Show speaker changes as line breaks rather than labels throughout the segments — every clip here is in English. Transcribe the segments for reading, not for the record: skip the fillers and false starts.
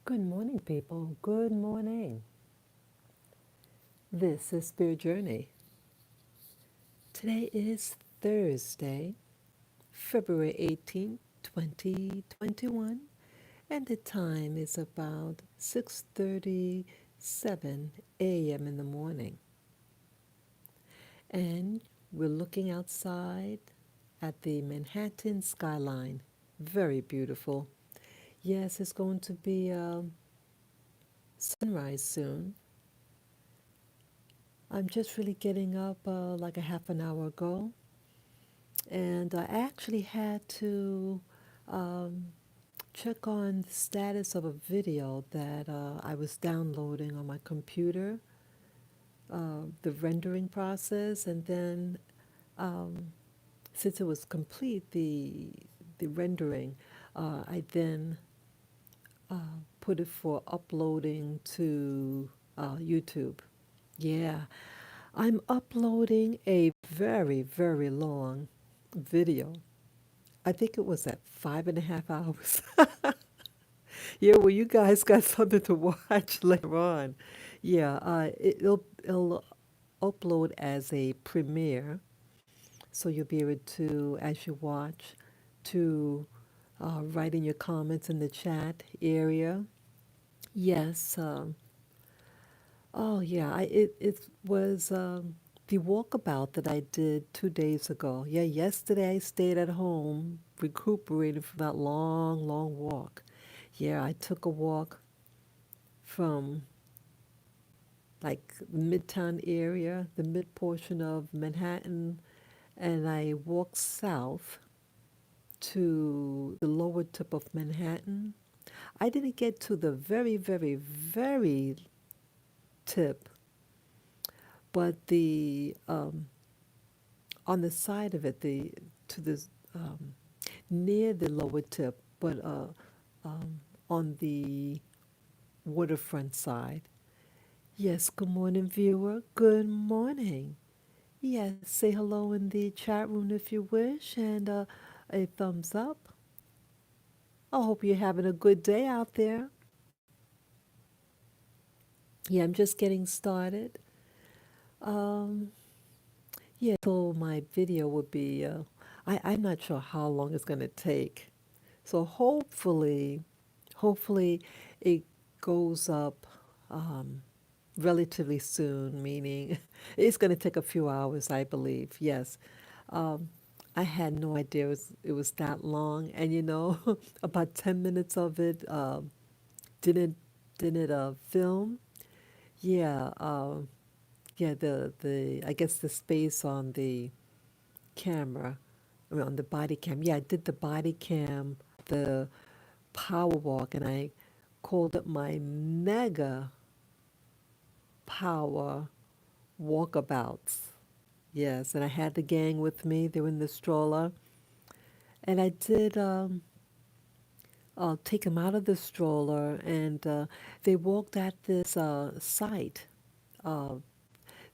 Good morning, people. Good morning. This is Spirit Journey. Today is Thursday, February 18th, 2021, and the time is about 6:37 a.m. in the morning. And we're looking outside at the Manhattan skyline. Very beautiful. Yes, it's going to be sunrise soon. I'm just really getting up like a half an hour ago, and I actually had to um, check on the status of a video that I was downloading on my computer, the rendering process, and then since it was complete, the rendering, I then put it for uploading to YouTube. Yeah, I'm uploading a very, very long video. I think it was at 5.5 hours. Yeah, well, you guys got something to watch later on. Yeah, it'll upload as a premiere, so you'll be able to, as you watch, to write in your comments in the chat area. Yes. Oh, yeah. It was the walkabout that I did 2 days ago. Yeah, yesterday I stayed at home recuperating from that long, long walk. Yeah, I took a walk from like the Midtown area, the mid portion of Manhattan, and I walked south to the lower tip of Manhattan. I didn't get to the very, very, very tip, but the on the side of it, the to the um, near the lower tip, but on the waterfront side. Yes, good morning, viewer. Good morning. Yes, say hello in the chat room if you wish, and a thumbs up. I hope you're having a good day out there. Yeah, I'm just getting started. Um, yeah, so my video would be, I'm not sure how long it's going to take. So hopefully it goes up relatively soon, meaning it's going to take a few hours, I believe. Yes. Um, I had no idea it was that long. And about 10 minutes of it didn't film. Yeah, yeah, the I guess the space on the camera, I mean, on the body cam. Yeah, I did the body cam, the power walk, and I called it my mega power walkabouts. Yes, and I had the gang with me. They were in the stroller, and I did take them out of the stroller, and they walked at this site. Uh,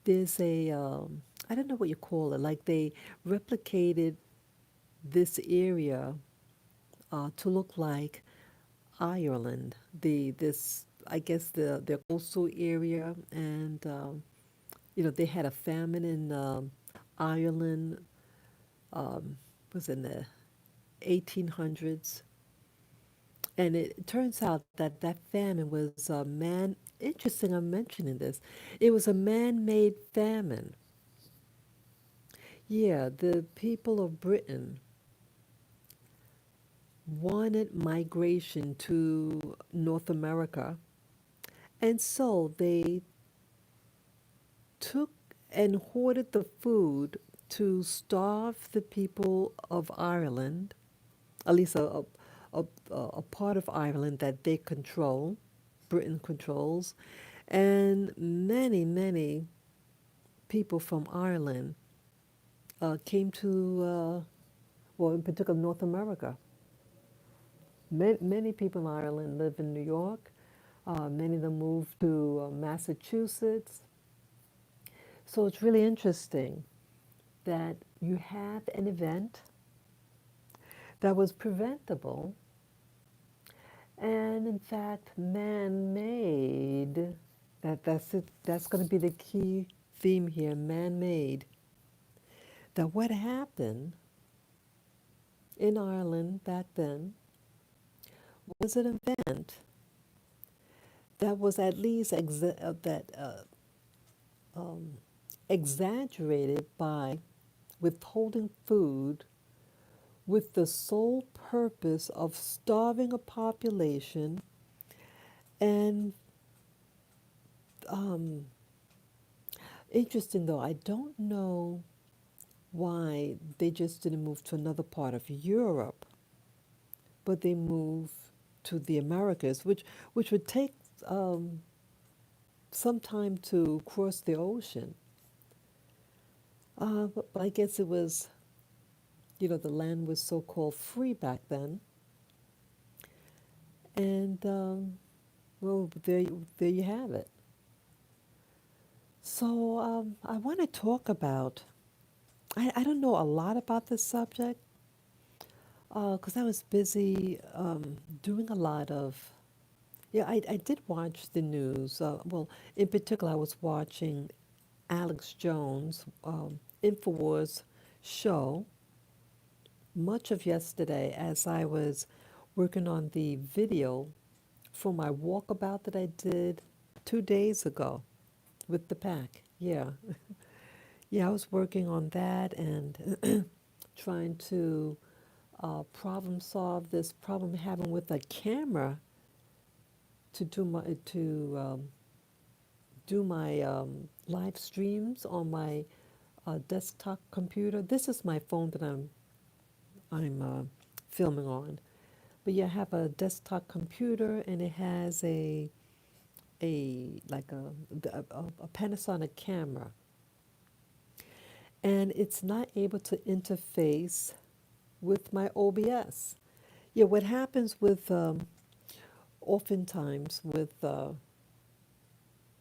there's I don't know what you call it. Like they replicated this area to look like Ireland. This I guess the coastal area, and they had a famine in Ireland. Was in the 1800s, and it turns out that that famine was a man. Interesting, I'm mentioning this. It was a man-made famine. Yeah, the people of Britain wanted migration to North America, and so they took and hoarded the food to starve the people of Ireland, at least a part of Ireland that they control, Britain controls, and many, many people from Ireland came to, well, in particular, North America. Many people in Ireland live in New York. Many of them moved to Massachusetts. So it's really interesting that you have an event that was preventable, and in fact, man-made. That's it. That's going to be the key theme here, man-made. That what happened in Ireland back then was an event that was at least um, exaggerated by withholding food with the sole purpose of starving a population and um, interesting though, I don't know why they just didn't move to another part of Europe, but they moved to the Americas, which would take um, some time to cross the ocean. But I guess it was, the land was so-called free back then, and well, there you have it. So I want to talk about. I don't know a lot about this subject because I was busy doing a lot of. Yeah, I did watch the news. Well, in particular, I was watching Alex Jones' Infowars show much of yesterday as I was working on the video for my walkabout that I did 2 days ago with the pack. Yeah. Yeah, I was working on that and trying to problem solve this problem I'm having with a camera to do my live streams on my desktop computer. This is my phone that I'm filming on. But yeah, I have a desktop computer and it has a like a Panasonic camera, and it's not able to interface with my OBS. Yeah, what happens with oftentimes with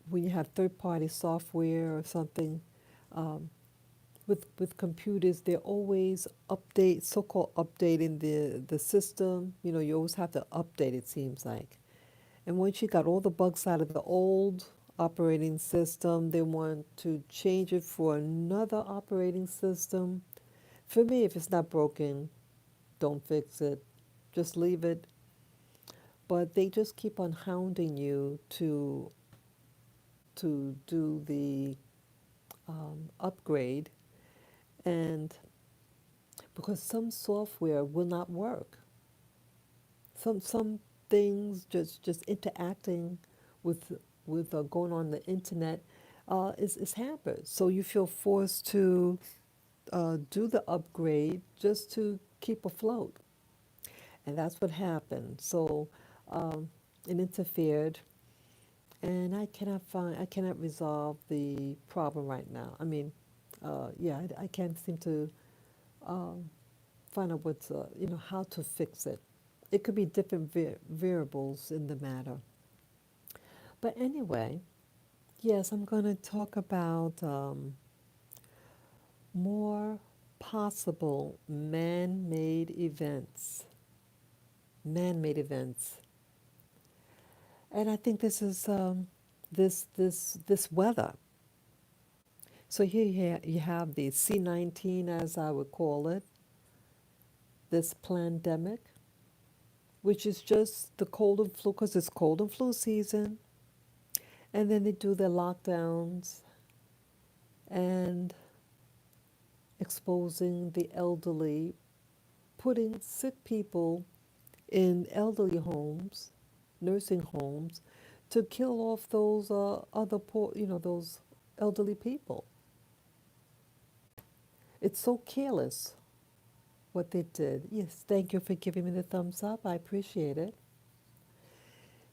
when you have third-party software or something, um, with computers, they're always so-called updating the system. You always have to update, it seems like. And once you got all the bugs out of the old operating system, they want to change it for another operating system. For me, if it's not broken, don't fix it. Just leave it. But they just keep on hounding you to do the upgrade, and because some software will not work, some things just interacting with going on the internet is hampered. So you feel forced to do the upgrade just to keep afloat, and that's what happened. So it interfered, and I cannot resolve the problem right now. I mean, yeah, I can't seem to um, find out how to fix it. It could be different variables in the matter. But anyway, yes, I'm going to talk about more possible man-made events. Man-made events, and I think this is this weather. So here you have the C-19, as I would call it, this pandemic, which is just the cold and flu, because it's cold and flu season. And then they do their lockdowns and exposing the elderly, putting sick people in elderly homes, nursing homes, to kill off those other poor, those elderly people. It's so careless what they did. Yes, thank you for giving me the thumbs up. I appreciate it.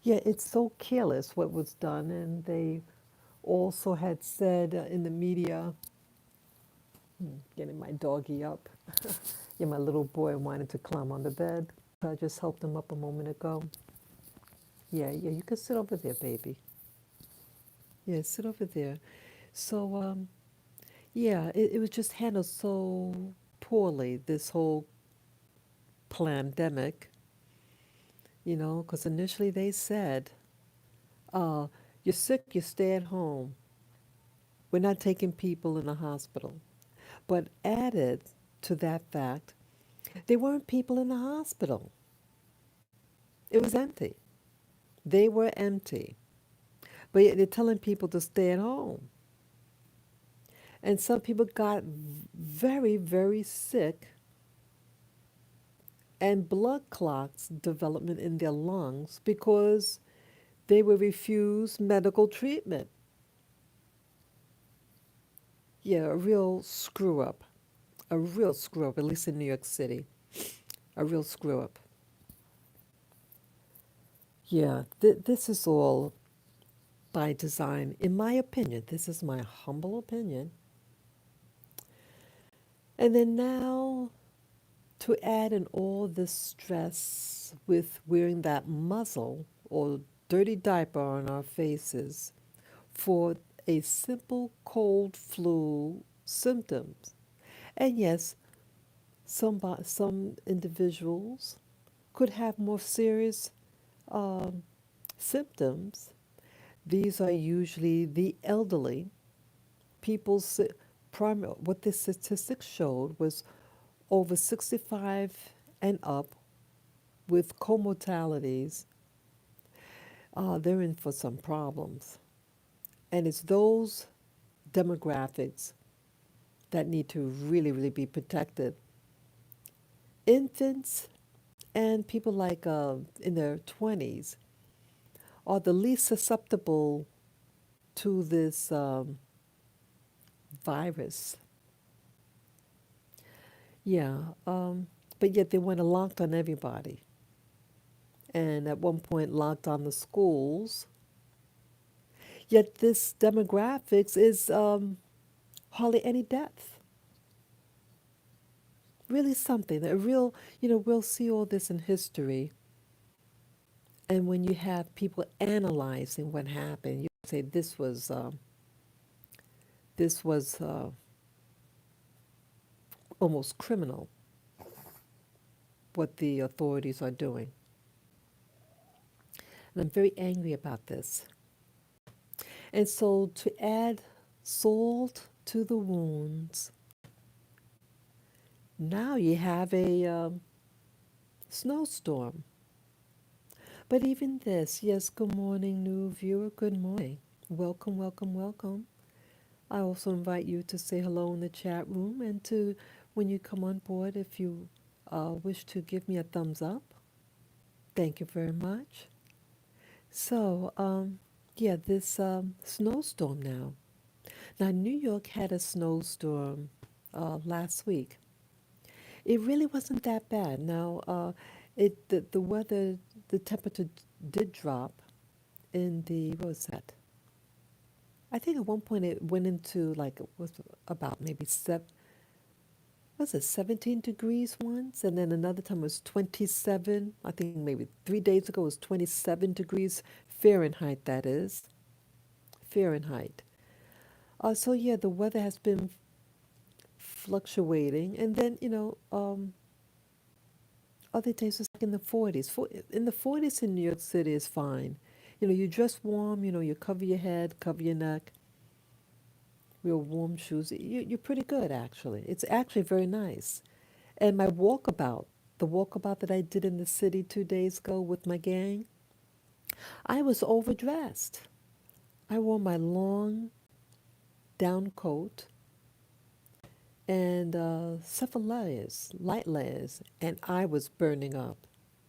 Yeah, it's so careless what was done, and they also had said in the media, getting my doggy up. Yeah, my little boy wanted to climb on the bed. So I just helped him up a moment ago. Yeah, yeah, you can sit over there, baby. Yeah, sit over there. So, yeah, it was just handled so poorly, this whole pandemic. because initially they said, uh, you're sick, you stay at home. We're not taking people in the hospital. But added to that fact, there weren't people in the hospital. It was empty. They were empty. But yet they're telling people to stay at home. And some people got very, very sick, and blood clots development in their lungs because they were refused medical treatment. Yeah, a real screw up. A real screw up, at least in New York City. A real screw up. Yeah, this is all by design. In my opinion, this is my humble opinion. And then now to add in all this stress with wearing that muzzle or dirty diaper on our faces for a simple cold flu symptoms. And yes, some individuals could have more serious um, symptoms. These are usually the elderly. What the statistics showed was over 65 and up with comortalities, they're in for some problems. And it's those demographics that need to really, really be protected. Infants and people like in their 20s are the least susceptible to this virus. Yeah, but yet they went and locked on everybody. And at one point locked on the schools. Yet this demographics is hardly any death. Really something. A real, we'll see all this in history. And when you have people analyzing what happened, you say this was almost criminal what the authorities are doing. And I'm very angry about this. And so to add salt to the wounds, now you have a snowstorm. But even this, yes, good morning, new viewer, good morning. Welcome, welcome, welcome. I also invite you to say hello in the chat room and to, when you come on board, if you wish to give me a thumbs up. Thank you very much. So, yeah, this snowstorm now. Now, New York had a snowstorm last week. It really wasn't that bad. Now, the weather, the temperature did drop in the, what was that? I think at one point it went into like, it was about maybe was it 17 degrees once? And then another time it was 27. I think maybe 3 days ago it was 27 degrees Fahrenheit, that is. Fahrenheit. So yeah, the weather has been fluctuating. And then, other days it's like in the 40s. In the 40s in New York City is fine. You dress warm, you cover your head, cover your neck, real warm shoes. You're pretty good, actually. It's actually very nice. And my walkabout, the walkabout that I did in the city 2 days ago with my gang, I was overdressed. I wore my long down coat and several layers, light layers, and I was burning up.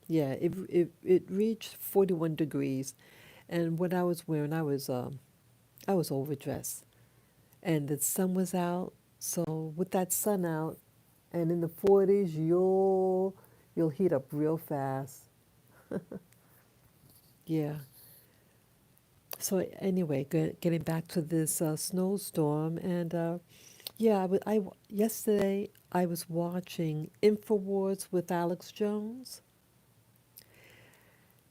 Yeah, it reached 41 degrees, and what I was wearing, I was overdressed, and the sun was out. So with that sun out, and in the 40s, you'll heat up real fast. Yeah. So anyway, getting back to this snowstorm, and yeah, yesterday I was watching Infowars with Alex Jones,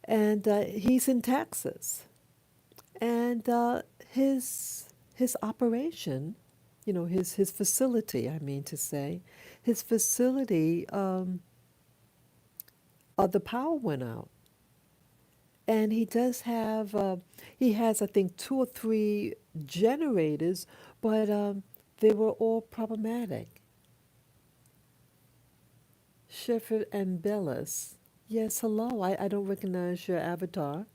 and he's in Texas, and his operation, his facility, I mean to say, his facility, the power went out. And he does have, he has, I think, two or three generators, but they were all problematic. Shepard and Bellis. Yes, hello. I don't recognize your avatar,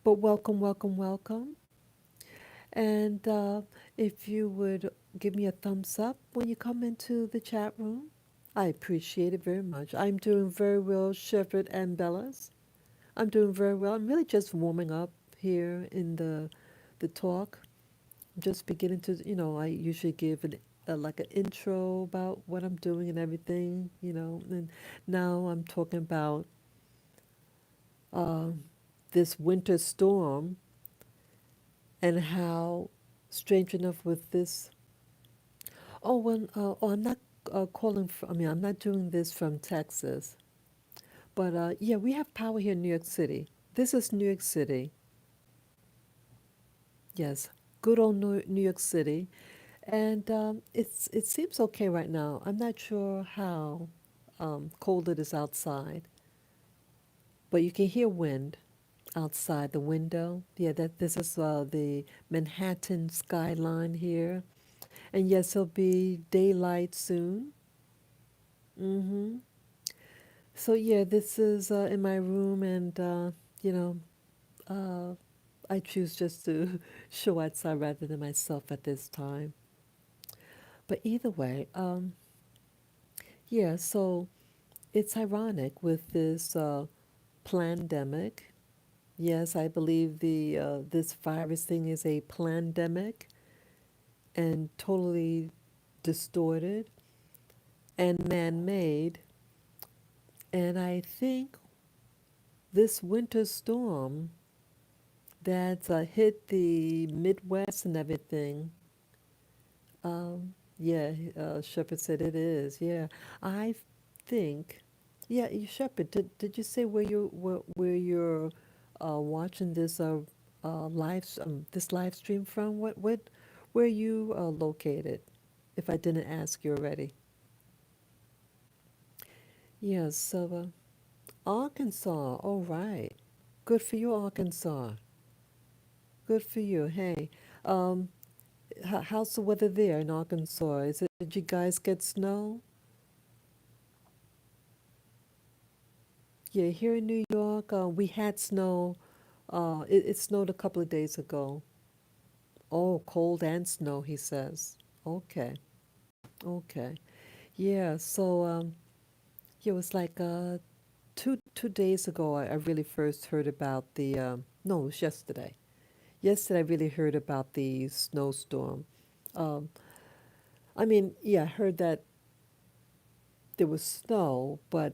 but welcome, welcome, welcome. And if you would give me a thumbs up when you come into the chat room, I appreciate it very much. I'm doing very well, Shepard and Bellis. I'm doing very well. I'm really just warming up here in the talk. Just beginning to, I usually give like an intro about what I'm doing and everything, and now I'm talking about um, this winter storm and how, strange enough, with this. Oh, I'm not calling. I mean, I'm not doing this from Texas, but yeah, we have power here in New York City. This is New York City. Yes, good old New York City. And it seems okay right now. I'm not sure how cold it is outside, but you can hear wind outside the window. Yeah, that this is the Manhattan skyline here, and yes, it'll be daylight soon. Mm-hmm. So yeah, this is in my room, and you know, uh, I choose just to show outside rather than myself at this time. But either way, yeah. So it's ironic with this pandemic. Yes, I believe the this virus thing is a pandemic and totally distorted and man-made. And I think this winter storm that hit the Midwest and everything. Yeah, Shepard said it is. Yeah, I think. Yeah, Shepard, did you say where you're watching this this live stream from? Where you located? If I didn't ask you already. Yes, so Arkansas. All right, good for you, Arkansas. Good for you. Hey, um, how's the weather there in Arkansas? Did you guys get snow? Yeah, here in New York, we had snow. It snowed a couple of days ago. Oh, cold and snow, he says. Okay, okay. Yeah, so yeah, it was like two days ago I really first heard about the no, it was yesterday. Yesterday I really heard about the snowstorm. Um, I mean, yeah, I heard that there was snow, but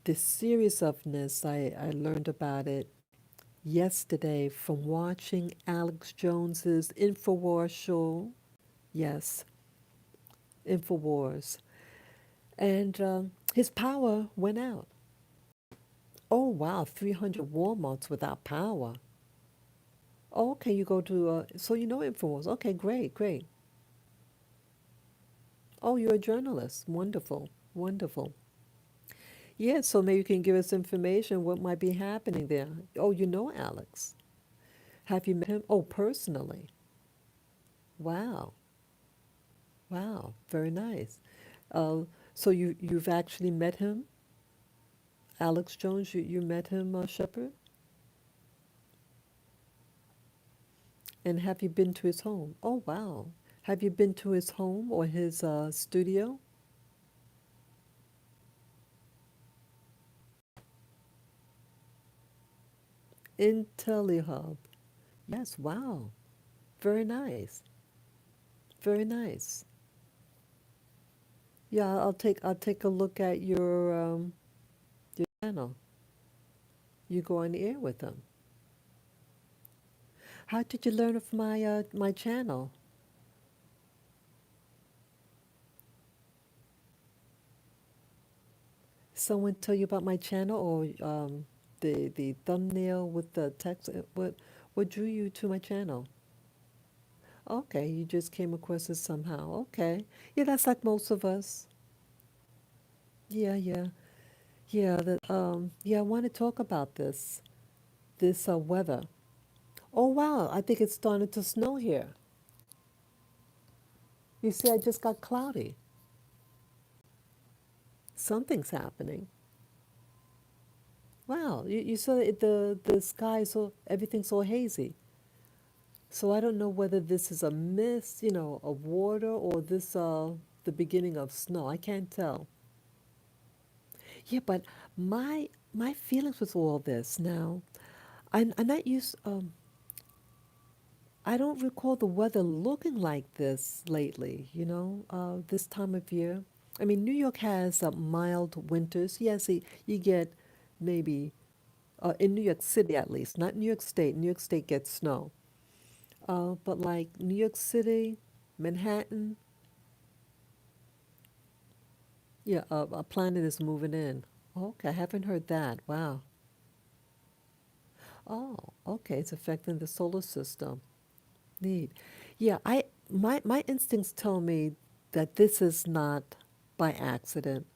the seriousness, I learned about it yesterday from watching Alex Jones's InfoWars show. Yes, InfoWars. And his power went out. Oh, wow, 300 Walmarts without power. Oh, okay, you go to, so you know InfoWars. Okay, great, great. Oh, you're a journalist. Wonderful, wonderful. Yeah, so maybe you can give us information what might be happening there. Oh, you know Alex. Have you met him? Oh, personally. Wow, wow, very nice. Uh, so you've actually met him, Alex Jones. You met him, Shepard, and have you been to his home? Oh wow, have you been to his home or his studio? IntelliHub. Yes, wow, very nice, very nice. Yeah, I'll take a look at your channel. You go on the air with him. How did you learn of my channel? Someone tell you about my channel or the thumbnail with the text? What drew you to my channel? Okay, you just came across it somehow. Okay. Yeah, that's like most of us. Yeah, yeah. Yeah, I want to talk about this. this weather. Oh wow, I think it's starting to snow here. You see, I just got cloudy. Something's happening. Wow, you saw the sky so everything's so hazy. So I don't know whether this is a mist, of water, or this the beginning of snow. I can't tell. Yeah, but my feelings with all this now, I'm not used. I don't recall the weather looking like this lately. This time of year. I mean, New York has mild winters. Yes, you get maybe in New York City at least, not New York State. New York State gets snow. But like New York City, Manhattan, yeah, a planet is moving in. Okay, I haven't heard that. Wow. Oh, okay, it's affecting the solar system. Neat. Yeah, my instincts tell me that this is not by accident.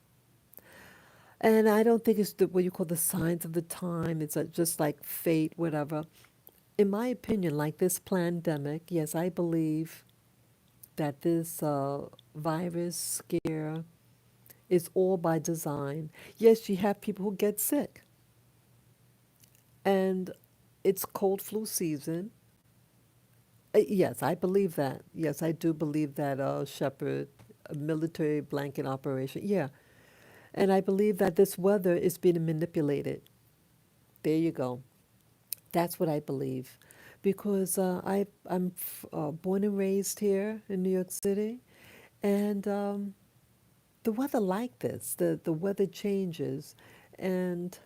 And I don't think it's what you call the signs of the time. It's just like fate, whatever. In my opinion, like this pandemic, yes, I believe that this virus scare is all by design. Yes, you have people who get sick, and it's cold flu season. Yes, I believe that. Yes, I do believe that Shepherd, a military blanket operation. Yeah, and I believe that this weather is being manipulated. There you go. That's what I believe, because I'm born and raised here in New York City, and the weather like this, the weather changes, and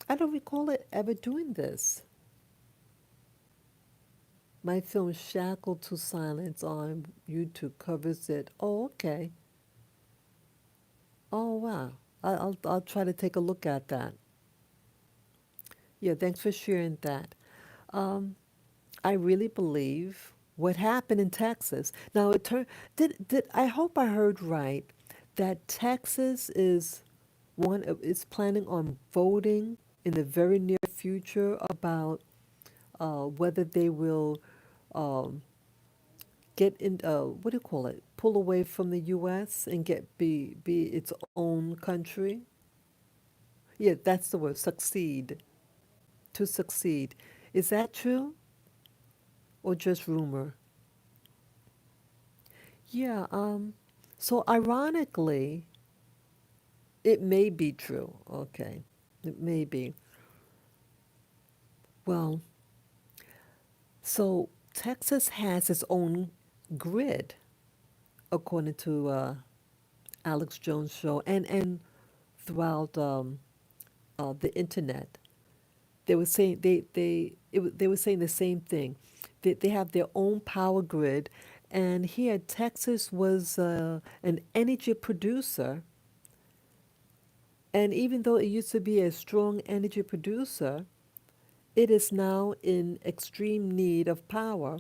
I don't recall it ever doing this. My film Shackled to Silence on YouTube covers it. Oh, okay. Oh, wow. I'll try to take a look at that. Yeah, thanks for sharing that. Um, I really believe what happened in Texas. Now it turned did I hope I heard right that Texas is planning on voting in the very near future about whether they will um, get in what do you call it? Pull away from the U.S. and be its own country. Yeah, that's the word. Succeed. To succeed. Is that true or just rumor? Yeah. So ironically, it may be true. Okay. It may be. Well, so Texas has its own grid, according to Alex Jones' show, and throughout the internet. They were saying they were saying the same thing. They have their own power grid, and here Texas was an energy producer, and even though it used to be a strong energy producer, it is now in extreme need of power.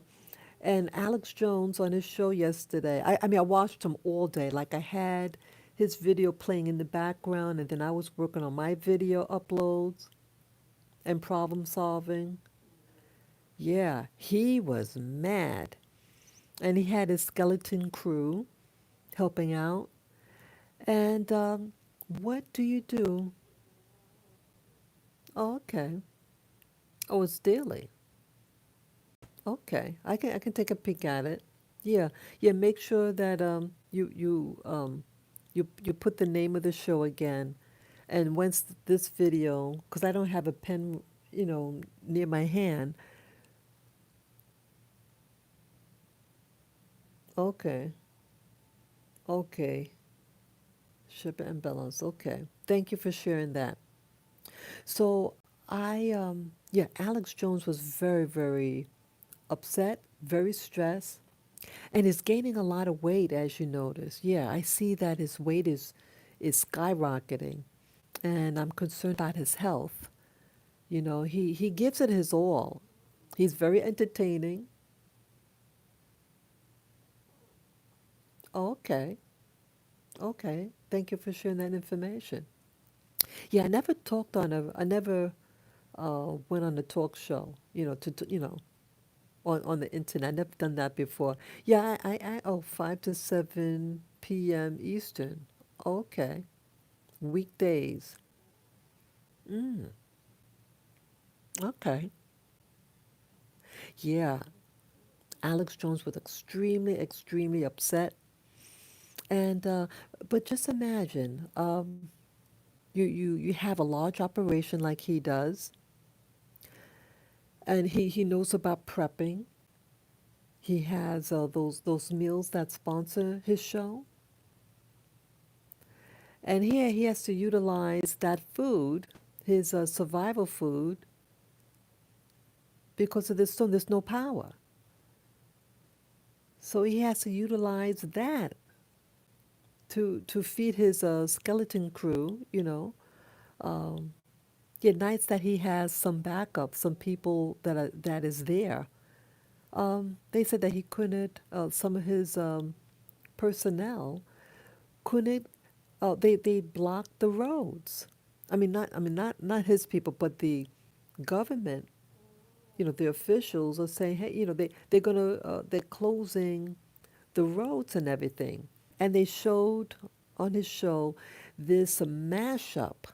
And Alex Jones on his show yesterday, I mean, I watched him all day. Like I had his video playing in the background, and then I was working on my video uploads and problem solving. Yeah, he was mad. And he had his skeleton crew helping out. And what do you do? Oh, okay. Oh, it's daily. Okay. I can take a peek at it. Yeah. Yeah, make sure that you put the name of the show again. And once this video, because I don't have a pen, near my hand. Okay. Okay. Ship and balance. Okay. Thank you for sharing that. So yeah, Alex Jones was very, very upset, very stressed, and is gaining a lot of weight, as you notice. Yeah, I see that his weight is skyrocketing, and I'm concerned about his health. He gives it his all. He's very entertaining. Oh, okay, okay. Thank you for sharing that information. Yeah, I never talked on a, I never went on a talk show, on the internet. I've never done that before. Yeah, oh, 5 to 7 p.m. Eastern. Okay. Weekdays. Mm, okay. Yeah. Alex Jones was extremely, extremely upset. And, but just imagine, you have a large operation like he does, and he knows about prepping. He has those meals that sponsor his show, and here he has to utilize that food, his survival food, because of this storm. There's no power, so he has to utilize that to feed his skeleton crew. Um, yeah, nights that he has some backup, some people that is there. They said that he couldn't. Some of his personnel couldn't. They blocked the roads. Not his people, but the government. The officials are saying, hey, they're closing the roads and everything. And they showed on his show this mashup,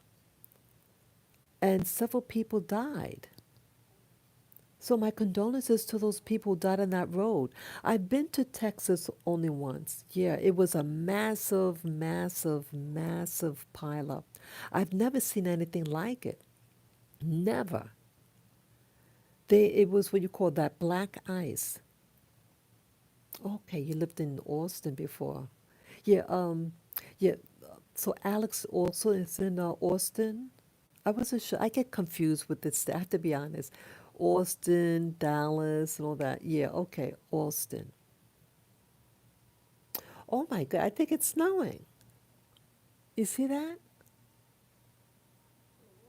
and several people died. So my condolences to those people who died on that road. I've been to Texas only once. Yeah, it was a massive, massive, massive pileup. I've never seen anything like it. Never. It was what you call that black ice. Okay, you lived in Austin before. Yeah, yeah. So Alex also is in Austin. I wasn't sure. I get confused with this. I have to be honest. Austin, Dallas, and all that. Yeah, okay, Austin. Oh my God, I think it's snowing. You see that?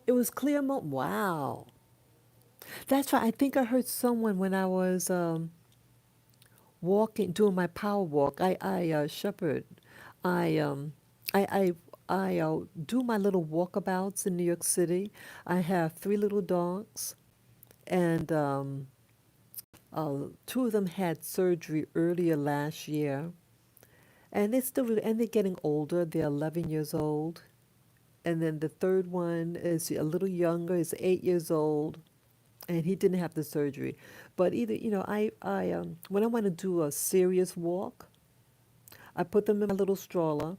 It was Clearmont. Wow. That's right. I think I heard someone when I was walking, doing my power walk. I shepherd. I I do my little walkabouts in New York City. I have three little dogs, and two of them had surgery earlier last year, and they're getting older. They're 11 years old, and then the third one is a little younger. Is 8 years old, and he didn't have the surgery. But either, I when I want to do a serious walk, I put them in my little stroller,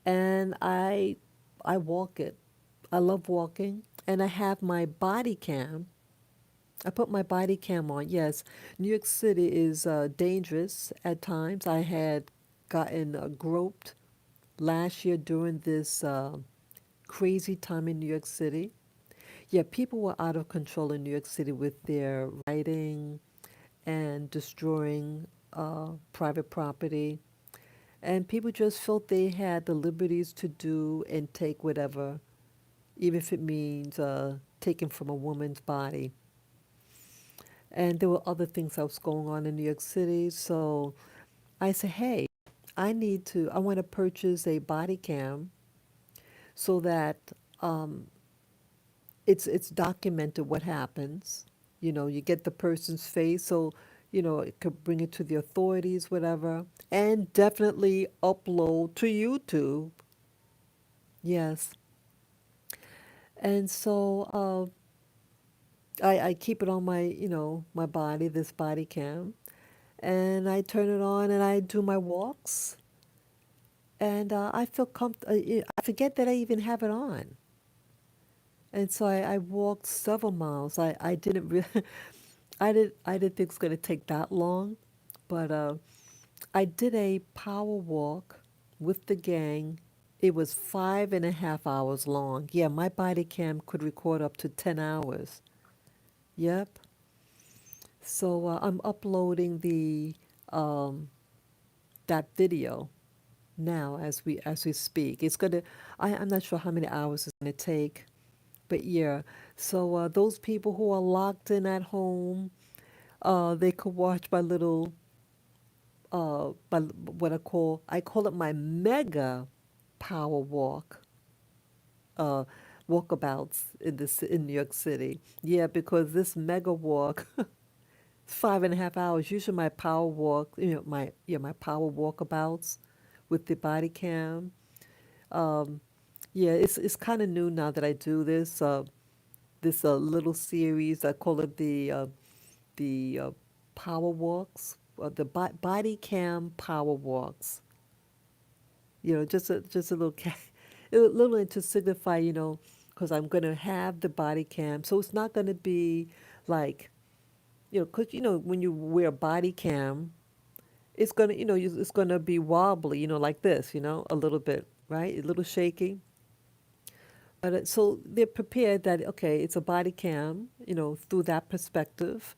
and I walk it. I love walking, and I have my body cam. I put my body cam on. Yes, New York City is dangerous at times. I had gotten groped last year during this crazy time in New York City. Yeah, people were out of control in New York City with their rioting and destroying private property. And people just felt they had the liberties to do and take whatever, even if it means taking from a woman's body. And there were other things that was going on in New York City. So I said, hey, I want to purchase a body cam so that um, it's documented what happens. You get the person's face, so it could bring it to the authorities, whatever, and definitely upload to YouTube. Yes, and so I keep it on my body, this body cam, and I turn it on and I do my walks, and I feel comfortable. I forget that I even have it on. And so I walked several miles. I didn't really, I didn't think it was going to take that long, but I did a power walk with the gang. It was 5.5 hours long. Yeah, my body cam could record up to 10 hours. Yep. So I'm uploading the um, that video now as we speak. I'm not sure how many hours it's gonna take, but yeah. So those people who are locked in at home, they could watch my little what I call it my mega power walk. walkabouts in New York City. Yeah, because this mega walk, 5.5 hours. Usually my power walk, my power walkabouts with the body cam. Um, yeah, it's kind of new now that I do this little series. I call it the power walks, the body cam power walks. Just a little a little to signify, because I'm gonna have the body cam, so it's not gonna be like, because when you wear a body cam, it's gonna, it's gonna be wobbly, like this, a little bit, right, a little shaky. But so they're prepared that okay, it's a body cam, through that perspective.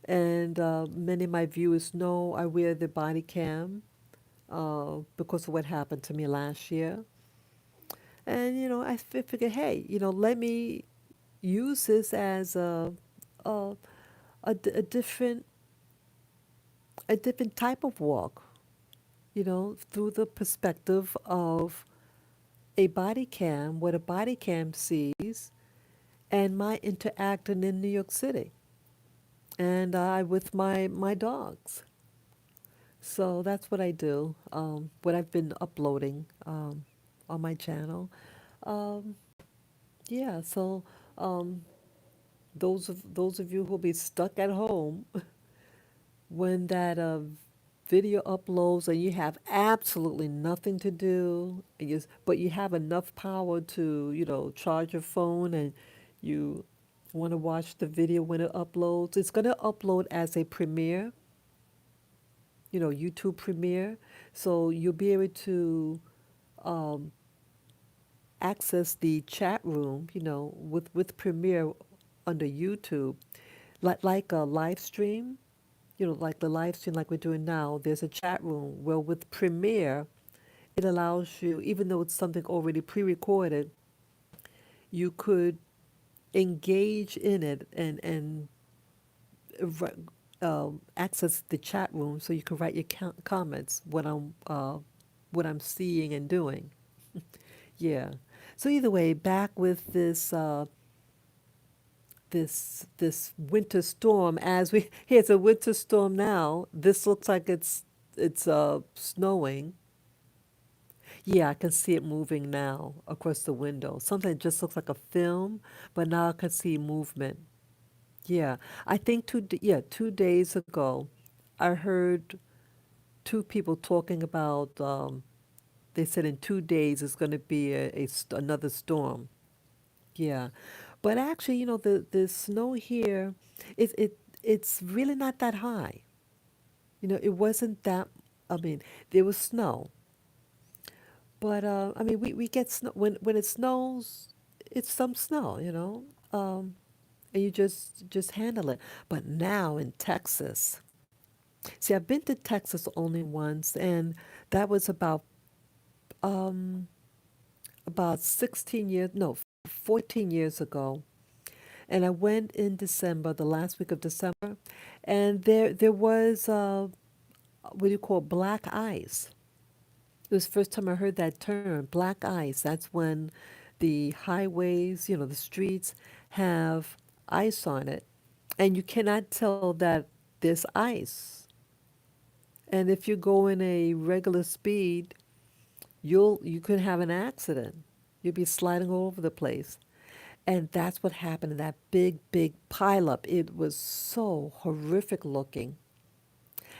And many of my viewers know I wear the body cam because of what happened to me last year. And I figured, hey, let me use this as a, a different type of walk, through the perspective of a body cam, what a body cam sees, and my interacting in New York City, and with my dogs. So that's what I do. What I've been uploading on my channel. Um, yeah. So um, those of you who'll be stuck at home when that video uploads and you have absolutely nothing to do, but you have enough power to charge your phone and you want to watch the video when it uploads. It's going to upload as a premiere, YouTube Premiere. So you'll be able to um, access the chat room, with Premiere under YouTube, like a live stream, like the live stream like we're doing now. There's a chat room. Well, with Premiere, it allows you, even though it's something already pre-recorded, you could engage in it and access the chat room so you can write your comments what I'm seeing and doing. Yeah. So either way, back with this winter storm. As we Here, it's a winter storm now. This looks like it's snowing. Yeah, I can see it moving now across the window. Sometimes it just looks like a film, but now I can see movement. Yeah, I think 2 days ago, I heard two people talking about. They said in 2 days it's going to be another storm. Yeah, but actually, the snow here, it's really not that high. It wasn't that. I mean, there was snow, but I mean, we get snow when it snows. It's some snow, and you just handle it. But now in Texas, see, I've been to Texas only once, and that was um, about 16 years, no, 14 years ago. And I went in December, the last week of December, and there was what do you call black ice. It was the first time I heard that term, black ice. That's when the highways, the streets have ice on it, and you cannot tell that there's ice. And if you go in a regular speed, you could have an accident. You'll be sliding all over the place. And that's what happened in that big pileup. It was so horrific looking.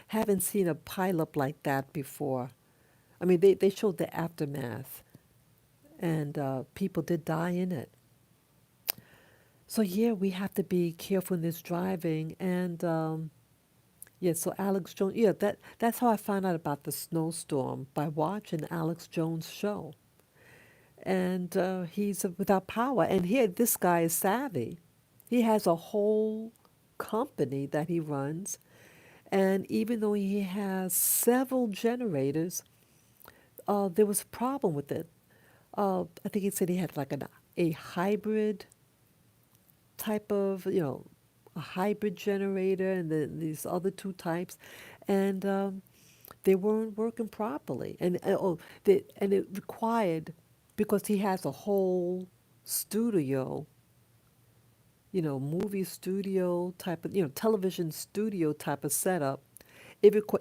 Haven't seen a pileup like that before. I mean, they showed the aftermath, and people did die in it. So yeah, we have to be careful in this driving. And yeah, so Alex Jones. Yeah, that's how I found out about the snowstorm, by watching Alex Jones' show. And he's without power. And here, this guy is savvy. He has a whole company that he runs. And even though he has several generators, there was a problem with it. I think he said he had like a hybrid type of, a hybrid generator, and then these other two types. And they weren't working properly. And it required, because he has a whole studio, movie studio type of, television studio type of setup,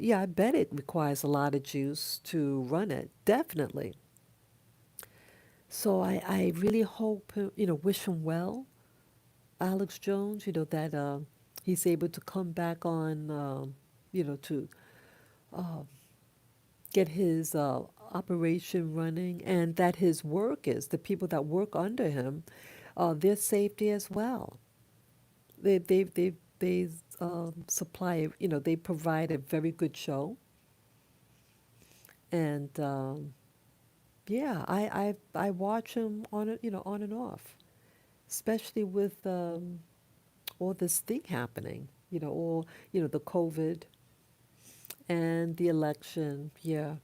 yeah, I bet it requires a lot of juice to run it, definitely. So I really hope, wish him well, Alex Jones, that he's able to come back on, to uh, get his operation running, and that his workers, the people that work under him, their safety as well. They supply, they provide a very good show, and yeah, I watch him on it, on and off, especially with all this thing happening, all the COVID and the election. Yeah,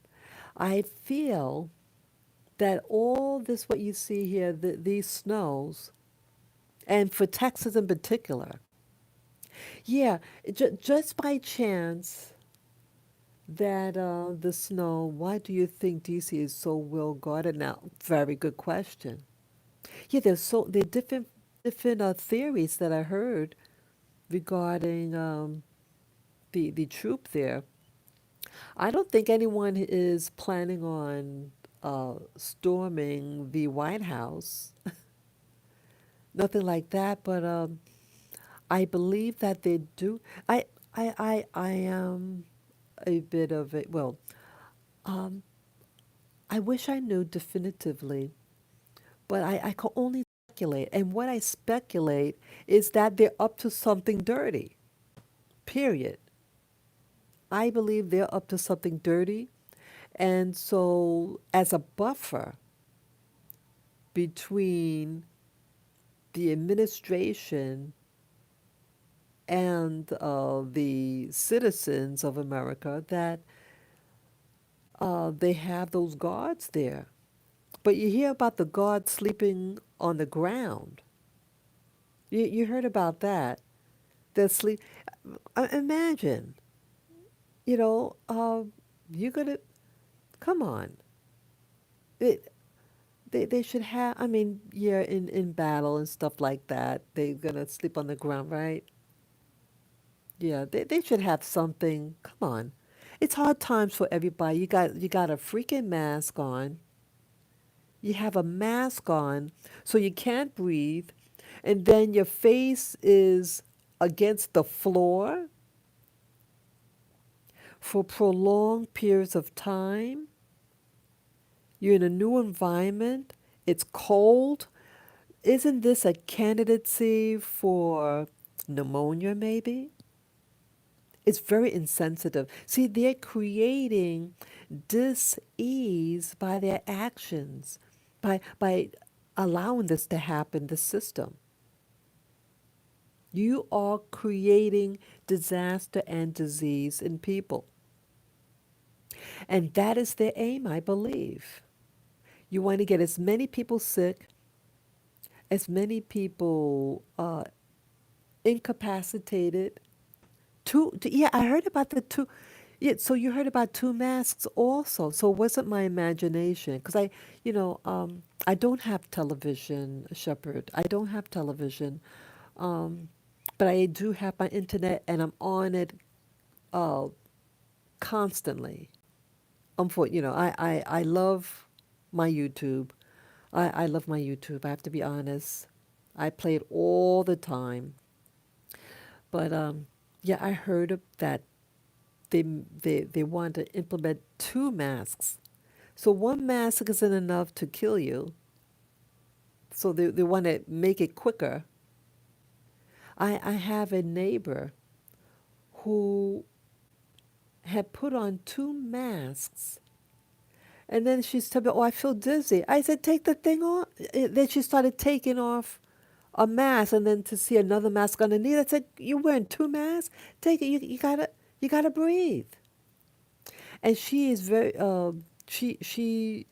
I feel that all this, what you see here, these snows, and for Texas in particular, yeah, just by chance that the snow, why do you think DC is so well guarded now? Very good question. Yeah, there are different theories that I heard regarding the troop there. I don't think anyone is planning on storming the White House, nothing like that. But I believe that they do. I am a bit of a, well, um, I wish I knew definitively, but I can only speculate. And what I speculate is that they're up to something dirty, period. I believe they're up to something dirty. And so, as a buffer between the administration and the citizens of America, that they have those guards there. But you hear about the guards sleeping on the ground. You heard about that. They sleep. Imagine, you know, you're gonna come on. It, they should have. I mean, yeah, in battle and stuff like that, they're gonna sleep on the ground, right? Yeah, they should have something. Come on, it's hard times for everybody. You got a freaking mask on. You have a mask on, so you can't breathe, and then your face is against the floor for prolonged periods of time. You're in a new environment. It's cold. Isn't this a candidacy for pneumonia, maybe? It's very insensitive. See, they're creating dis-ease by their actions, by allowing this to happen, the system. You are creating disaster and disease in people. And that is their aim, I believe. You want to get as many people sick, as many people incapacitated. Yeah, I heard about the two. Yeah, so you heard about two masks also. So it wasn't my imagination because I don't have television, Shepherd. I don't have television, um, but I do have my internet, and I'm on it uh, constantly. I love my YouTube. I love my YouTube. I have to be honest. I play it all the time. But yeah, I heard that they want to implement two masks. So one mask isn't enough to kill you. So they want to make it quicker. I have a neighbor who had put on two masks, and then she's telling me, "Oh, I feel dizzy." I said, "Take the thing off." Then she started taking off a mask, and then to see another mask underneath, I said, "You're wearing two masks. Take it. You gotta breathe." And she is very she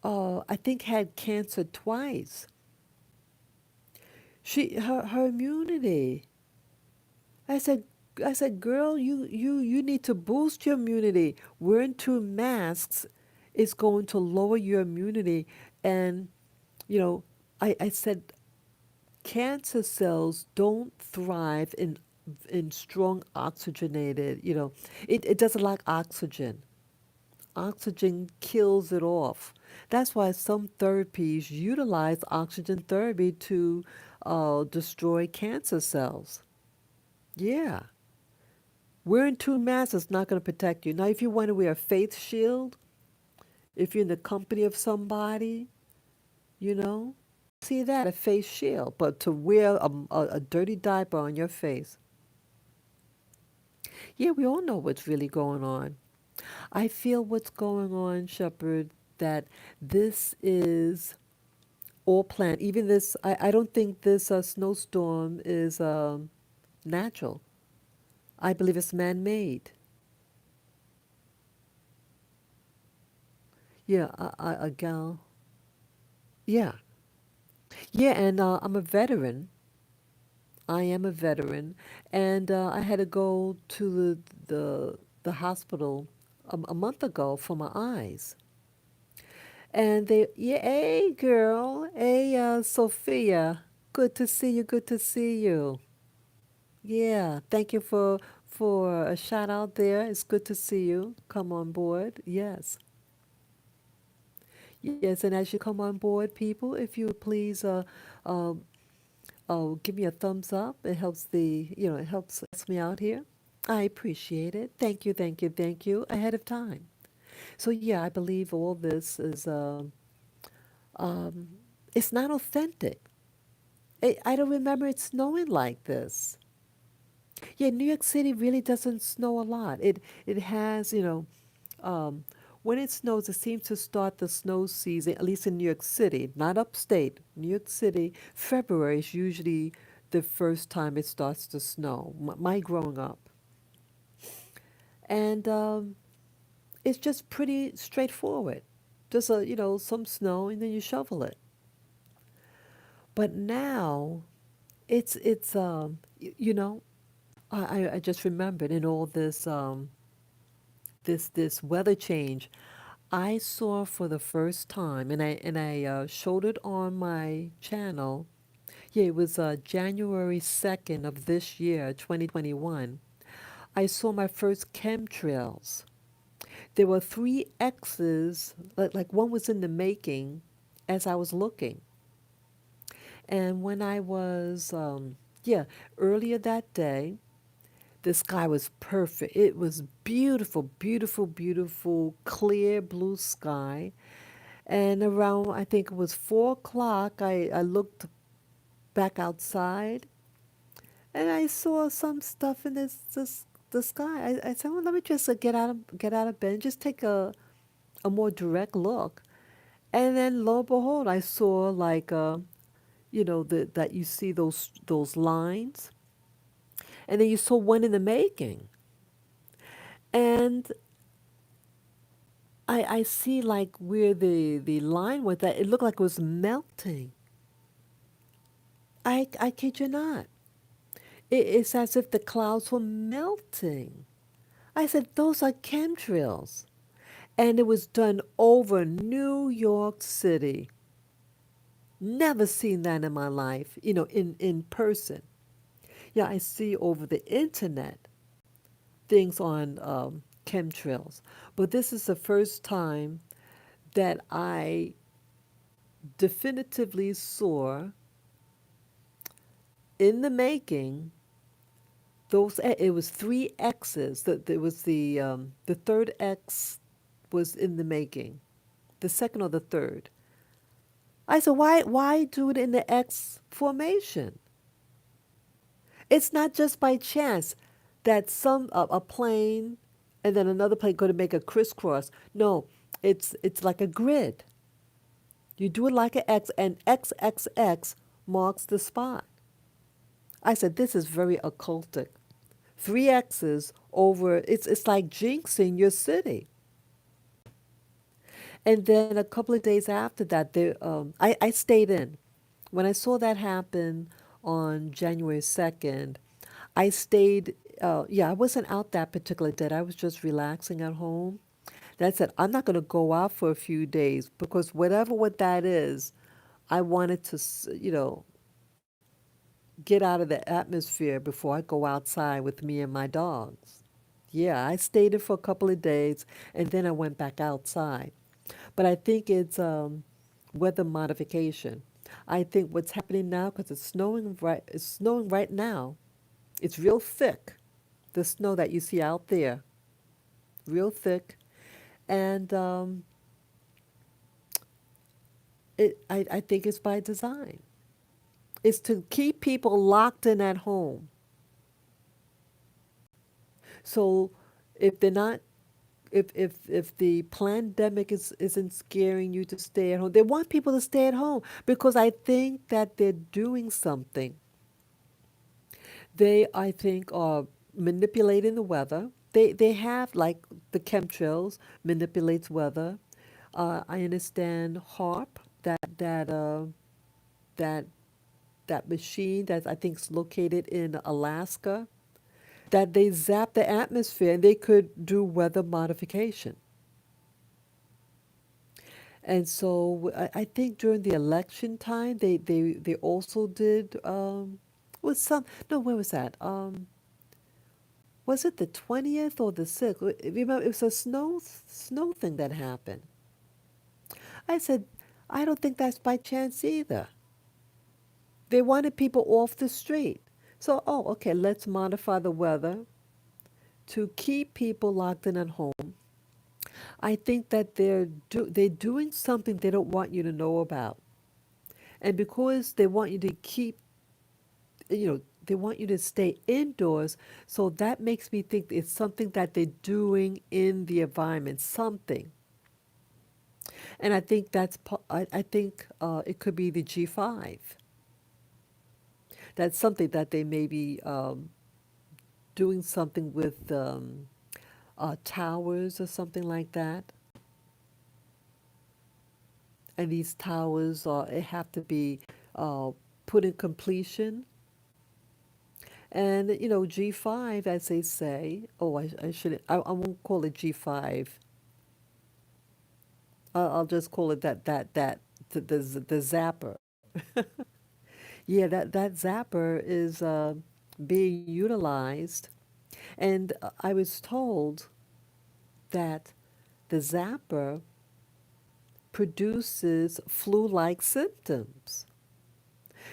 I think had cancer twice. Her immunity. I said I said, "Girl, you need to boost your immunity. Wearing two masks is going to lower your immunity, and you know I said cancer cells don't thrive in strong oxygenated, it doesn't like oxygen. Oxygen kills it off. That's why some therapies utilize oxygen therapy to destroy cancer cells. Yeah. Wearing two masks is not going to protect you. Now, if you want to wear a face shield, if you're in the company of somebody, you know, see that, a face shield. But to wear a dirty diaper on your face, yeah, we all know what's really going on. I feel what's going on, Shepard, that this is all planned. Even this, I don't think this snowstorm is natural. I believe it's man made. Yeah, a gal. Yeah. Yeah, and I'm a veteran. I am a veteran, and I had to go to the hospital a month ago for my eyes. And they, yeah, hey girl, hey Sophia, good to see you, good to see you. Yeah, thank you for a shout out there. It's good to see you. Come on board. Yes. Yes, and as you come on board, people, if you would please uh, give me a thumbs up. It helps it helps me out here. I appreciate it. Thank you, thank you, thank you ahead of time. So yeah, I believe all this is um, it's not authentic. I don't remember it snowing like this. Yeah, New York City really doesn't snow a lot. It has, um, when it snows, it seems to start the snow season, at least in New York City, not upstate. New York City, February is usually the first time it starts to snow. My growing up, and it's just pretty straightforward. Just some snow, and then you shovel it. But now it's I just remembered in all this weather change, I saw for the first time, and I showed it on my channel. Yeah, it was January 2nd of this year, 2021. I saw my first chemtrails. There were three X's, like one was in the making as I was looking. And when I was, yeah, earlier that day, the sky was perfect. It was beautiful, beautiful, beautiful, clear blue sky. And around, I think it was 4 o'clock, I looked back outside and I saw some stuff in the sky. I said, well, let me just get out of bed and just take a more direct look. And then lo and behold, I saw like that you see those lines, and then you saw one in the making, and I see like where the line was that it looked like it was melting. I kid you not. It's as if the clouds were melting. I said, those are chemtrails. And it was done over New York City. Never seen that in my life, in person. Yeah, I see over the internet things on chemtrails. But this is the first time that I definitively saw in the making it was three X's. That there was the third X was in the making, the second or the third. I said, why do it in the X formation? It's not just by chance that a plane and then another plane going to make a crisscross. No, it's like a grid. You do it like an X, and XXX marks the spot. I said, this is very occultic. Three X's over, it's like jinxing your city. And then a couple of days after that, I stayed in. When I saw that happen on January 2nd, I stayed, yeah, I wasn't out that particular day. I was just relaxing at home. That said, I'm not going to go out for a few days because what that is, I wanted to, get out of the atmosphere before I go outside with me and my dogs. Yeah, I stayed in for a couple of days and then I went back outside. But I think it's weather modification. I think what's happening now, because it's snowing right now. It's real thick, the snow that you see out there, real thick. And I think it's by design. It's to keep people locked in at home. So if they're not, if the pandemic isn't scaring you to stay at home, they want people to stay at home because I think that they're doing something. They, I think, are manipulating the weather. They have like the chemtrails manipulates weather. I understand HARP, that that machine that I think is located in Alaska, that they zap the atmosphere and they could do weather modification. And so I think during the election time, they also did, was some, no, where was that? Was it the 20th or the 6th? Remember, it was a snow thing that happened. I said, I don't think that's by chance either. They wanted people off the street. So, oh, okay, let's modify the weather to keep people locked in at home. I think that they're doing something they don't want you to know about. And because they want you to keep, they want you to stay indoors, so that makes me think it's something that they're doing in the environment, something. And I think I think it could be the G5. That's something that they may be doing something with towers or something like that. And these towers it have to be uh, put in completion. And G5, as they say, oh, I shouldn't, I won't call it G5. I'll just call it the zapper. Yeah, that zapper is being utilized, and I was told that the zapper produces flu-like symptoms.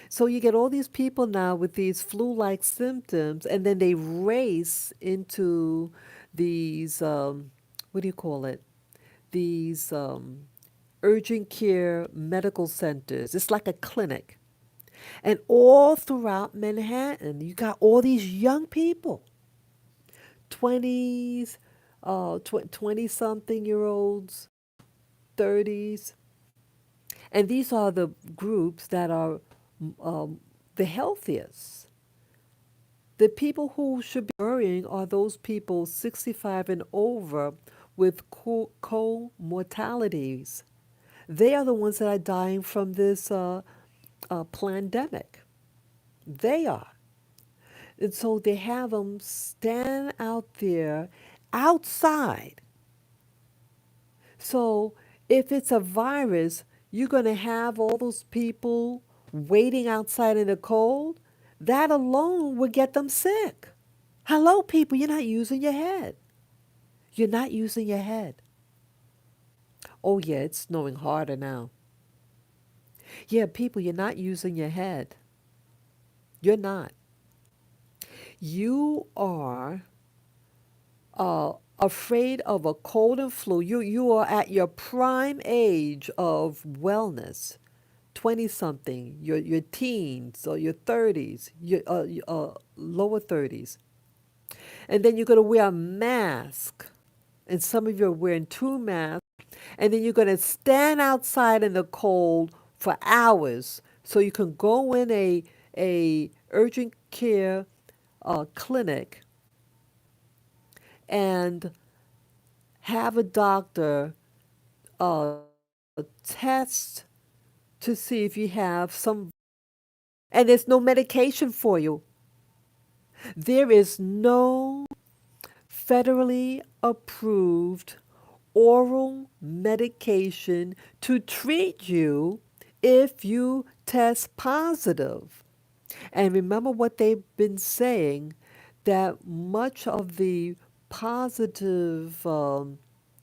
So you get all these people now with these flu-like symptoms, and then they race into these, what do you call it? These urgent care medical centers. It's like a clinic. And all throughout Manhattan, you got all these young people, 20s, 20 something year olds, 30s. And these are the groups that are um, the healthiest. The people who should be worrying are those people 65 and over with co-mortalities. They are the ones that are dying from this pandemic. They are. And so they have them stand out there outside. So if it's a virus, you're going to have all those people waiting outside in the cold. That alone would get them sick. Hello, people, you're not using your head. You're not using your head. Oh, yeah, it's snowing harder now. Yeah, people, you're not using your head. You're not. You are afraid of a cold and flu. You are at your prime age of wellness, 20 something, your teens or your 30s, your lower 30s. And then you're going to wear a mask. And some of you are wearing two masks. And then you're going to stand outside in the cold for hours so you can go in a urgent care clinic and have a doctor uh, test to see if you have some, and there's no medication for you. There is no federally approved oral medication to treat you if you test positive. And remember what they've been saying, that much of the positive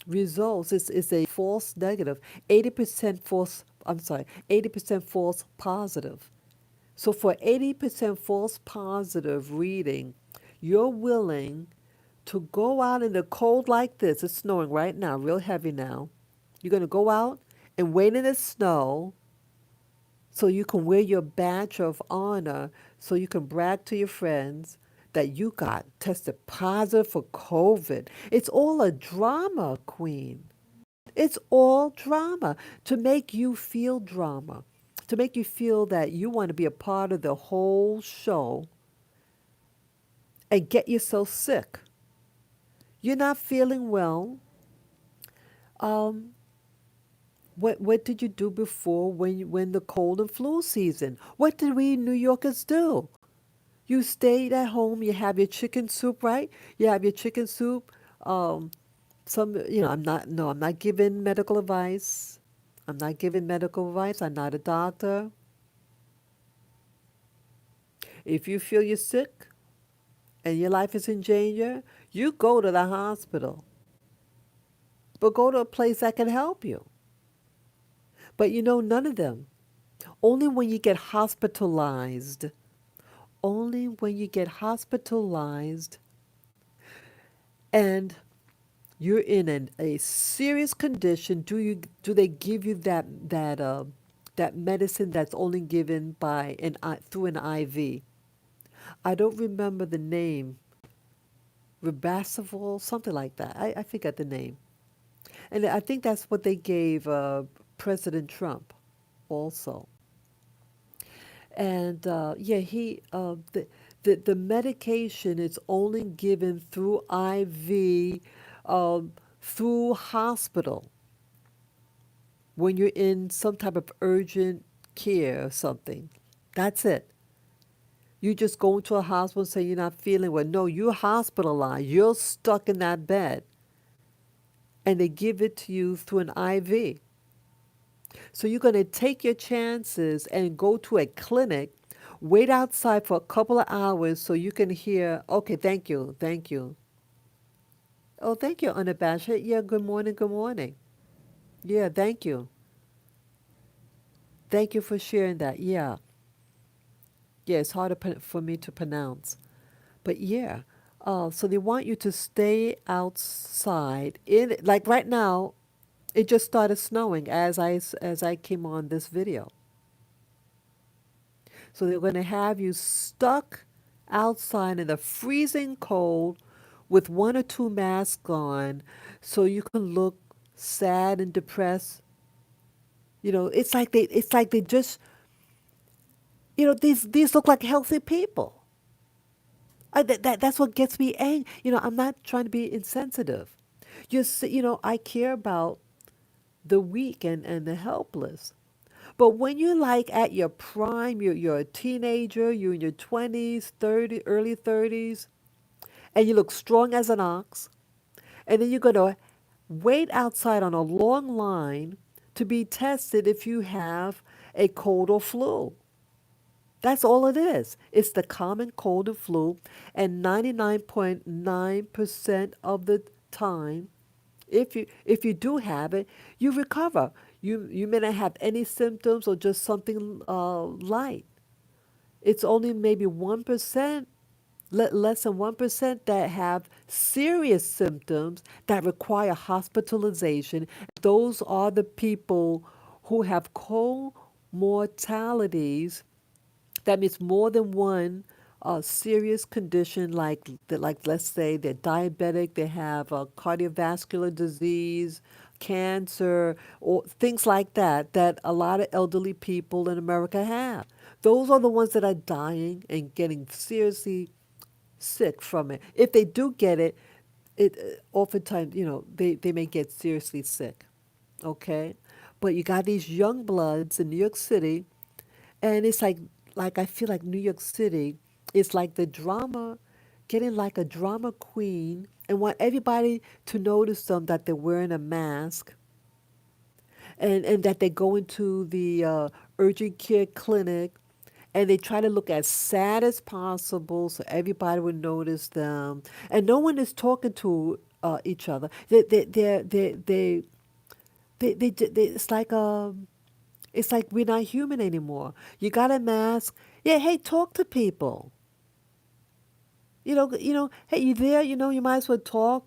results is a false negative, 80% false, I'm sorry, 80% false positive. So for 80% false positive reading, you're willing to go out in the cold like this. It's snowing right now, real heavy now. You're going to go out and wait in the snow so you can wear your badge of honor, so you can brag to your friends that you got tested positive for COVID. It's all a drama, Queen. It's all drama to make you feel drama, to make you feel that you want to be a part of the whole show and get yourself sick. You're not feeling well. Um, what did you do before when the cold and flu season? What did we New Yorkers do? You stayed at home. You have your chicken soup, right? You have your chicken soup. Um, I'm not. No, I'm not giving medical advice. I'm not giving medical advice. I'm not a doctor. If you feel you're sick and your life is in danger, you go to the hospital. But go to a place that can help you. But none of them. Only when you get hospitalized, only when you get hospitalized and you're in a serious condition, do they give you that medicine that's only given by through an IV. I don't remember the name, Ribacivol, something like that. I forget the name. And I think that's what they gave President Trump also. And yeah, the medication is only given through IV, um, through hospital when you're in some type of urgent care or something. That's it. You just go into a hospital and say you're not feeling well. No, you're hospitalized. You're stuck in that bed, and they give it to you through an IV. So you're going to take your chances and go to a clinic, wait outside for a couple of hours so you can hear, okay, thank you, thank you. Oh, thank you, unabashed. Yeah, good morning, good morning. Yeah, thank you. Thank you for sharing that. Yeah. Yeah, it's hard for me to pronounce. But yeah, so they want you to stay outside. Like right now, it just started snowing as I came on this video. So they're going to have you stuck outside in the freezing cold with one or two masks on so you can look sad and depressed. It's like they just, these look like healthy people. That's what gets me angry. I'm not trying to be insensitive. I care about the weak and the helpless. But when you're like at your prime, you're a teenager, you're in your 20s, 30, early 30s, and you look strong as an ox, and then you're going to wait outside on a long line to be tested if you have a cold or flu. That's all it is. It's the common cold and flu, and 99.9% of the time, if you do have it, you recover. You may not have any symptoms or just something light. It's only maybe 1%, less than 1% that have serious symptoms that require hospitalization. Those are the people who have comortalities. That means more than one serious condition, like let's say they're diabetic, they have a cardiovascular disease, cancer, or things like that a lot of elderly people in America have. Those are the ones that are dying and getting seriously sick from it. If they do get it, oftentimes, they may get seriously sick. Okay? But you got these young bloods in New York City, and it's like I feel like New York City is like the drama, getting like a drama queen, and want everybody to notice them that they're wearing a mask, and that they go into the urgent care clinic, and they try to look as sad as possible so everybody would notice them. And no one is talking to each other. It's like we're not human anymore. You got a mask. Yeah, hey, talk to people. Hey, you there? You might as well talk.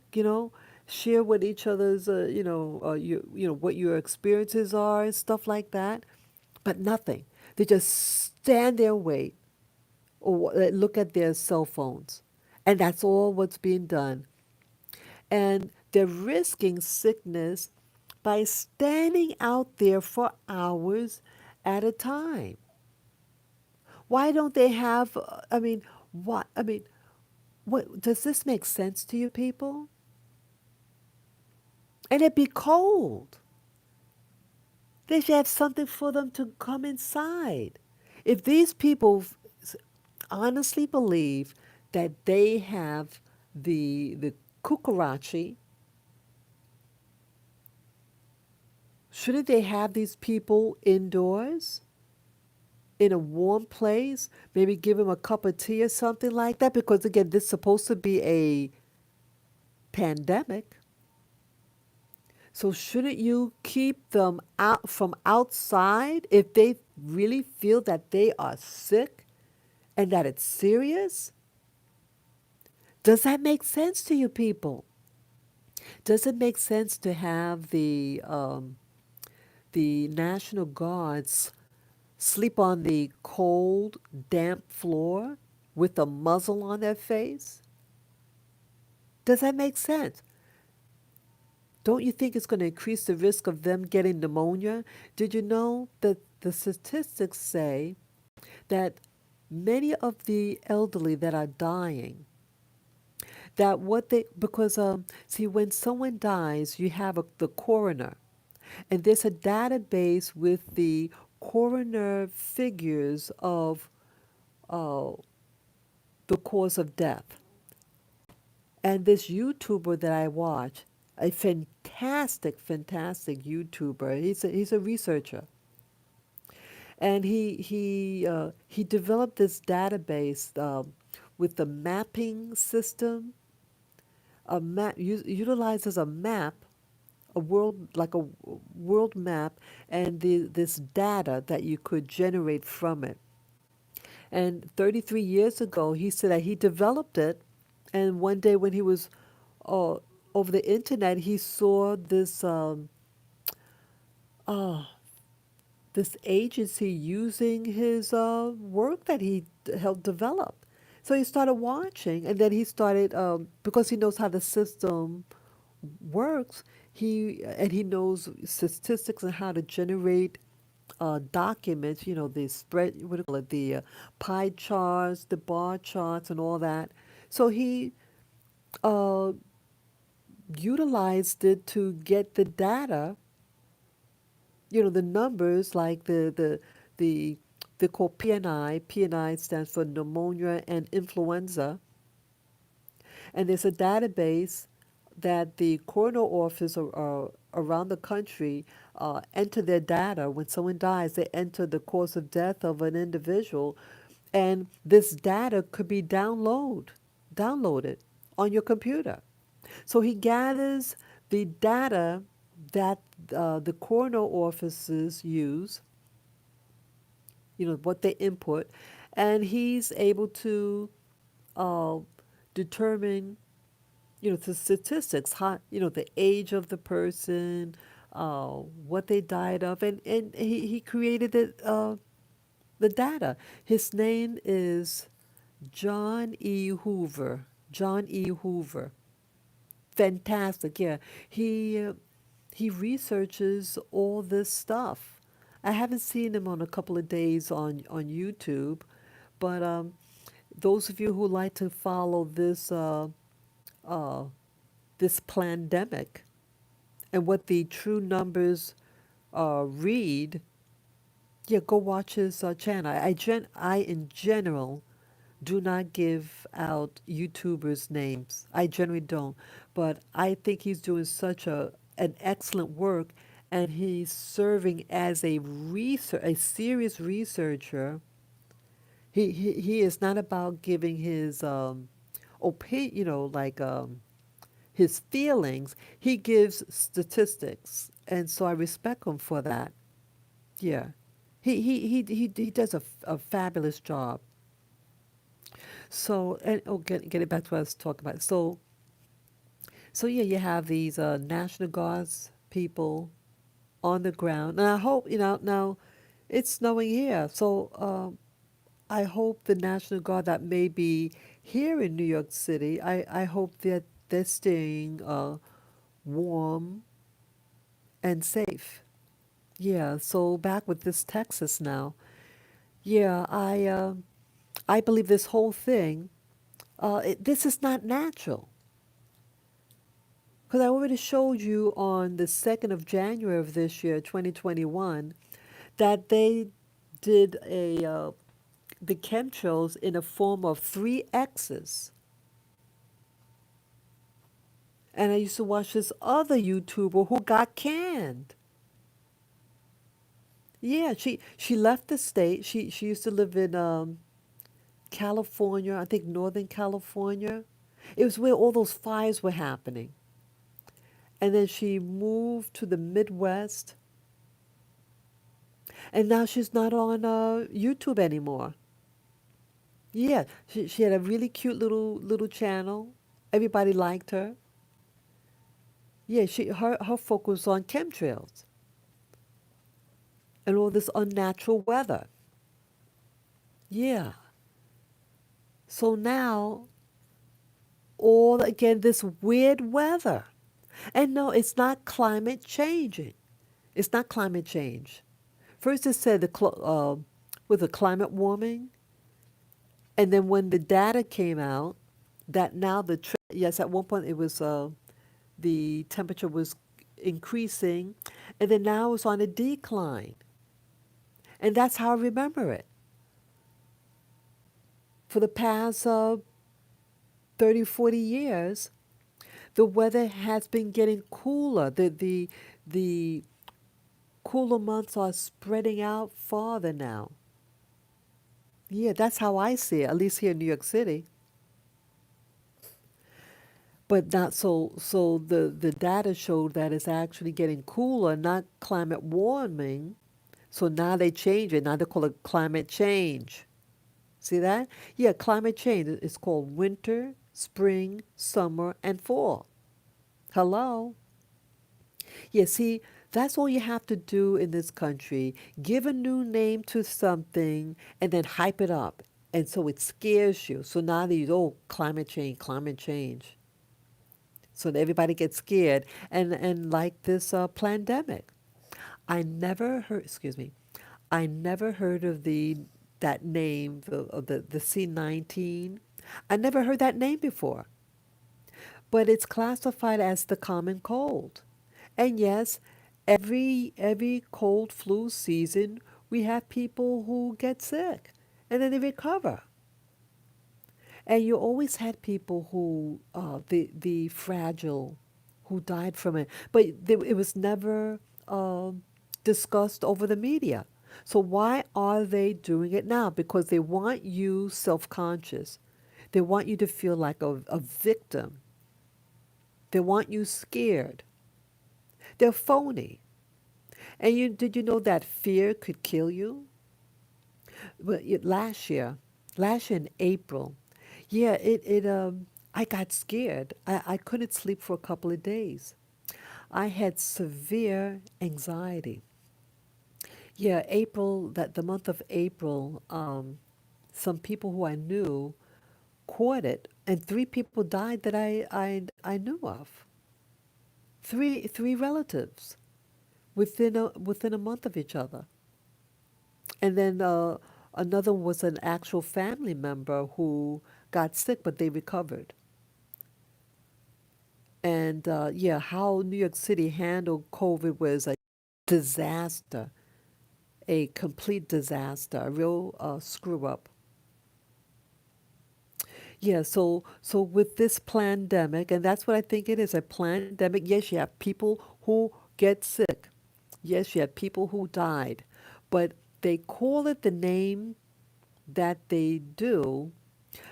Share what each other's, what your experiences are and stuff like that. But nothing. They just stand there and wait or look at their cell phones, and that's all what's being done. And they're risking sickness by standing out there for hours at a time. Why don't they have? I mean, what? I mean, what does this make sense to you people? And it'd be cold. They should have something for them to come inside. If these people honestly believe that they have the kukarachi, shouldn't they have these people indoors in a warm place? Maybe give them a cup of tea or something like that? Because again, this is supposed to be a pandemic. So shouldn't you keep them out from outside if they really feel that they are sick and that it's serious? Does that make sense to you people? Does it make sense to have the National Guards sleep on the cold, damp floor with a muzzle on their face? Does that make sense? Don't you think it's going to increase the risk of them getting pneumonia? Did you know that the statistics say that many of the elderly that are dying, that what they, because, see, when someone dies, you have the coroner, and there's a database with the coroner figures of uh, the cause of death. And this YouTuber that I watch, a fantastic, fantastic YouTuber. He's a researcher, and he developed this database with the mapping system. A map utilizes a map, a world like a world map, and this data that you could generate from it. And 33 years ago, he said that he developed it, and one day when he was uh, over the internet, he saw uh, this agency using his work that he helped develop. So he started watching, and then he started because he knows how the system works. He knows statistics and how to generate documents. The spread, what do you call it, the pie charts, the bar charts, and all that. So he uh, utilized it to get the data, the numbers like the they call PNI. PNI stands for pneumonia and influenza. And there's a database that the coroner office around the country enter their data. When someone dies, they enter the cause of death of an individual, and this data could be downloaded on your computer. So he gathers the data that the coroner offices use, what they input, and he's able to uh, determine, the statistics, how, the age of the person, what they died of, and he created the data. His name is John E. Hoover. John E. Hoover. Fantastic, yeah. He researches all this stuff. I haven't seen him on a couple of days on YouTube, but those of you who like to follow uh, this pandemic and what the true numbers read, yeah, go watch his channel. I in general do not give out YouTubers' names. I generally don't, but I think he's doing such an excellent work, and he's serving as a serious researcher. He is not about giving his opinion, like his feelings. He gives statistics, and so I respect him for that. Yeah, he does a fabulous job. So, and get it back to what I was talking about. So yeah, you have these National Guards people on the ground, and I hope now it's snowing here, so I hope the National Guard that may be here in New York City, I hope that they're staying warm and safe. Yeah, so back with this Texas now. Yeah, I believe this whole thing, this is not natural. Because I already showed you on the 2nd of January of this year, 2021, that they did the chemtrails in a form of three X's. And I used to watch this other YouTuber who got canned. Yeah, she left the state. She used to live in California, I think Northern California. It was where all those fires were happening. And then she moved to the Midwest, and now she's not on YouTube anymore. Yeah, she had a really cute little channel. Everybody liked her. Yeah, her focus on chemtrails and all this unnatural weather. Yeah. So now all again this weird weather. And no, it's not climate changing. It's not climate change. First it said with the climate warming, and then when the data came out, that now yes, at one point it was the temperature was increasing, and then now it's on a decline. And that's how I remember it. For the past 30, 40 years, the weather has been getting cooler. The cooler months are spreading out farther now. Yeah, that's how I see it, at least here in New York City. But not so the data showed that it's actually getting cooler, not climate warming. So now they change it. Now they call it climate change. See that? Yeah, climate change. It's called winter, spring, summer, and fall. Hello? Yeah, see, that's all you have to do in this country. Give a new name to something and then hype it up. And so it scares you. So now these, oh, climate change, climate change. So that everybody gets scared. And like this pandemic. Excuse me, I never heard of that name, the C19. I never heard that name before. But it's classified as the common cold. And yes, every cold flu season, we have people who get sick and then they recover. And you always had people who, the fragile, who died from it, but it was never discussed over the media. So why are they doing it now? Because they want you self-conscious. They want you to feel like a victim. They want you scared. They're phony. And did you know that fear could kill you? Well, last year in April, yeah, I got scared. I couldn't sleep for a couple of days. I had severe anxiety. Yeah, that the month of April, some people who I knew caught it, and three people died that I knew of. Three relatives within a month of each other. And then another was an actual family member who got sick, but they recovered. And yeah, how New York City handled COVID was a disaster, a complete disaster, a real screw up. Yeah, so with this pandemic, and that's what I think it is, a pandemic. Yes, you have people who get sick, Yes, you have people who died, but they call it the name that they do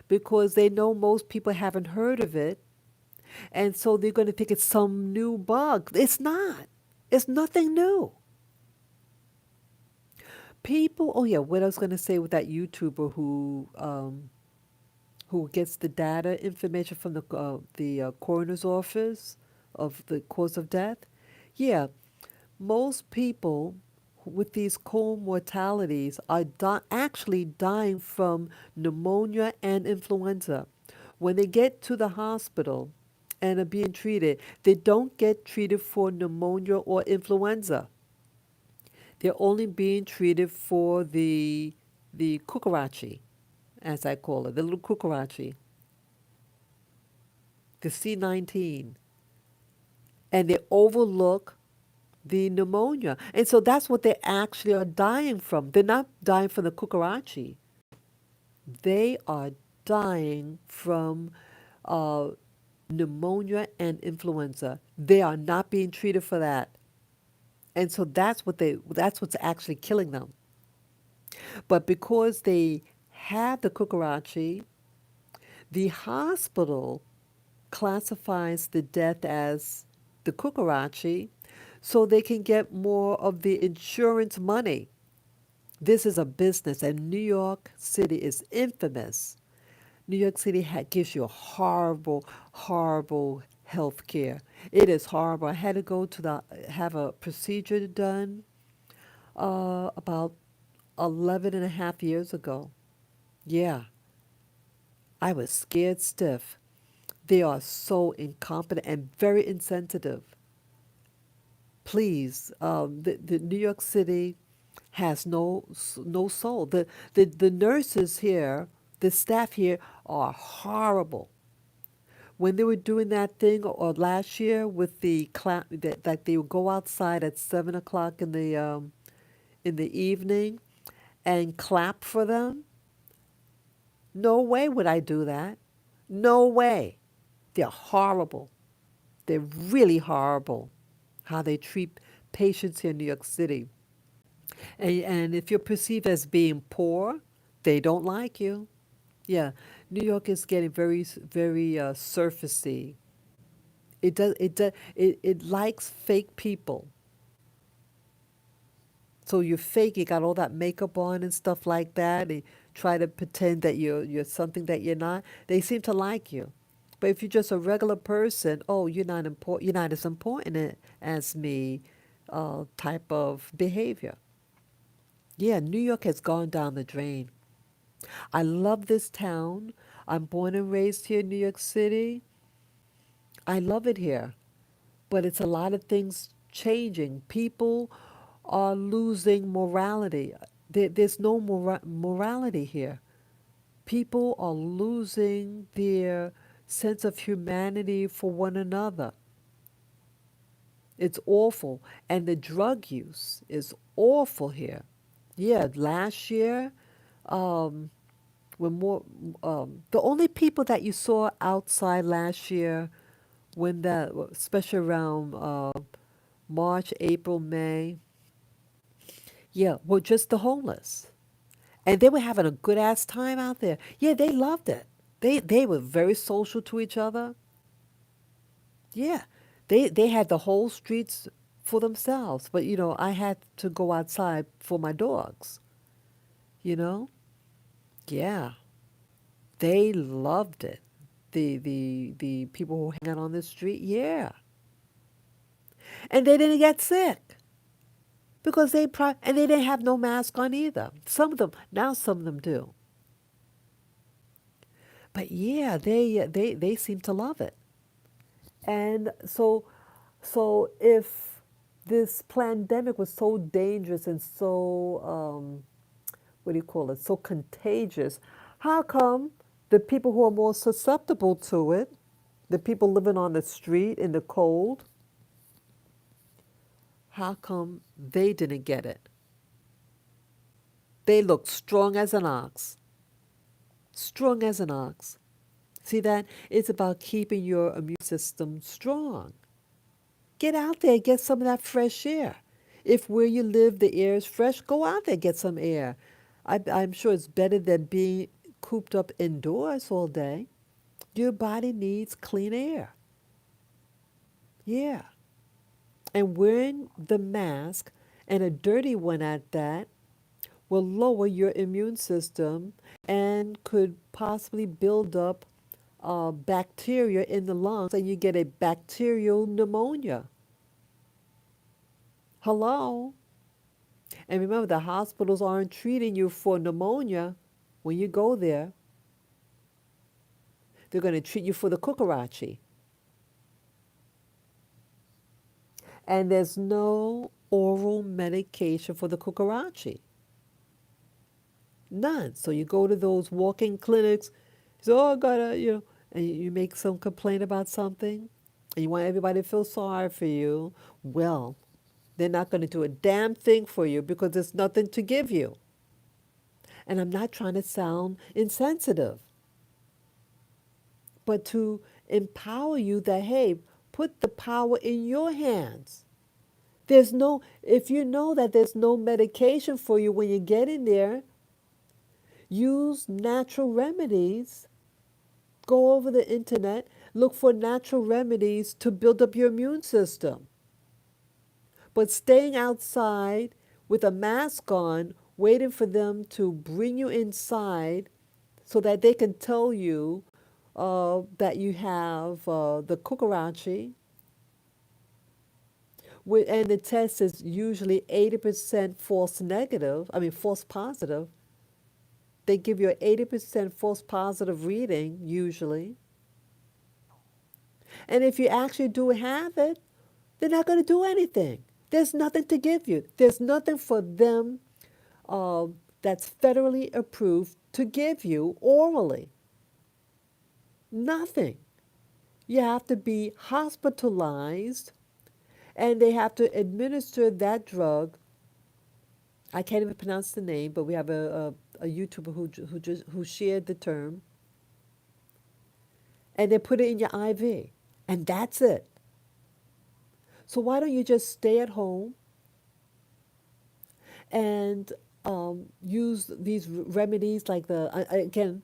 because they know most people haven't heard of it, and so they're going to think it's some new bug. It's not. It's nothing new. People, oh yeah, what I was going to say with that YouTuber who gets the data information from the coroner's office of the cause of death. Yeah, most people with these co-mortalities are actually dying from pneumonia and influenza. When they get to the hospital and are being treated, they don't get treated for pneumonia or influenza. They're only being treated for the cucarachi, as I call it, the little cucarachi, the C19, and they overlook the pneumonia. And so that's what they actually are dying from. They're not dying from the cucarachi. They are dying from uh, pneumonia and influenza. They are not being treated for that. And so that's what's actually killing them. But because they have the cucarachi, the hospital classifies the death as the cucarachi so they can get more of the insurance money. This is a business, and New York City is infamous. New York City gives you a horrible, horrible health care. It is horrible. I had to go to have a procedure done about 11 and a half years ago. Yeah, I was scared stiff. They are so incompetent and very insensitive. Please, the New York City has no soul. The nurses here, the staff here are horrible. When they were doing that thing or last year with the clap, that they would go outside at 7 o'clock in the evening and clap for them. No way would I do that. No way. They're horrible. They're really horrible. How they treat patients here in New York City. And if you're perceived as being poor, they don't like you. Yeah, New York is getting very surfacey. It likes fake people. So you're fake. You got all that makeup on and stuff like that. They try to pretend that you're something that you're not. They seem to like you. But if you're just a regular person, oh, you're not important. You're not as important as me. Type of behavior. Yeah, New York has gone down the drain. I love this town. I'm born and raised here in New York City. I love it here. But it's a lot of things changing. People are losing morality. There's no morality here. People are losing their sense of humanity for one another. It's awful. And the drug use is awful here. Yeah, last year, um, when more, the only people that you saw outside last year, when that, especially around March, April, May, yeah, were just the homeless. And they were having a good ass time out there. Yeah, they loved it. They were very social to each other. Yeah, they had the whole streets for themselves. But I had to go outside for my dogs. You know, yeah, they loved it. The people who hang out on the street, yeah, and they didn't get sick because and they didn't have no mask on either. Some of them now, some of them do. But yeah, they seem to love it. And so if this pandemic was so dangerous and so what do you call it, so contagious, how come the people who are more susceptible to it, the people living on the street in the cold, how come they didn't get it? They look strong as an ox. Strong as an ox. See that? It's about keeping your immune system strong. Get out there, get some of that fresh air. If where you live the air is fresh, go out there, get some air. I'm sure it's better than being cooped up indoors all day. Your body needs clean air. Yeah. And wearing the mask, and a dirty one at that, will lower your immune system and could possibly build up bacteria in the lungs, and you get a bacterial pneumonia. Hello? And remember, the hospitals aren't treating you for pneumonia when you go there. They're going to treat you for the cucarachi. And there's no oral medication for the cucarachi. None. So you go to those walk-in clinics, you say, oh, I gotta, and you make some complaint about something, and you want everybody to feel sorry for you. Well, they're not going to do a damn thing for you because there's nothing to give you. And I'm not trying to sound insensitive, but to empower you that, hey, put the power in your hands. If you know that there's no medication for you when you get in there, use natural remedies. Go over the internet, look for natural remedies to build up your immune system. But staying outside with a mask on, waiting for them to bring you inside so that they can tell you that you have the cucarachi, and the test is usually 80% false negative, I mean false positive. They give you an 80% false positive reading usually. And if you actually do have it, they're not going to do anything. There's nothing to give you. There's nothing for them uh, that's federally approved to give you orally. Nothing. You have to be hospitalized, and they have to administer that drug. I can't even pronounce the name, but we have a YouTuber who shared the term, and they put it in your IV, and that's it. So why don't you just stay at home and use these remedies like again,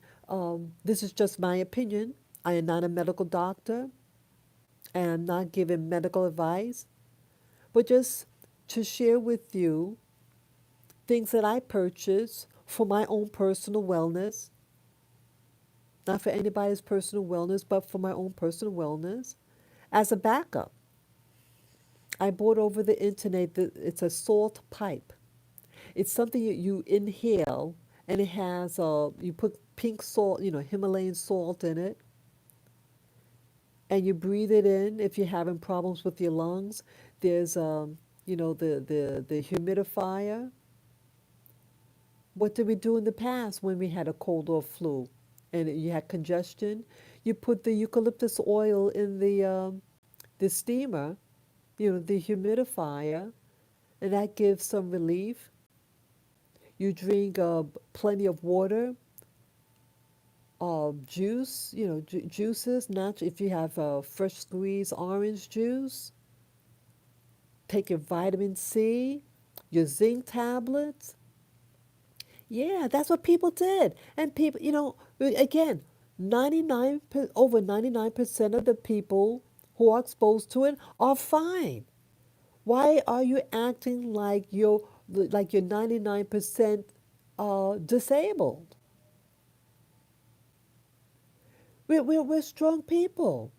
this is just my opinion. I am not a medical doctor, and I'm not giving medical advice, but just to share with you things that I purchase for my own personal wellness, not for anybody's personal wellness, but for my own personal wellness as a backup. I bought over the internet, it's a salt pipe. It's something you inhale, and it has, you put pink salt, Himalayan salt in it, and you breathe it in if you're having problems with your lungs. There's, the humidifier. What did we do in the past when we had a cold or flu and you had congestion? You put the eucalyptus oil in the steamer, the humidifier, and that gives some relief. You drink plenty of water, juice, juices, natural. If you have fresh squeezed orange juice, take your vitamin C, your zinc tablets. Yeah, that's what people did. And people, again, over 99% of the people who are exposed to it are fine. Why are you acting like you're 99% disabled? We're strong people.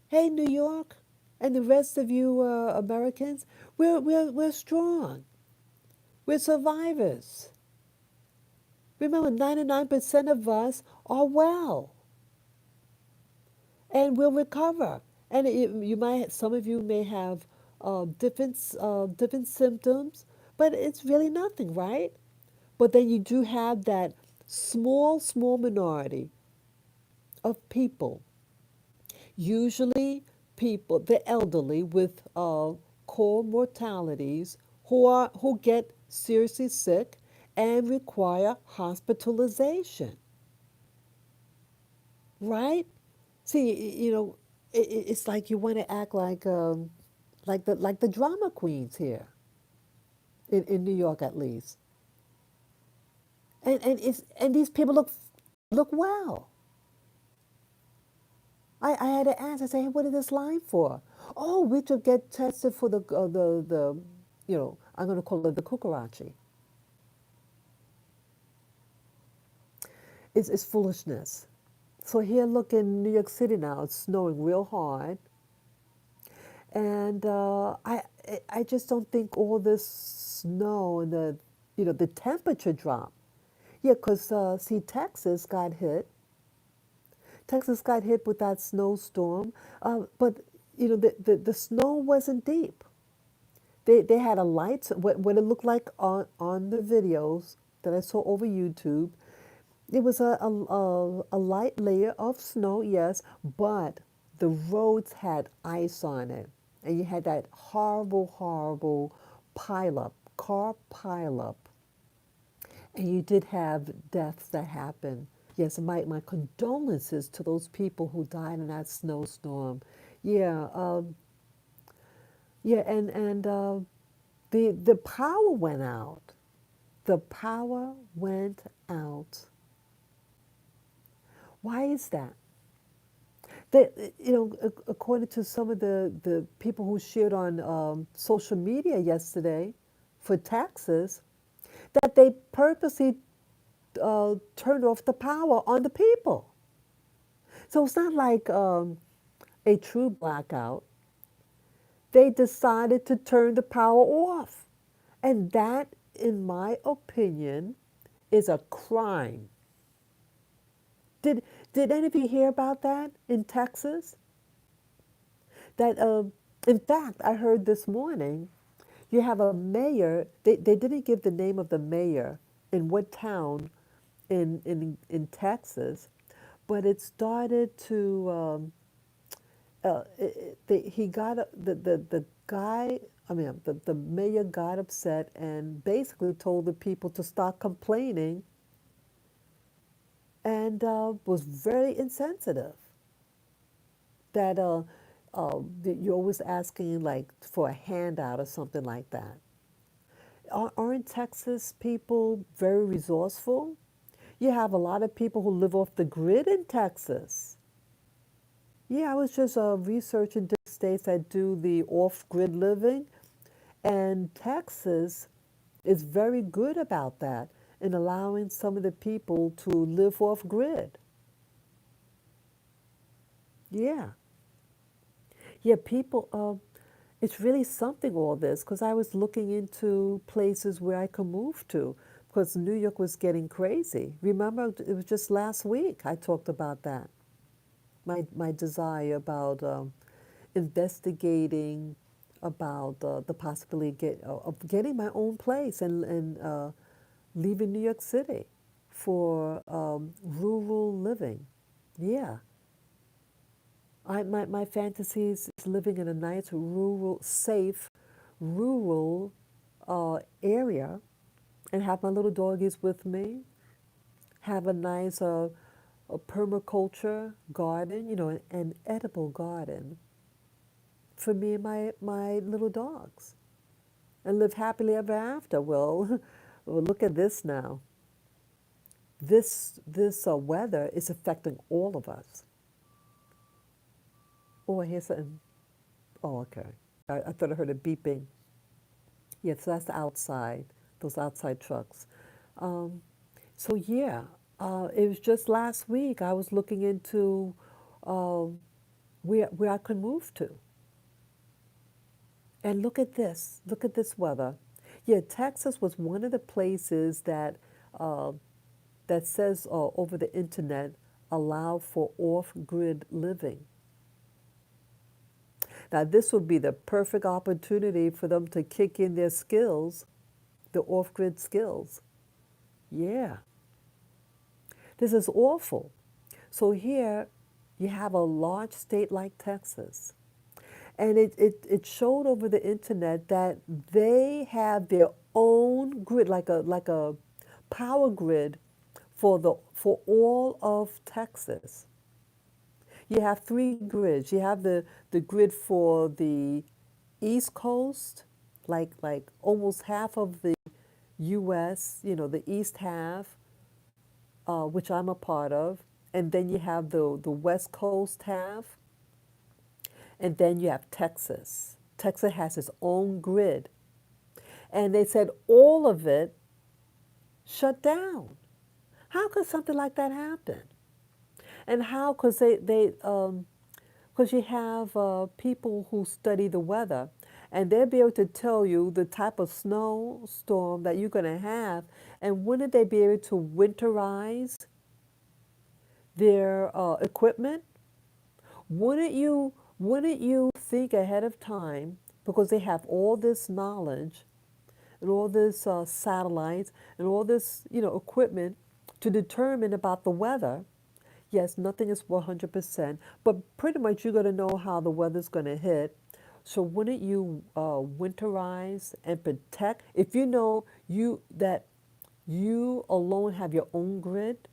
Hey, New York, and the rest of you Americans, we're strong. We're survivors. Remember, 99% of us are well, and will recover. And some of you may have different symptoms, but it's really nothing, right? But then you do have that small minority of people, usually people, the elderly with core mortalities, who get seriously sick and require hospitalization, right? See, it's like you want to act like the drama queens here. in New York at least. And these people look well. I had to ask. I said, hey, what is this line for? Oh, we should get tested for the I'm going to call it the cucarachi. It's foolishness. So here, look in New York City now. It's snowing real hard, and I just don't think all this snow and the temperature drop. Yeah, because see, Texas got hit with that snowstorm, but the snow wasn't deep. They had a light, what it looked like on the videos that I saw over YouTube. It was a light layer of snow, yes, but the roads had ice on it. And you had that horrible, horrible pileup, car pileup. And you did have deaths that happened. Yes, my condolences to those people who died in that snowstorm. Yeah, yeah, and the power went out. The power went out. Why is that? According to some of the people who shared on social media yesterday for taxes, that they purposely turned off the power on the people. So it's not like a true blackout. They decided to turn the power off. And that, in my opinion, is a crime. Did, did any of you hear about that in Texas? That, in fact, I heard this morning you have a mayor, they didn't give the name of the mayor in what town in Texas, but it started to he got the guy. I mean, the mayor got upset and basically told the people to stop complaining, and was very insensitive. That that you're always asking like for a handout or something like that. Aren't Texas people very resourceful? You have a lot of people who live off the grid in Texas. Yeah, I was just researching different states that do the off-grid living, and Texas is very good about that in allowing some of the people to live off-grid. Yeah, yeah, people. It's really something all this because I was looking into places where I could move to because New York was getting crazy. Remember, it was just last week I talked about that. My desire about investigating about the possibility of getting my own place and leaving New York City for rural living. Yeah, my fantasy is living in a nice rural, safe, rural area and have my little doggies with me, have a nice a permaculture garden, an edible garden for me and my little dogs and live happily ever after. Well, well look at this now. This weather is affecting all of us. Oh, I hear something. Oh, okay. I thought I heard a beeping. Yeah, so that's the outside, those outside trucks. Um, so yeah, it was just last week I was looking into um, where I could move to. And look at this. Look at this weather. Yeah, Texas was one of the places that uh, that says over the internet allow for off-grid living. Now, this would be the perfect opportunity for them to kick in their skills, the off-grid skills. Yeah, this is awful. So here you have a large state like Texas. And it showed over the internet that they have their own grid, like a power grid for all of Texas. You have three grids. You have the grid for the East Coast, like almost half of the U.S., the east half, which I'm a part of, and then you have the West Coast half, and then you have Texas. Texas has its own grid, and they said all of it shut down. How could something like that happen? And how? Because because you have people who study the weather, and they'll be able to tell you the type of snowstorm that you're going to have, and wouldn't they be able to winterize their equipment? Wouldn't you think ahead of time because they have all this knowledge and all this satellites and all this equipment to determine about the weather? Yes, nothing is 100%, but pretty much you're going to know how the weather's going to hit. So wouldn't you winterize and protect if you know that you alone have your own grid,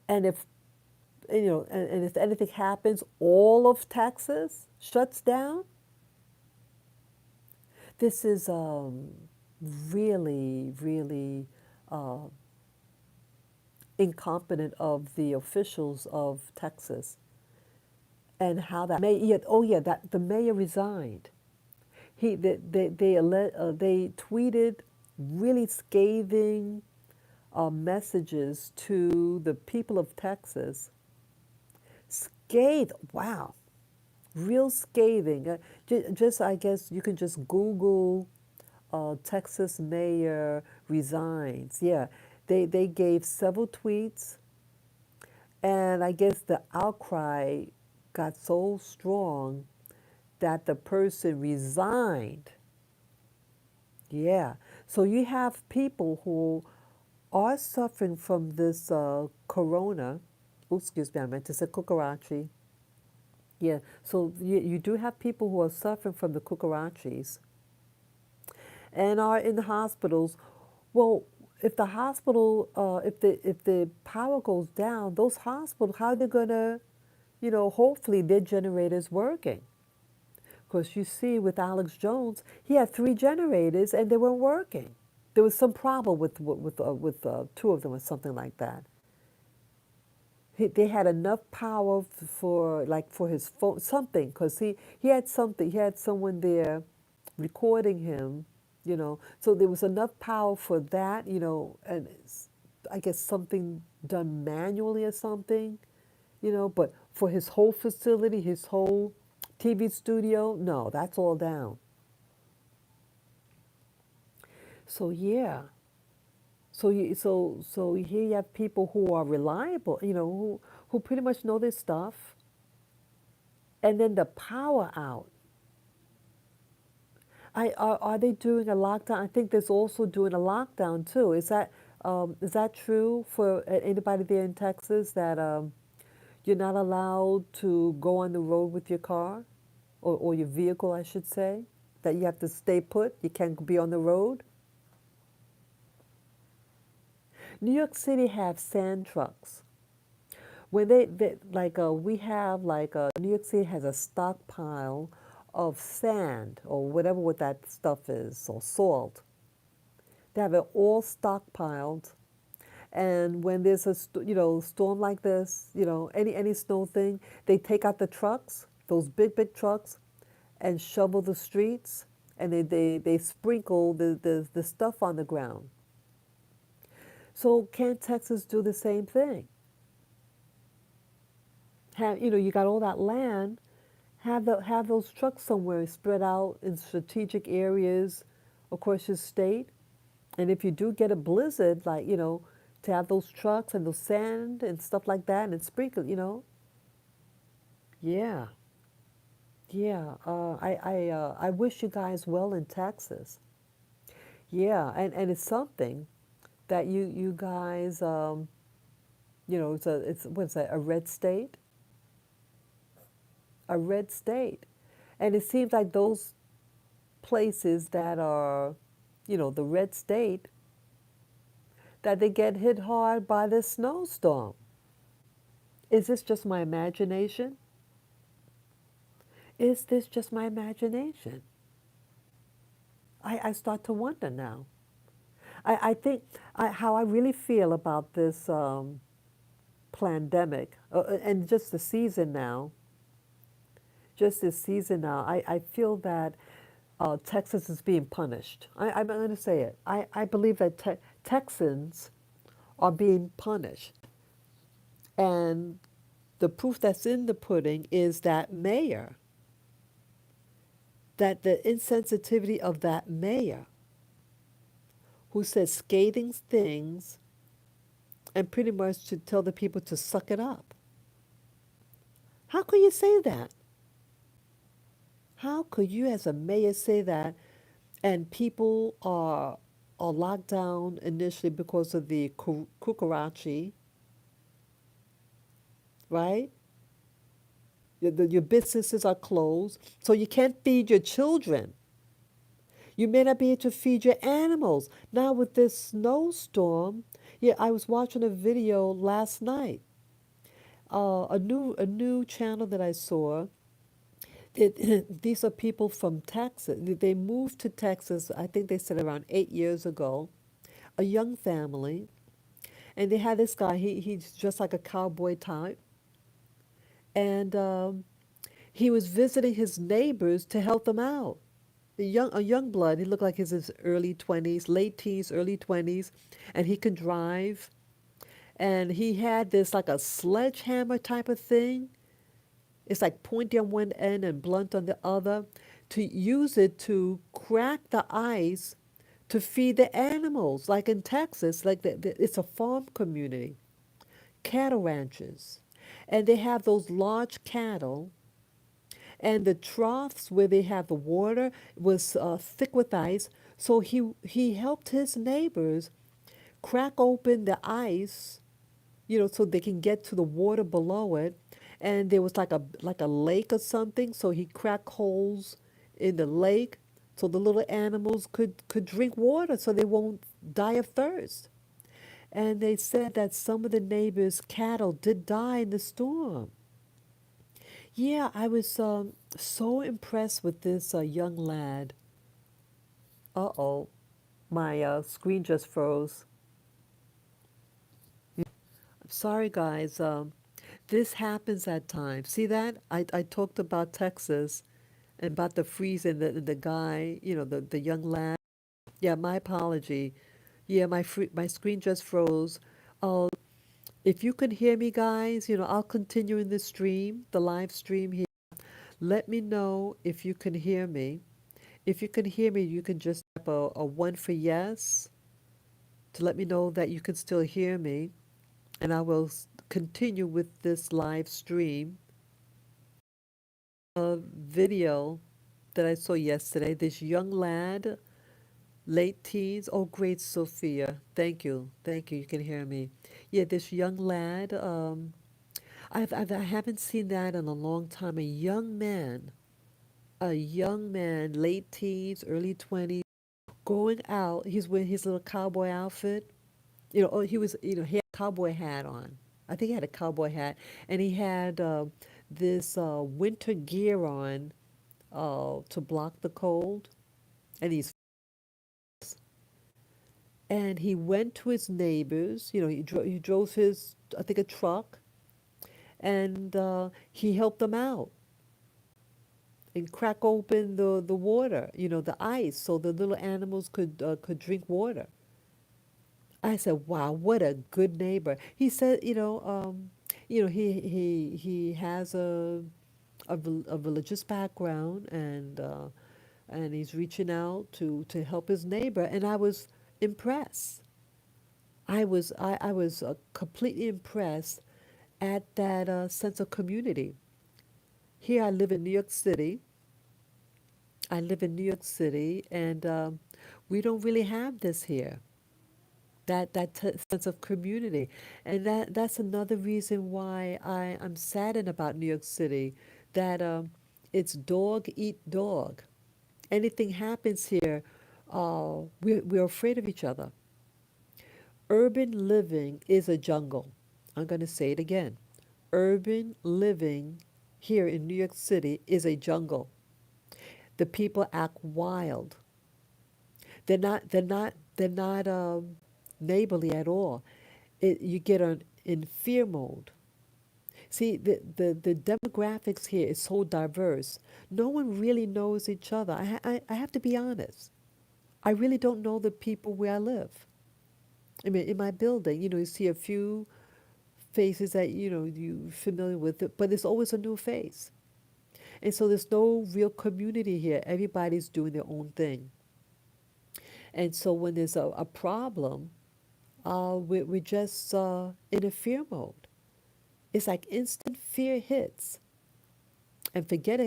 and if and if anything happens, all of Texas shuts down? This is really, really uh, incompetent of the officials of Texas, and how that may yet oh yeah that the mayor resigned. They tweeted really scathing messages to the people of Texas. Wow, real scathing. Just I guess you can just Google Texas mayor resigns. Yeah, they gave several tweets, and I guess the outcry got so strong that the person resigned. Yeah, so you have people who are suffering from this corona. Oh, excuse me, I meant to say cucarachi. Yeah, so you do have people who are suffering from the cucarachis and are in the hospitals. Well, if the hospital, if the power goes down, those hospitals, how are they gonna, hopefully their generator's working. Because you see, with Alex Jones, he had 3 generators and they weren't working. There was some problem with 2 of them or something like that. They had enough power for his phone something because he had something he had someone there recording him, so there was enough power for that, and I guess something done manually or something, but for his whole facility, his whole TV studio, no, that's all down. So yeah, so here you have people who are reliable, who pretty much know this stuff, and then the power out. Are they doing a lockdown? I think there's also doing a lockdown too. Is that true for anybody there in Texas that you're not allowed to go on the road with your car or your vehicle, I should say, that you have to stay put. You can't be on the road. New York City have sand trucks. When they like we have like New York City has a stockpile of sand or whatever what that stuff is or salt. They have it all stockpiled, and when there's a storm like this, any snow thing, they take out the trucks, those big trucks, and shovel the streets, and they sprinkle the stuff on the ground. So can't Texas do the same thing? You got all that land, have those trucks somewhere spread out in strategic areas across your state. And if you do get a blizzard, like, to have those trucks and those sand and stuff like that and sprinkle. Yeah, yeah. I wish you guys well in Texas. Yeah, and it's something that you guys, it's what's that, a red state? A red state. And it seems like those places that are, the red state, that they get hit hard by this snowstorm. Is this just my imagination? Is this just my imagination? I start to wonder now. I think how I really feel about this pandemic and just the season now, just this season now, I feel that Texas is being punished. I'm going to say it. I believe that Texans are being punished. And the proof that's in the pudding is that mayor, that the insensitivity of that mayor who says scathing things and pretty much to tell the people to suck it up. How could you say that? How could you as a mayor say that and people are locked down initially because of the cucarachi, right? Your businesses are closed, so you can't feed your children. You may not be able to feed your animals. Now with this snowstorm, yeah, I was watching a video last night. A new channel that I saw. These are people from Texas. They moved to Texas. I think they said around 8 years ago. A young family, and they had this guy. He's just like a cowboy type, and he was visiting his neighbors to help them out. A young blood. He looked like he's in his early 20s, late teens, early 20s, and he can drive. And he had this like a sledgehammer type of thing. It's like pointy on one end and blunt on the other. To use it to crack the ice to feed the animals, like in Texas, like it's a farm community, cattle ranches, and they have those large cattle and the troughs where they have the water was thick with ice. So he helped his neighbors crack open the ice, so they can get to the water below it. And there was like a lake or something, so he cracked holes in the lake so the little animals could drink water so they won't die of thirst. And they said that some of the neighbors' cattle did die in the storm. Yeah, I was so impressed with this young lad. Uh-oh, my screen just froze. I'm sorry, guys. This happens at times. See that? I talked about Texas and about the freeze and the guy, the young lad. Yeah, my apology. Yeah, my screen just froze. Uh, if you can hear me, guys, I'll continue in the stream, the live stream here. Let me know if you can hear me. If you can hear me, you can just type a one for yes to let me know that you can still hear me, and I will continue with this live stream. A video that I saw yesterday, this young lad, late teens. Oh, great, Sophia. Thank you. Thank you. You can hear me. Yeah, this young lad, I haven't seen that in a long time. A young man, late teens, early 20s, going out. He's wearing his little cowboy outfit. He had a cowboy hat on. I think he had a cowboy hat, and he had this winter gear on to block the cold. And he went to his neighbors. He drove his, I think, a truck, and he helped them out and crack open the water, the ice, so the little animals could drink water. I said, "Wow, what a good neighbor." He said, he has a religious background, and he's reaching out to help his neighbor, and I was impressed. I was completely impressed at that sense of community. Here I live in New York City. I live in New York City, and we don't really have this here. That sense of community, and that's another reason why I'm saddened about New York City. That it's dog eat dog. Anything happens here, we're afraid of each other. Urban living is a jungle. I'm going to say it again. Urban living here in New York City is a jungle. The people act wild. They're not neighborly at all. You get in fear mode. See, the demographics here is so diverse. No one really knows each other. I have to be honest. I really don't know the people where I live. I mean, in my building, you see a few faces that, you're familiar with, but there's always a new face. And so there's no real community here. Everybody's doing their own thing. And so when there's a problem, we're just in a fear mode. It's like instant fear hits. And forget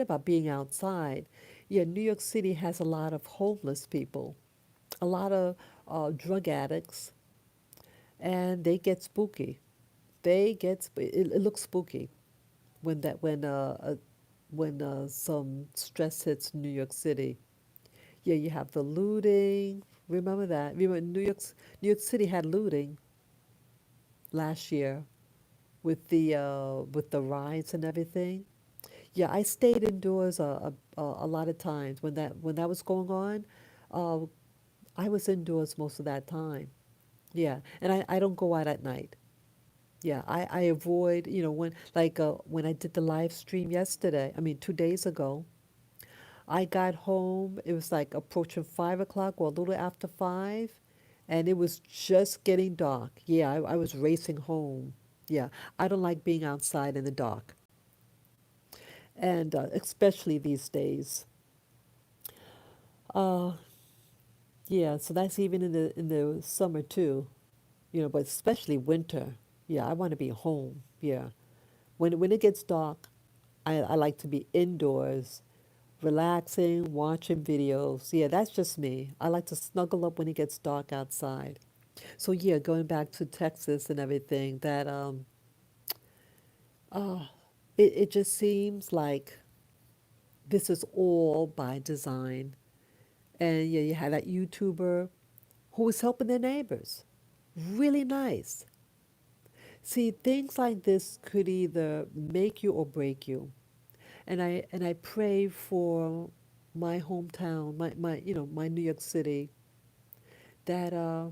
about being outside. Yeah, New York City has a lot of homeless people, a lot of drug addicts, and they get spooky. It looks spooky when some stress hits New York City. Yeah, you have the looting. Remember that? Remember New York City had looting last year with the riots and everything. Yeah, I stayed indoors a lot of times when that was going on. Uh, I was indoors most of that time. Yeah, and I don't go out at night. Yeah, I avoid, when I did the live stream yesterday, I mean 2 days ago, I got home, it was like approaching 5 o'clock or a little after five, and it was just getting dark. Yeah, I was racing home. Yeah, I don't like being outside in the dark, and especially these days. Uh, yeah, so that's even in the summer too, but especially winter. Yeah, I want to be home. Yeah, when it gets dark, I like to be indoors, relaxing, watching videos. Yeah, that's just me. I like to snuggle up when it gets dark outside. So yeah, going back to Texas and everything, that uh, it just seems like this is all by design. And yeah, you had that YouTuber who was helping their neighbors. Really nice. See, things like this could either make you or break you. And I pray for my hometown, my New York City, that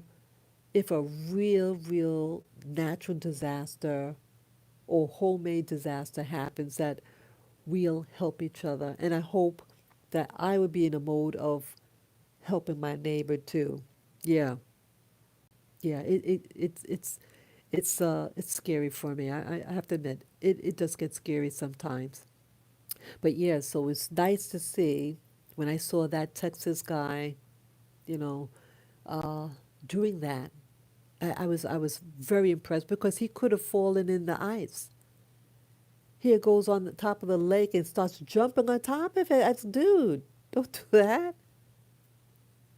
if a real natural disaster or homemade disaster happens, that we'll help each other. And I hope that I would be in a mode of helping my neighbor too. Yeah, yeah. It's scary for me. I have to admit, it does get scary sometimes. But yeah, so it's nice to see when I saw that Texas guy, you know, uh, doing that. I was very impressed because he could have fallen in the ice. Here goes on the top of the lake and starts jumping on top of it. That's dude, don't do that.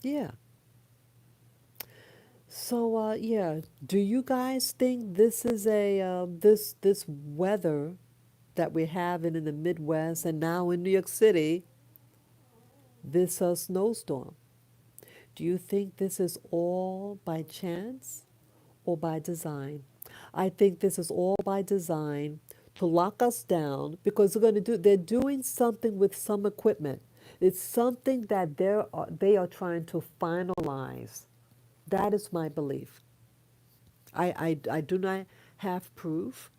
Yeah. So yeah, do you guys think this is this weather that we're having in the Midwest and now in New York City, this snowstorm? Do you think this is all by chance or by design? I think this is all by design to lock us down because they're doing something with some equipment. It's something that they are trying to finalize. That is my belief. I do not have proof,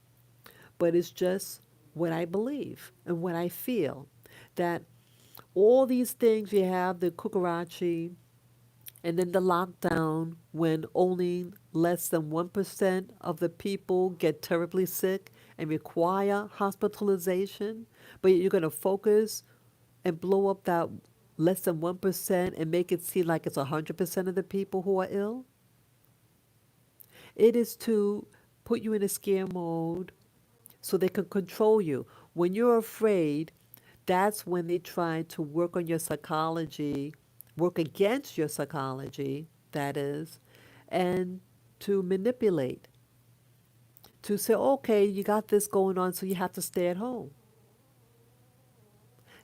but it's just what I believe and what I feel. That all these things you have, the Kukarachi, and then the lockdown when only less than 1% of the people get terribly sick and require hospitalization, but you're going to focus and blow up that less than 1% and make it seem like it's 100% of the people who are ill. It is to put you in a scare mode so they can control you. When you're afraid, that's when they try to work on your psychology, work against your psychology, that is, and to manipulate, to say, okay, you got this going on, so you have to stay at home.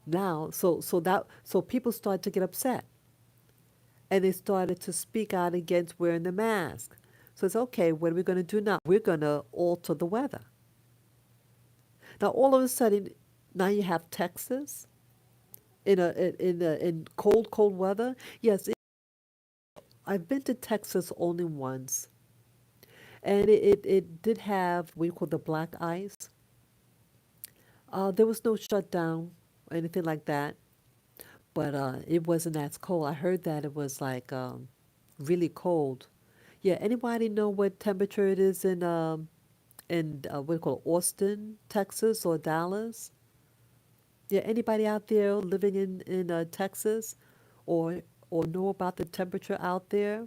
Now, so people started to get upset and they started to speak out against wearing the mask. So it's okay, what are we going to do now? We're going to alter the weather. Now, all of a sudden, now you have Texas in cold weather. Yes, I've been to Texas only once, and it did have what you call the black ice. There was no shutdown or anything like that, but it wasn't as cold. I heard that it was like really cold. Yeah, anybody know what temperature it is in what do you call it, Austin, Texas, or Dallas? Yeah, anybody out there living in Texas, or know about the temperature out there?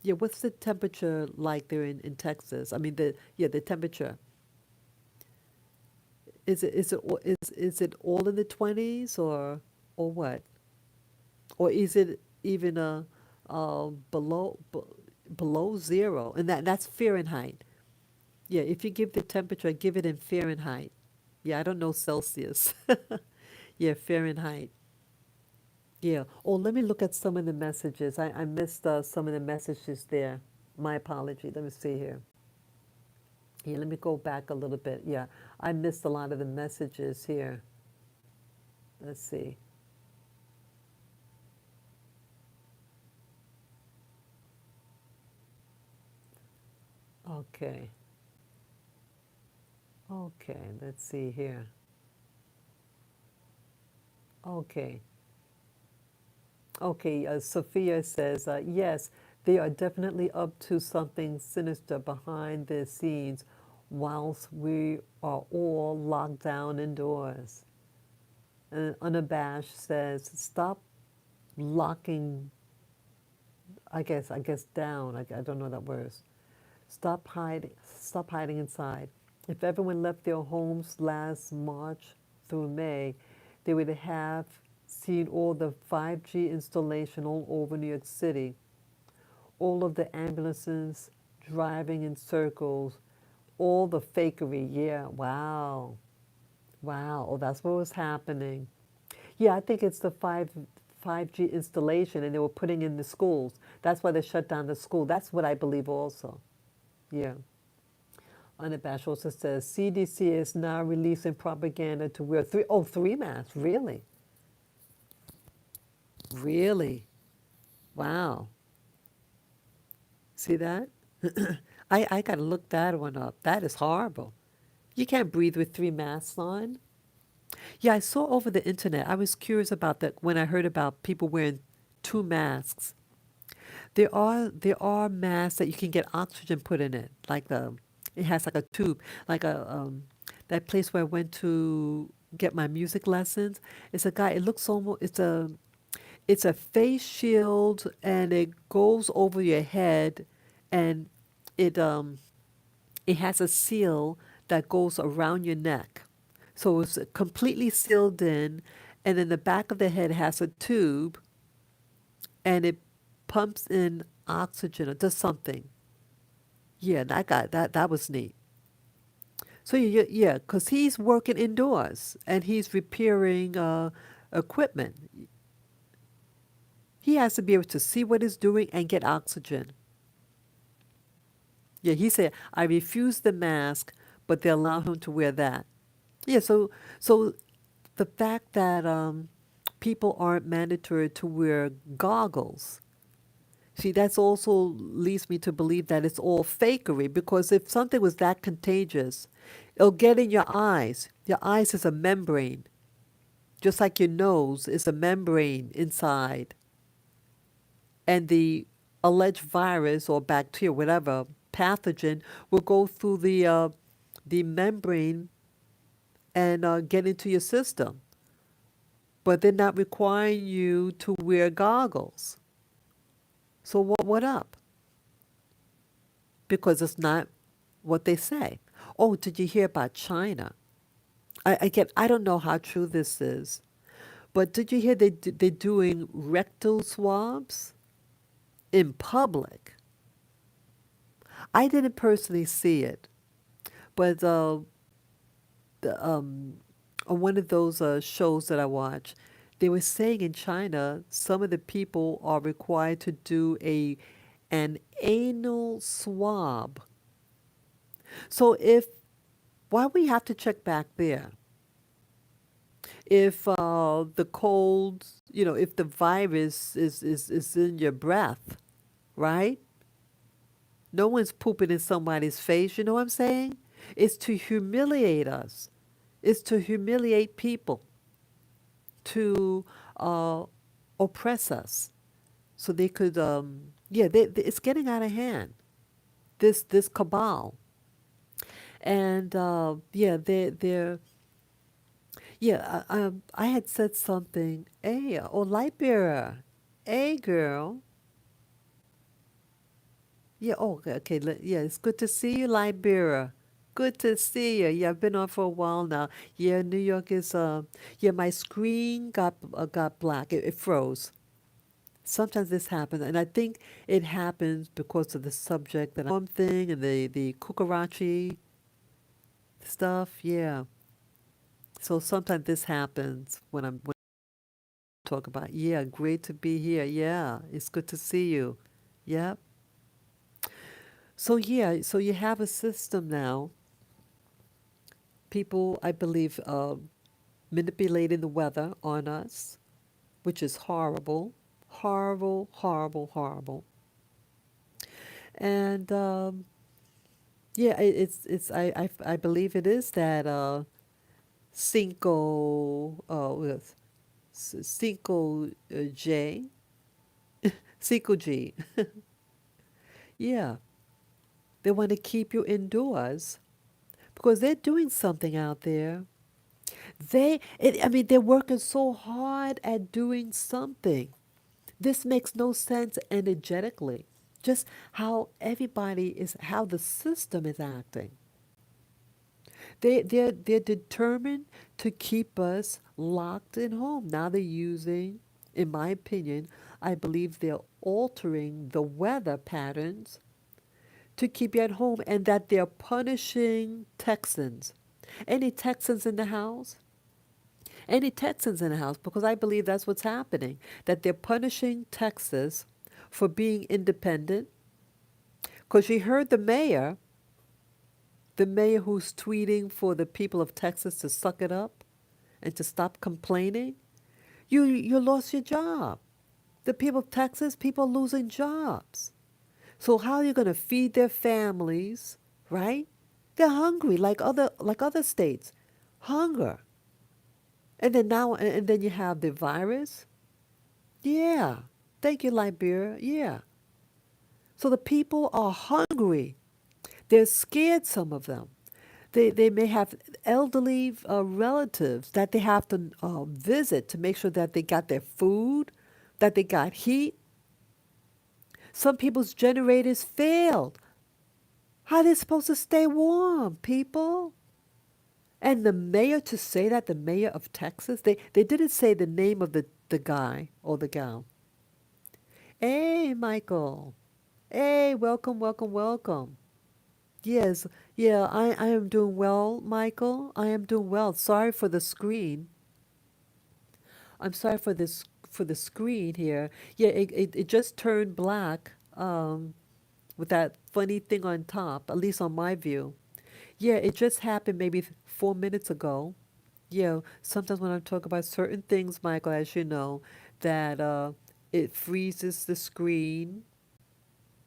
Yeah, what's the temperature like there in Texas? I mean the temperature. Is it all in the 20s or what? Or is it even below zero? And that's Fahrenheit. Yeah, if you give the temperature, give it in Fahrenheit. Yeah, I don't know Celsius. Yeah, Fahrenheit. Yeah. Oh, let me look at some of the messages. I missed some of the messages there. My apology. Let me see here. Yeah, let me go back a little bit. Yeah, I missed a lot of the messages here. Let's see. Okay. Okay, let's see here. Okay. Okay, Sophia says, yes, they are definitely up to something sinister behind the scenes whilst we are all locked down indoors. And Unabashed says, stop locking, I guess down. I don't know that word. Stop hiding inside. If everyone left their homes last March through May, they would have seen all the 5G installation all over New York City, all of the ambulances driving in circles, all the fakery. Yeah, wow. Wow. Oh, that's what was happening. Yeah, I think it's the 5G installation and they were putting in the schools. That's why they shut down the school. That's what I believe also. Yeah. Unabashed also says CDC is now releasing propaganda to wear three masks. Really? Really? Wow. See that? I got to look that one up. That is horrible. You can't breathe with three masks on. Yeah, I saw over the internet. I was curious about that when I heard about people wearing two masks. There are masks that you can get oxygen put in it, like it has like a tube, like that place where I went to get my music lessons. It's a guy. It looks almost it's a face shield and it goes over your head, and it um it has a seal that goes around your neck. So it's completely sealed in, and then the back of the head has a tube, and it pumps in oxygen or does something. Yeah, that was neat. So yeah, because he's working indoors and he's repairing equipment. He has to be able to see what he's doing and get oxygen. Yeah, he said, I refuse the mask, but they allow him to wear that. Yeah, so the fact that people aren't mandatory to wear goggles, see, that's also leads me to believe that it's all fakery, because if something was that contagious, it'll get in your eyes. Your eyes is a membrane, just like your nose is a membrane inside. And the alleged virus or bacteria, whatever pathogen, will go through the membrane and get into your system. But they're not requiring you to wear goggles. So what up? Because it's not what they say. Oh, did you hear about China? I don't know how true this is, but did you hear they're doing rectal swabs in public? I didn't personally see it, but on one of those shows that I watch, they were saying in China some of the people are required to do an anal swab. So if why we have to check back there? If the cold, if the virus is in your breath, right? No one's pooping in somebody's face, you know what I'm saying? It's to humiliate us. It's to humiliate people, to uh, oppress us, so they could, yeah, it's getting out of hand. This cabal, and yeah, they're yeah. I had said something. Hey, oh, Lightbearer, hey, girl. Yeah. Oh, okay. Okay. Yeah, it's good to see you, Lightbearer. Good to see you. Yeah, I've been on for a while now. Yeah, New York is. Yeah, my screen got black. It froze. Sometimes this happens, and I think it happens because of the subject that thing and the cucarachi stuff. Yeah. So sometimes this happens when I talk about. Yeah, great to be here. Yeah, it's good to see you. Yep. So yeah, so you have a system now. People, I believe, manipulating the weather on us, which is horrible, horrible, horrible, horrible. And yeah, it's I believe it is that Cinco with Cinco J Cinco G. Yeah, they want to keep you indoors because they're doing something out there. I mean, they're working so hard at doing something. This makes no sense energetically. Just how the system is acting. They're determined to keep us locked in home. Now they're using, in my opinion, I believe they're altering the weather patterns to keep you at home, and that they're punishing Texans. Any Texans in the house? Any Texans in the house? Because I believe that's what's happening. That they're punishing Texas for being independent. Because you heard the mayor who's tweeting for the people of Texas to suck it up and to stop complaining. You lost your job. The people of Texas, people losing jobs. So how are you going to feed their families, right? They're hungry like other states. Hunger. And then you have the virus. Yeah. Thank you, Liberia. Yeah. So the people are hungry. They're scared, some of them. They may have elderly relatives that they have to visit to make sure that they got their food, that they got heat. Some people's generators failed. How are they supposed to stay warm, people? And the mayor, to say that, the mayor of Texas, they didn't say the name of the guy or the gal. Hey, Michael. Hey, welcome, welcome, welcome. Yes, yeah, I am doing well, Michael. I am doing well. Sorry for the screen. I'm sorry for the screen here. Yeah, it just turned black with that funny thing on top, at least on my view. Yeah, it just happened maybe 4 minutes ago. Yeah, sometimes when I talk about certain things, Michael, as you know, that it freezes the screen.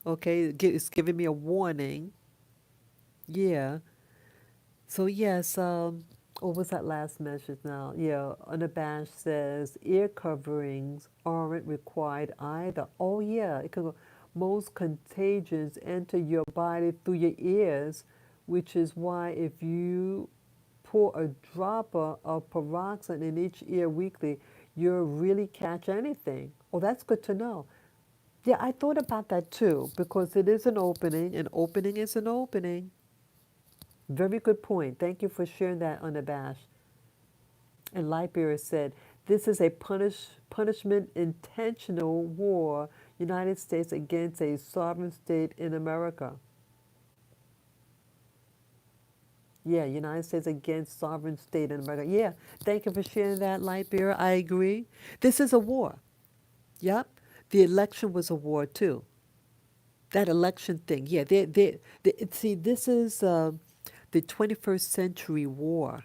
Okay, it's giving me a warning. Yeah. So yes, what was that last message now? Yeah, Unabashed says ear coverings aren't required either. Oh yeah, it could go. Most contagions enter your body through your ears, which is why if you pour a dropper of peroxide in each ear weekly, you'll really catch anything. Oh, that's good to know. Yeah, I thought about that too, because it is an opening. An opening is an opening. Very good point. Thank you for sharing that, Unabashed. And Lightbearer said, this is a punishment intentional war, United States against a sovereign state in America. Yeah, United States against sovereign state in America. Yeah, thank you for sharing that, Lightbearer. I agree. This is a war. Yep. The election was a war too. That election thing. Yeah, see, this is the 21st century war.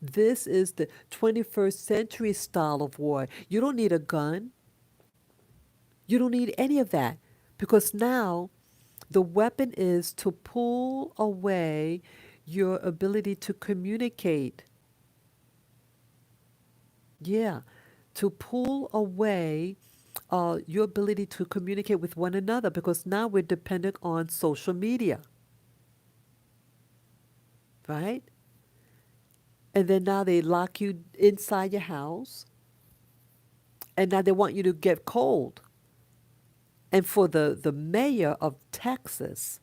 This is the 21st century style of war. You don't need a gun. You don't need any of that. because now the weapon is to pull away your ability to communicate. Yeah, to pull away your ability to communicate with one another because now we're dependent on social media, right? And then now they lock you inside your house, and now they want you to get cold. And for the mayor of Texas,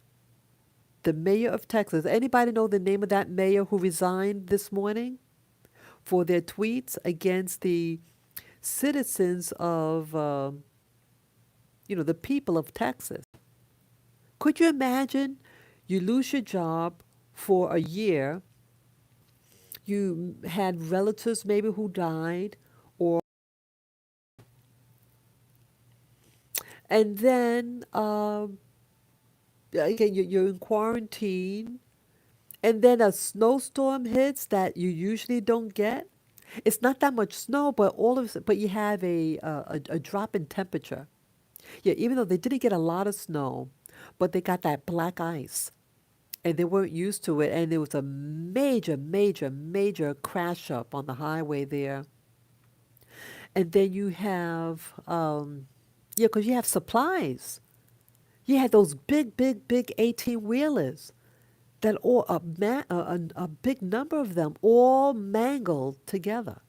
anybody know the name of that mayor who resigned this morning for their tweets against the citizens of, the people of Texas? Could you imagine you lose your job for a year, you had relatives maybe who died, or and then again you're in quarantine, and then a snowstorm hits that you usually don't get. It's not that much snow, but but you have a drop in temperature. Yeah, even though they didn't get a lot of snow, but they got that black ice, and they weren't used to it, and there was a major, major, major crash up on the highway there. And then you have, yeah, because you have supplies. You had those big, big, big 18 wheelers that all, a big number of them all mangled together.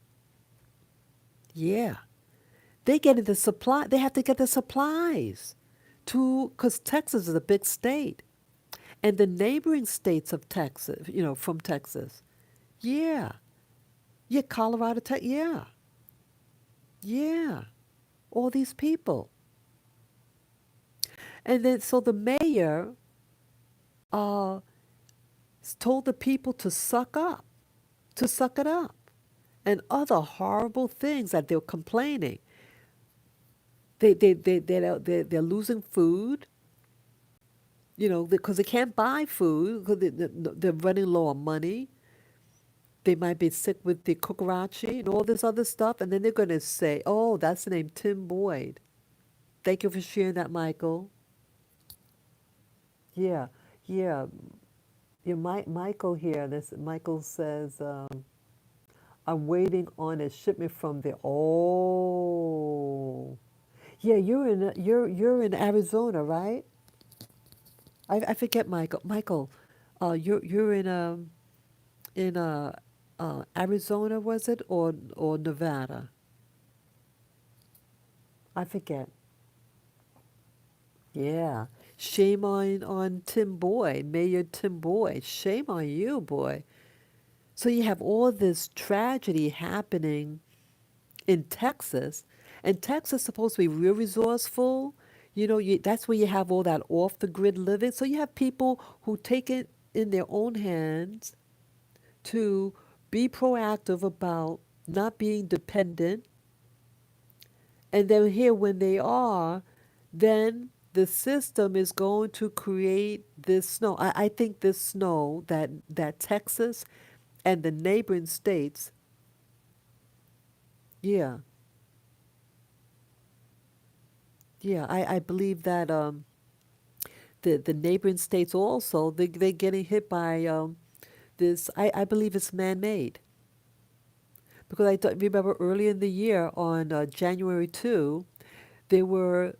Yeah. They have to get the supplies because Texas is a big state. And the neighboring states of Texas, from Texas. Yeah. Yeah, Colorado, yeah. Yeah. All these people. And then so the mayor uh, told the people to suck it up, and other horrible things that they're complaining. They're losing food, because they can't buy food because they're running low on money. They might be sick with the cucarachi and all this other stuff, and then they're going to say, "Oh, that's the name, Tim Boyd." Thank you for sharing that, Michael. Yeah, yeah, yeah. Michael here. This Michael says, "I'm waiting on a shipment from the." Oh, yeah. You're in Arizona, right? I forget, Michael. Michael, you're in Arizona, was it, or Nevada? I forget. Yeah. Shame on Tim Boyd, Mayor Tim Boyd. Shame on you, boy. So you have all this tragedy happening in Texas, and Texas is supposed to be real resourceful. That's where you have all that off the grid living. So you have people who take it in their own hands to be proactive about not being dependent. And then here, when they are, then the system is going to create this snow. I think this snow that Texas and the neighboring states, yeah, yeah, I believe that the neighboring states also they're getting hit by this. I believe it's man-made because I remember earlier in the year on January 2, there were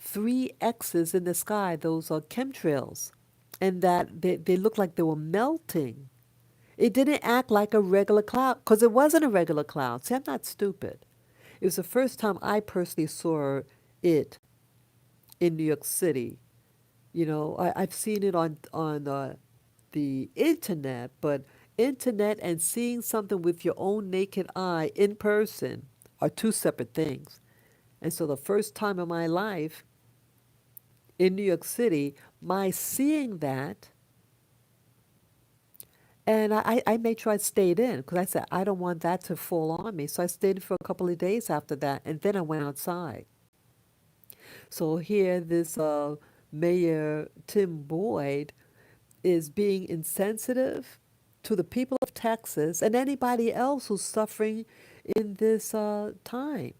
three X's in the sky. Those are chemtrails, and that they looked like they were melting. It didn't act like a regular cloud because it wasn't a regular cloud. See, I'm not stupid. It was the first time I personally saw it in New York City. I've seen it on the internet, but internet and seeing something with your own naked eye in person are two separate things. And so the first time in my life in New York City, my seeing that, and I made sure I stayed in because I said, I don't want that to fall on me. So I stayed in for a couple of days after that, and then I went outside. So here, this Mayor Tim Boyd is being insensitive to the people of Texas and anybody else who's suffering in this time.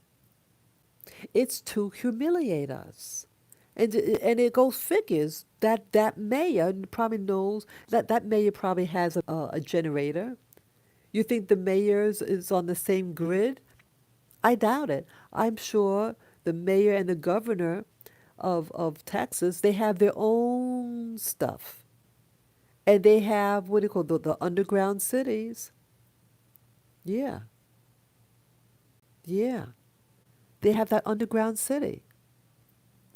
It's to humiliate us. And it goes figures that that mayor probably knows that that mayor probably has a generator. You think the mayor's is on the same grid? I doubt it. I'm sure the mayor and the governor of Texas, they have their own stuff. And they have what do you call the underground cities. Yeah, yeah. They have that underground city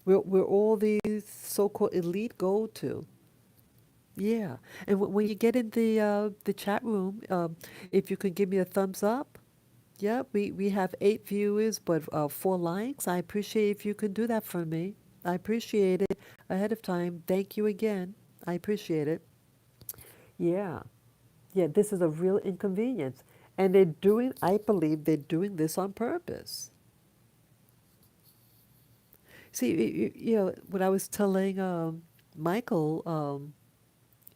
where all these so-called elite go to. Yeah. And when you get in the chat room, if you could give me a thumbs up. Yeah, we have 8 viewers, but 4 likes. I appreciate if you can do that for me. I appreciate it ahead of time. Thank you again. I appreciate it. Yeah. Yeah, this is a real inconvenience. And they're doing, I believe they're doing this on purpose. See, what I was telling Michael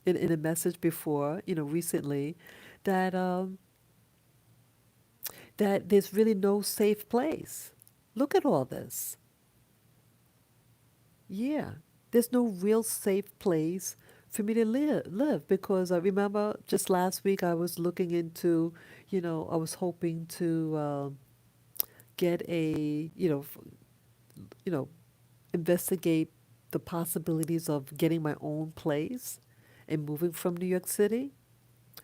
in a message before, recently, that that there's really no safe place. Look at all this. Yeah, there's no real safe place for me to live because I remember just last week I was looking into, I was hoping to get you know, investigate the possibilities of getting my own place and moving from New York City.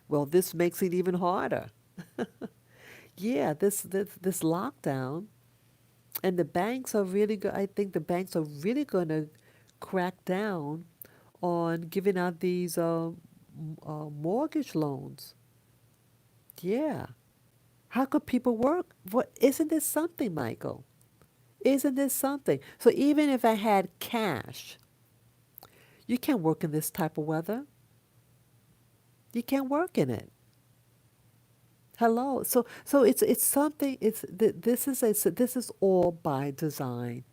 Well, this makes it even harder. Yeah, this lockdown. And the banks are really I think the banks are really going to crack down on giving out these mortgage loans. Yeah. How could people work? What isn't this something, Michael? Isn't this something? So even if I had cash, you can't work in this type of weather. You can't work in it. Hello. So it's something. This is all by design.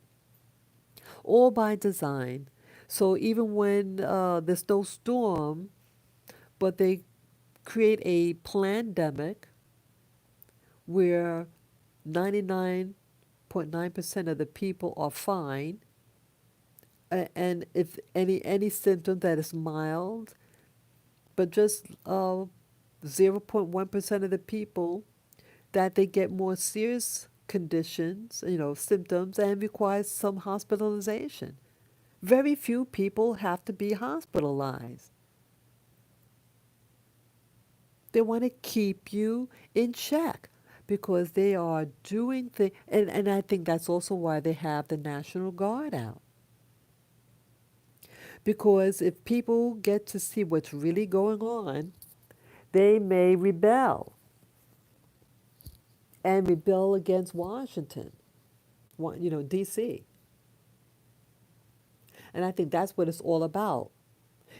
All by design. So even when there's no storm, but they create a pandemic where 99.9% of the people are fine, and if any symptom that is mild, but just 0.1% of the people that they get more serious conditions, symptoms, and requires some hospitalization. Very few people have to be hospitalized. They want to keep you in check because they are doing things. And I think that's also why they have the National Guard out. Because if people get to see what's really going on, they may rebel and rebel against Washington, D.C. And I think that's what it's all about.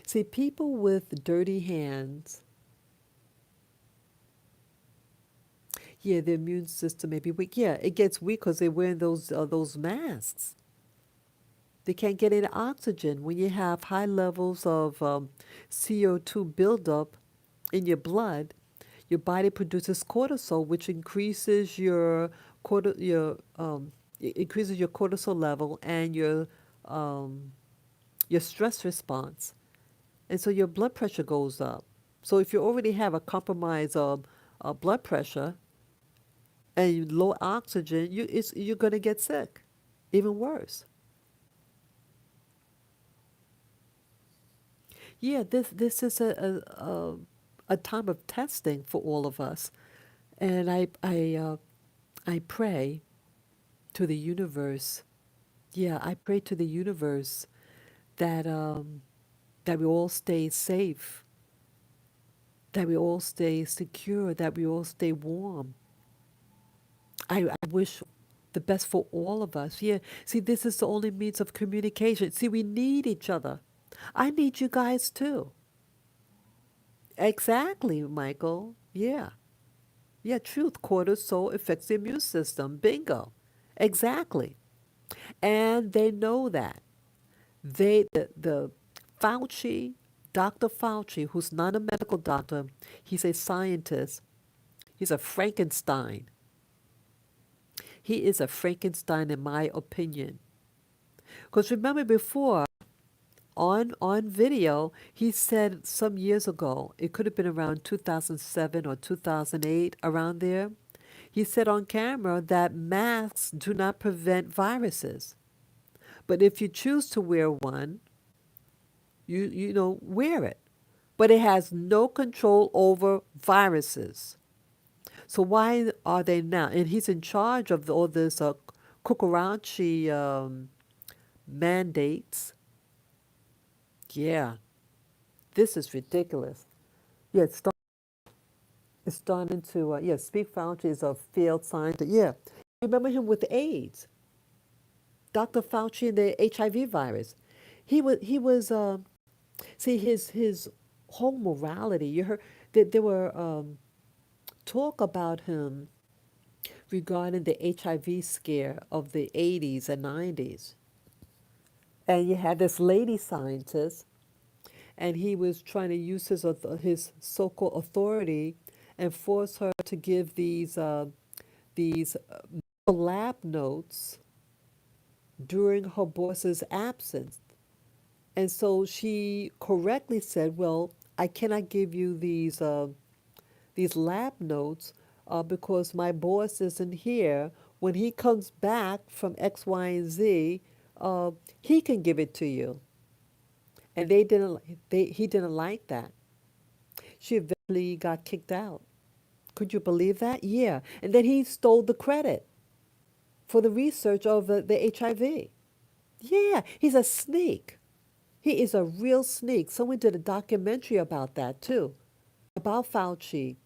See, people with dirty hands, yeah, their immune system may be weak. Yeah, it gets weak because they're wearing those masks. They can't get any oxygen. When you have high levels of CO2 buildup in your blood, your body produces cortisol, which increases increases your cortisol level and your stress response, and so your blood pressure goes up. So if you already have a compromised blood pressure and low oxygen, you're going to get sick, even worse. Yeah, this is a time of testing for all of us, and I pray to the universe. Yeah, I pray to the universe that that we all stay safe, that we all stay secure, that we all stay warm. I wish the best for all of us. Yeah, see, this is the only means of communication. See, we need each other. I need you guys too. Exactly, Michael. Yeah. Yeah, truth. Cortisol affects the immune system. Bingo. Exactly. And they know that. The Fauci, Dr. Fauci, who's not a medical doctor, he's a scientist. He's a Frankenstein. He is a Frankenstein, in my opinion. Because remember before, on video, he said some years ago, it could have been around 2007 or 2008, around there. He said on camera that masks do not prevent viruses. But if you choose to wear one, wear it. But it has no control over viruses. So why are they now? And he's in charge of all this Kukuranchi mandates. Yeah, this is ridiculous. Yeah, it's starting to, yeah, Speak Fauci is a failed scientist. Yeah, remember him with AIDS, Dr. Fauci and the HIV virus. He was, see, his whole morality. You heard that there were talk about him regarding the HIV scare of the 80s and 90s. And you had this lady scientist, and he was trying to use his so-called authority and force her to give these lab notes during her boss's absence. And so she correctly said, "Well, I cannot give you these lab notes because my boss isn't here. When he comes back from X, Y, and Z, uh, he can give it to you." And he didn't like that. She eventually got kicked out. Could you believe that? Yeah. And then he stole the credit for the research of the HIV. Yeah, he's a sneak. He is a real sneak. Someone did a documentary about that too, about Fauci.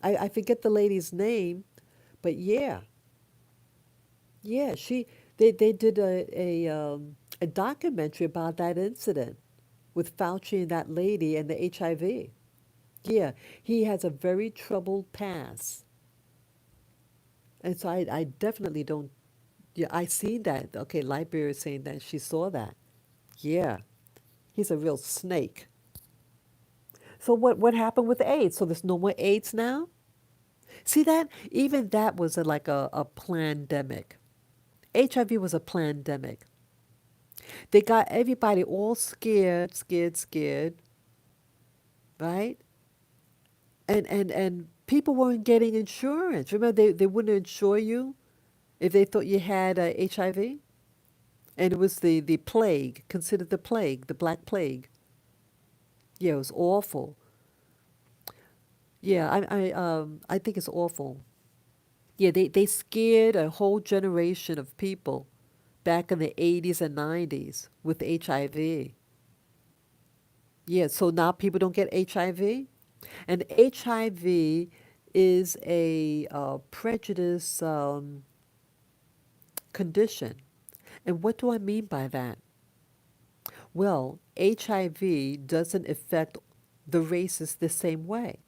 I forget the lady's name, but yeah, yeah, they did a documentary about that incident with Fauci and that lady and the HIV. Yeah, he has a very troubled past. And so I definitely don't, yeah, I seen that. Okay, Lightbeer is saying that she saw that. Yeah, he's a real snake. So what happened with AIDS? So there's no more AIDS now? See that? Even that was like a pandemic. HIV was a pandemic. They got everybody all scared, scared, scared, right? And people weren't getting insurance. Remember, they wouldn't insure you if they thought you had HIV? And it was the plague, considered the plague, the Black Plague. Yeah, it was awful. Yeah, I think it's awful. Yeah, they scared a whole generation of people back in the 80s and 90s with HIV. Yeah, so now people don't get HIV. And HIV is a prejudice condition. And what do I mean by that? Well, HIV doesn't affect the races the same way.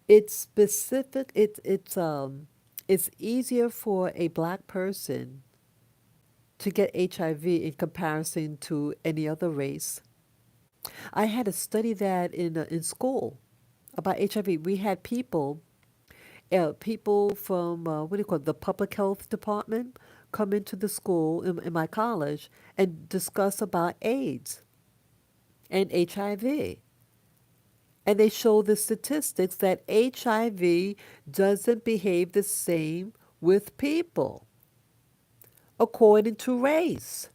It's specific. It's easier for a black person to get HIV in comparison to any other race. I had to study that in school about HIV. We had people from what do you call it, the public health department come into the school in my college and discuss about AIDS and HIV. And they show the statistics that HIV doesn't behave the same with people according to race.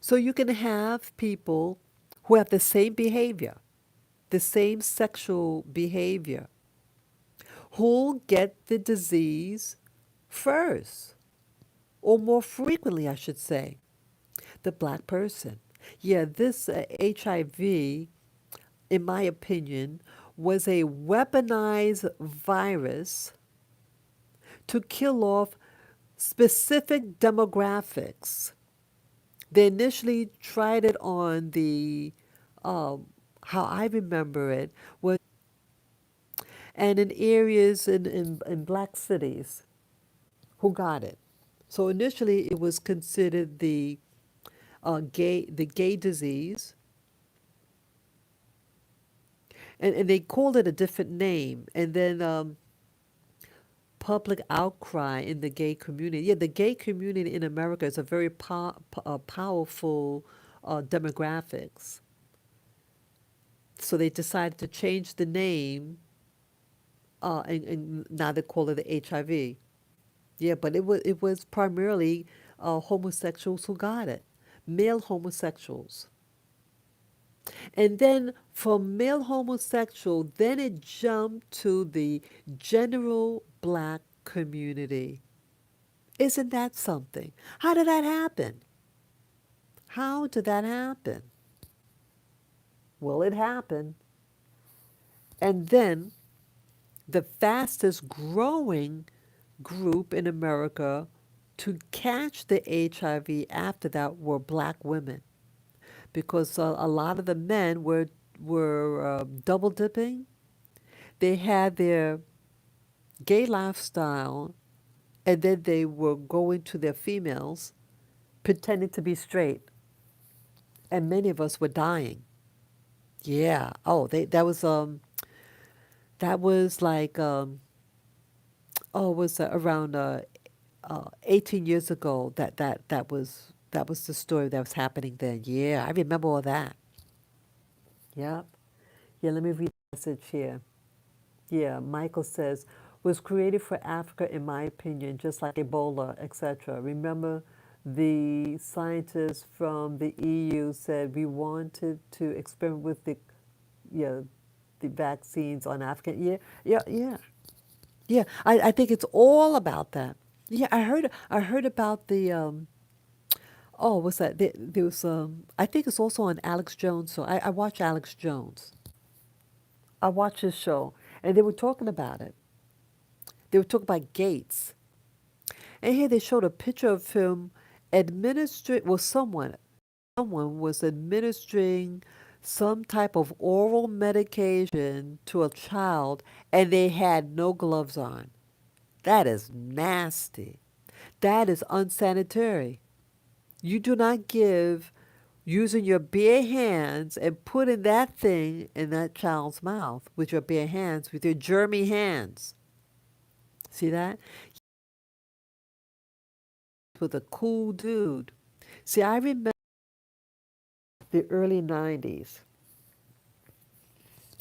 So you can have people who have the same behavior, the same sexual behavior, who'll get the disease first, or more frequently, I should say, the black person. Yeah, this HIV, in my opinion, was a weaponized virus to kill off specific demographics. They initially tried it on um, how I remember it, was and in areas in black cities who got it. So initially it was considered the gay disease, and they called it a different name. And then public outcry in the gay community. Yeah, the gay community in America is a very powerful demographics. So they decided to change the name, and now they call it the HIV. Yeah, but it was primarily homosexuals who got it, male homosexuals. And then from male homosexual, then it jumped to the general black community. Isn't that something? How did that happen? How did that happen? Well, it happened. And then the fastest growing group in America to catch the HIV after that were black women, because a lot of the men were double dipping. They had their gay lifestyle, and then they were going to their females, pretending to be straight, and many of us were dying. Yeah. Oh, that was like oh, it was around 18 years ago that was the story that was happening then. Yeah, I remember all that. Yep. Yeah, let me read the message here. Yeah, Michael says, was created for Africa, in my opinion, just like Ebola, etc. Remember, the scientists from the EU said we wanted to experiment with yeah, the vaccines on Africa. Yeah, yeah, yeah, yeah. I think it's all about that. Yeah, I heard about the oh, what's that? There was I think it's also on Alex Jones. So I watch Alex Jones. I watch his show, and they were talking about it. They were talking about Gates. And here they showed a picture of him administering, well, someone was administering some type of oral medication to a child, and they had no gloves on. That is nasty. That is unsanitary. You do not give using your bare hands and putting that thing in that child's mouth with your bare hands, with your germy hands. See that? With a cool dude. See, I remember the early 90s,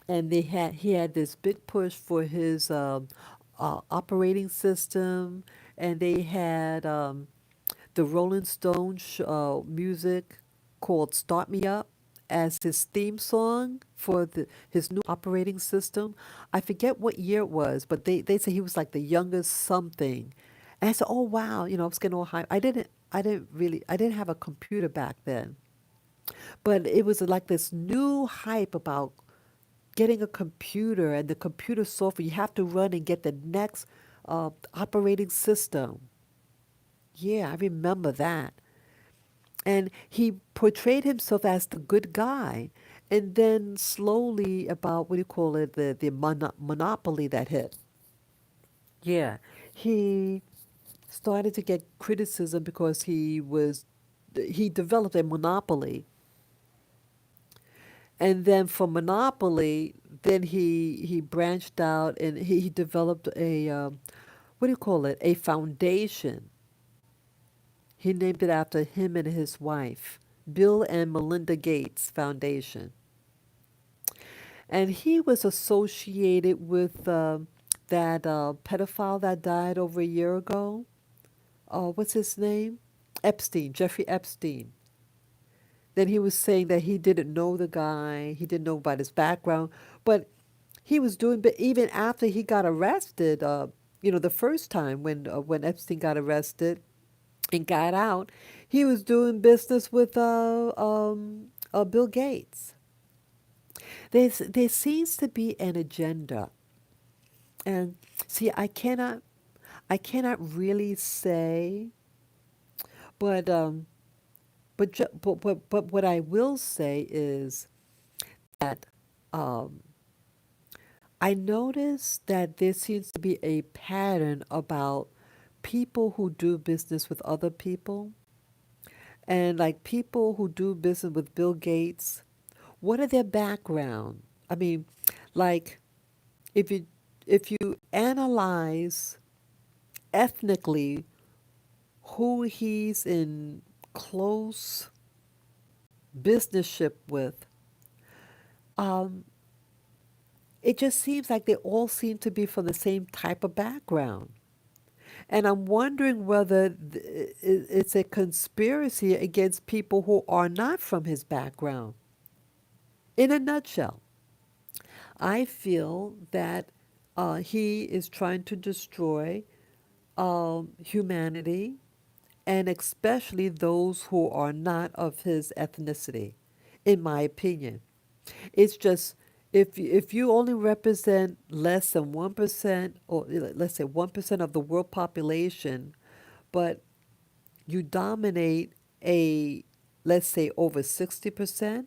and he had this big push for his operating system, and they had the Rolling Stones music called "Start Me Up" as his theme song for his new operating system. I forget what year it was, but they say he was like the youngest something. And I said, "Oh wow," I was getting all hyped. I didn't have a computer back then, but it was like this new hype about getting a computer and the computer software. You have to run and get the next operating system. Yeah, I remember that. And he portrayed himself as the good guy. And then slowly, about what do you call it, the monopoly that hit. Yeah, he started to get criticism because he developed a monopoly, and then for monopoly, then he branched out, and he developed a what do you call it, a foundation. He named it after him and his wife, Bill and Melinda Gates Foundation. And he was associated with that pedophile that died over a year ago. What's his name? Epstein, Jeffrey Epstein. Then he was saying that he didn't know the guy, he didn't know about his background, but he was doing, but even after he got arrested, the first time when Epstein got arrested and got out, he was doing business with Bill Gates. There seems to be an agenda, and see, I cannot really say, but but what I will say is that um, I notice that there seems to be a pattern about people who do business with other people, and like people who do business with Bill Gates. What are their background? I mean, like if you if you analyze. ethnically who he's in close businessship with, um, it just seems like they all seem to be from the same type of background. And I'm wondering whether it's a conspiracy against people who are not from his background. In a nutshell, I feel that he is trying to destroy humanity, and especially those who are not of his ethnicity, in my opinion. It's just if you only represent less than 1%, or let's say 1% of the world population, but you dominate a, let's say, over 60%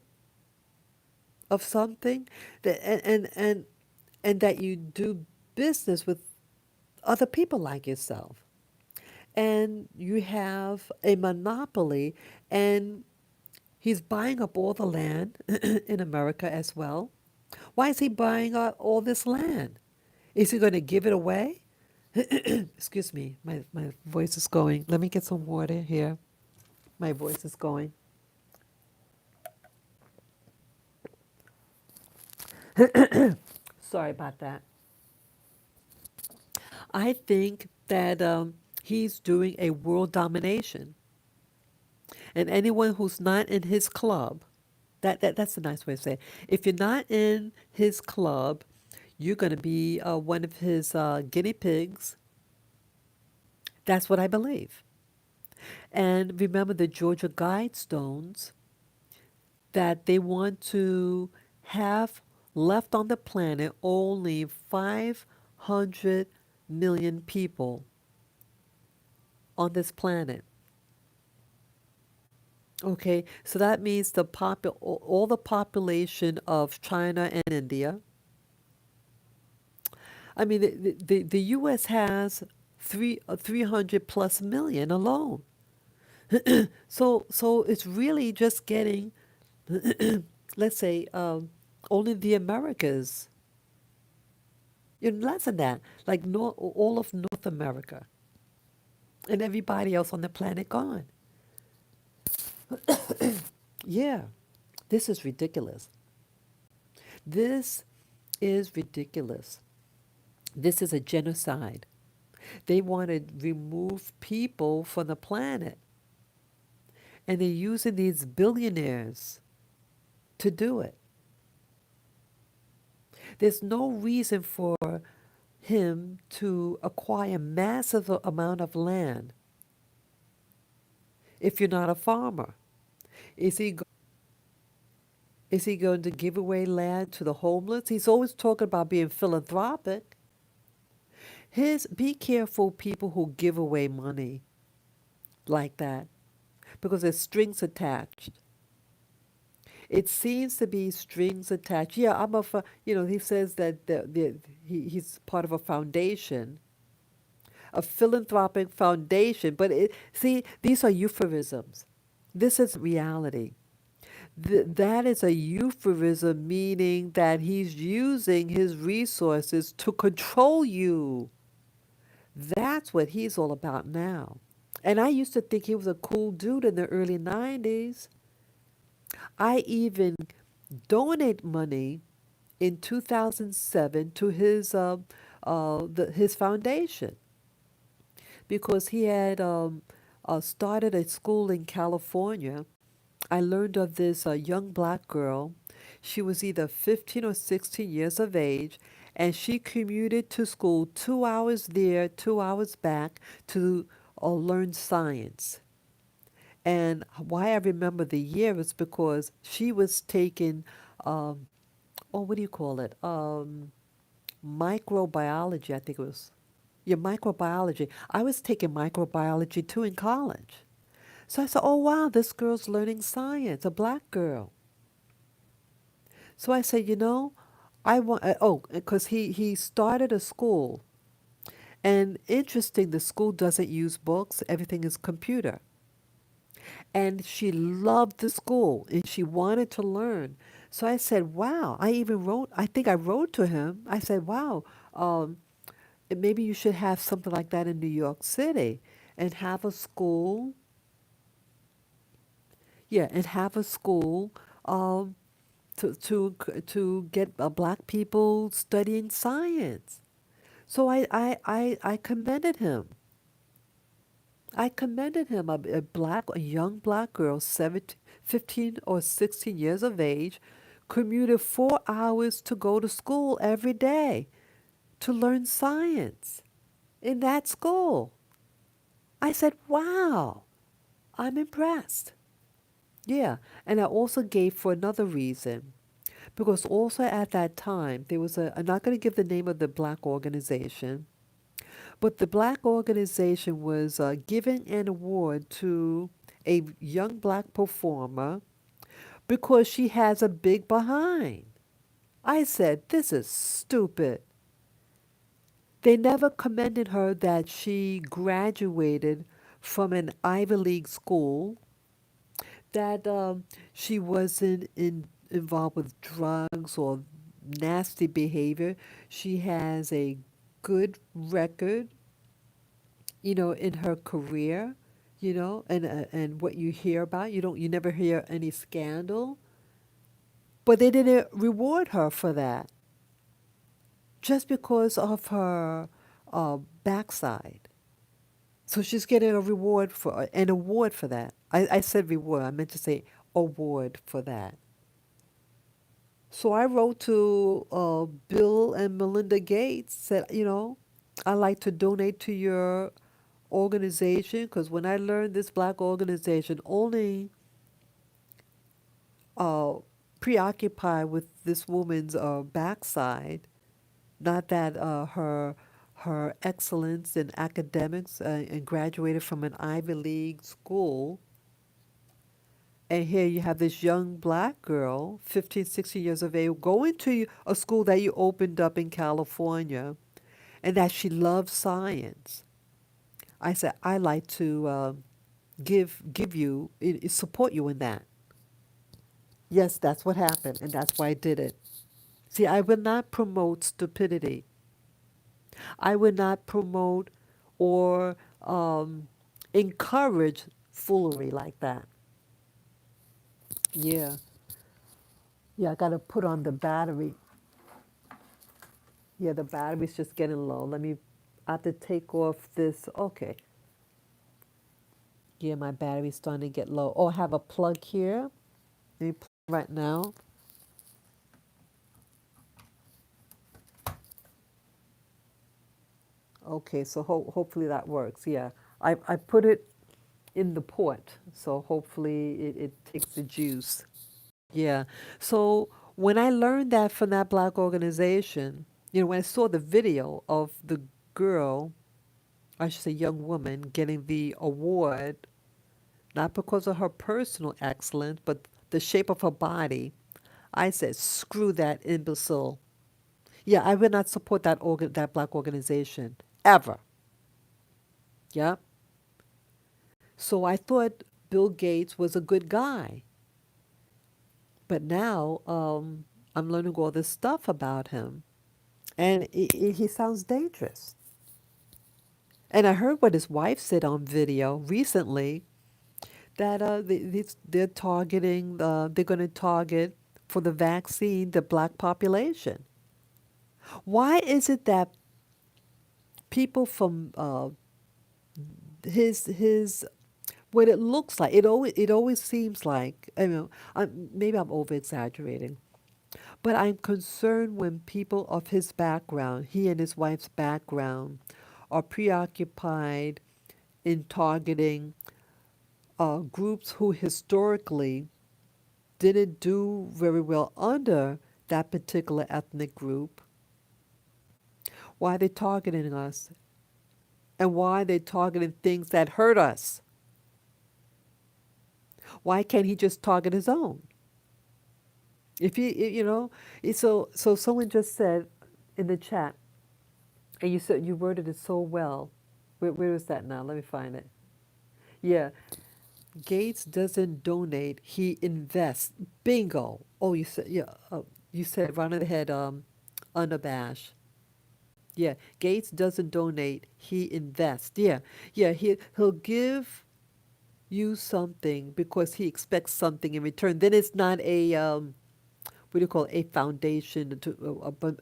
of something, that and that you do business with other people like yourself, and you have a monopoly, and he's buying up all the land in America as well. Why is he buying up all this land? Is he going to give it away? Excuse me, my voice is going. Let me get some water here. My voice is going. Sorry about that. I think that he's doing a world domination. And anyone who's not in his club, that's a nice way to say it. If you're not in his club, you're going to be one of his guinea pigs. That's what I believe. And remember the Georgia Guidestones, that they want to have left on the planet only 500 million people on this planet. Okay, so that means all the population of China and India. I mean, the U.S. has 300 plus million alone. So it's really just getting, let's say, only the Americas. Less than that, like all of North America and everybody else on the planet gone. Yeah, this is ridiculous. This is ridiculous. This is a genocide. They want to remove people from the planet, and they're using these billionaires to do it. There's no reason for him to acquire massive amount of land if you're not a farmer. Is he is he going to give away land to the homeless? He's always talking about being philanthropic. His Be careful people who give away money like that, because there's strings attached. It seems to be strings attached. Yeah, he says that he's part of a foundation, a philanthropic foundation. But see, these are euphemisms. This is reality. That is a euphemism, meaning that he's using his resources to control you. That's what he's all about now. And I used to think he was a cool dude in the early 90s. I even donate money in 2007 to his foundation, because he had started a school in California. I learned of this young black girl. She was either 15 or 16 years of age, and she commuted to school 2 hours there, 2 hours back to learn science. And why I remember the year is because she was taking, um, oh, what do you call it? Microbiology, I think it was. Yeah, microbiology. I was taking microbiology too in college. So I said, oh, wow, this girl's learning science, a black girl. So I said, I want, because he started a school. And interesting, the school doesn't use books, everything is computer. And she loved the school and she wanted to learn. So I said, wow, I think I wrote to him. I said, wow, um, maybe you should have something like that in New York City and have a school, yeah, and have a school um, to get black people studying science. So I commended him. I commended him, a young black girl, 17, 15 or 16 years of age, commuted 4 hours to go to school every day to learn science in that school. I said, wow, I'm impressed. Yeah, and I also gave for another reason. Because also at that time, there was I'm not going to give the name of the black organization, but the black organization was giving an award to a young black performer because she has a big behind. I said, this is stupid. They never commended her that she graduated from an Ivy League school, that she wasn't involved with drugs or nasty behavior. She has a good record, in her career, and what you hear about. You never hear any scandal, but they didn't reward her for that just because of her backside. So she's getting a reward for an award for that. I said reward. I meant to say award for that. So I wrote to Bill and Melinda Gates, said, I like to donate to your organization because when I learned this black organization only uh, preoccupied with this woman's backside, not that her excellence in academics and graduated from an Ivy League school. And here you have this young black girl, 15, 16 years of age, going to a school that you opened up in California and that she loves science. I said, I like to give you, support you in that. Yes, that's what happened, and that's why I did it. See, I would not promote stupidity. I would not promote or encourage foolery like that. Yeah. Yeah, I got to put on the battery. Yeah, the battery's just getting low. I have to take off this. Okay. Yeah, my battery's starting to get low. Oh, I have a plug here. Let me plug right now. Okay, so hopefully that works. Yeah, I put it in the port, so hopefully it takes the juice. Yeah. So when I learned that from that black organization, when I saw the video of the girl, I should say young woman, getting the award, not because of her personal excellence, but the shape of her body, I said, screw that imbecile. Yeah, I would not support that black organization ever. Yeah. So I thought Bill Gates was a good guy. But now I'm learning all this stuff about him. And he sounds dangerous. And I heard what his wife said on video recently that they're going to target for the vaccine the black population. Why is it that people from his what it looks like, it always seems like, maybe I'm over exaggerating, but I'm concerned when people of his background, he and his wife's background, are preoccupied in targeting groups who historically didn't do very well under that particular ethnic group. Why are they targeting us? And why are they targeting things that hurt us? Why can't he just target his own? If he, so someone just said in the chat, and you worded it so well. Where is that now? Let me find it. Yeah, Gates doesn't donate; he invests. Bingo. Oh, you said, yeah. You said right on the head. Unabashed. Yeah, Gates doesn't donate, he invests. Yeah, yeah, he'll give you something because he expects something in return. Then it's not a what do you call it? A foundation to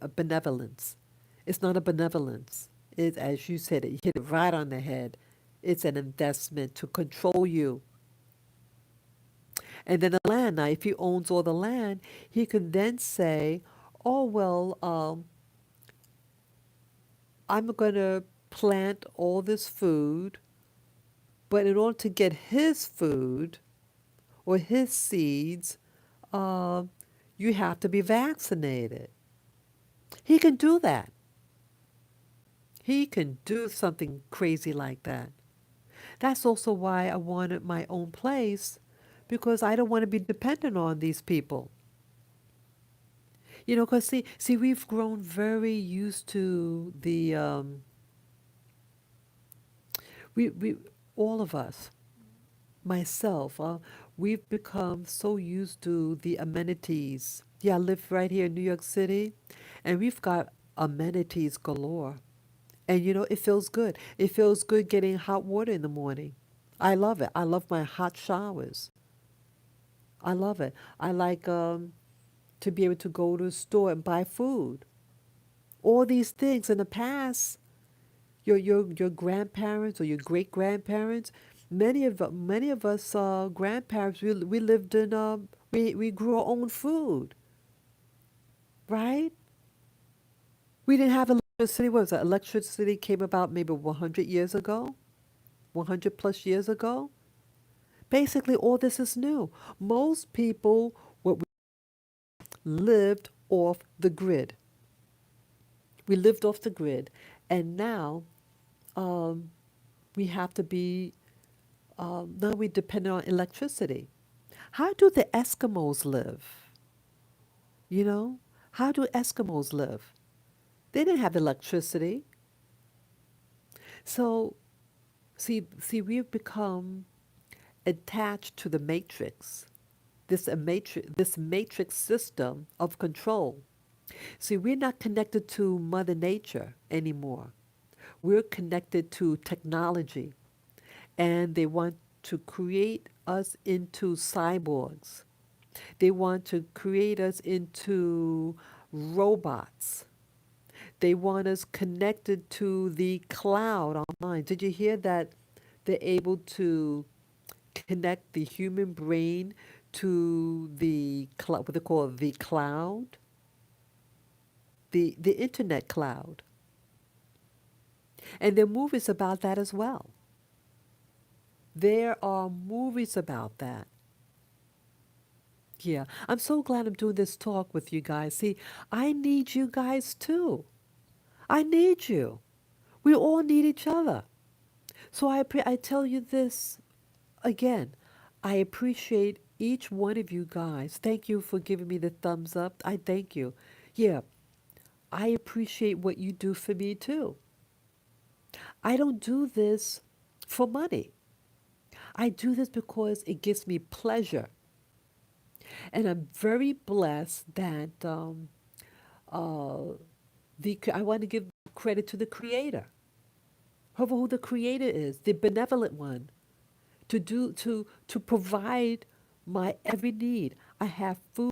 a benevolence. It's not a benevolence. It's, as you said, it you hit it right on the head. It's an investment to control you. And then the land. Now, if he owns all the land, he can then say, "Oh well, I'm going to plant all this food, but in order to get his food or his seeds, um, you have to be vaccinated." He can do that. He can do something crazy like that. That's also why I wanted my own place because I don't want to be dependent on these people. You know, because see, we've grown very used to the we all of us, myself, we've become so used to the amenities. Yeah, I live right here in New York City, and we've got amenities galore. And you know, it feels good. It feels good getting hot water in the morning. I love it. I love my hot showers. I love it. I like to be able to go to the store and buy food. All these things in the past, your grandparents or your great grandparents, many of us grandparents, we lived in we grew our own food, right? We didn't have electricity. What was that? Electricity came about maybe 100 years ago, 100 plus years ago. Basically, all this is new. Most people what we lived off the grid. We lived off the grid, and now um, we have to be. Now we depend on electricity. How do the Eskimos live? You know, how do Eskimos live? They didn't have electricity. So see, we've become attached to the matrix. This matrix system of control. See, we're not connected to Mother Nature anymore. We're connected to technology, and they want to create us into cyborgs. They want to create us into robots. They want us connected to the cloud online. Did you hear that they're able to connect the human brain to the cloud, what they call the cloud, the internet cloud? And there are movies about that as well. There are movies about that. Yeah, I'm so glad I'm doing this talk with you guys. See, I need you guys too. I need you. We all need each other. So I tell you this again. I appreciate each one of you guys. Thank you for giving me the thumbs up. I thank you. Yeah, I appreciate what you do for me too. I don't do this for money. I do this because it gives me pleasure. And I'm very blessed that uh, I want to give credit to the Creator, whoever who the Creator is, the benevolent one, to provide my every need. I have food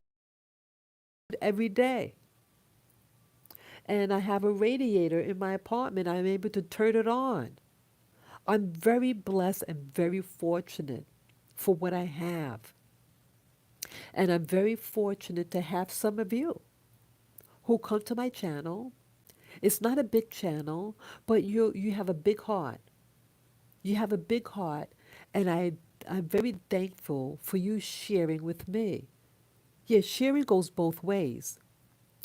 every day, and I have a radiator in my apartment. I'm able to turn it on. I'm very blessed and very fortunate for what I have. And I'm very fortunate to have some of you who come to my channel. It's not a big channel, but you have a big heart. You have a big heart, and I'm very thankful for you sharing with me. Yeah, sharing goes both ways.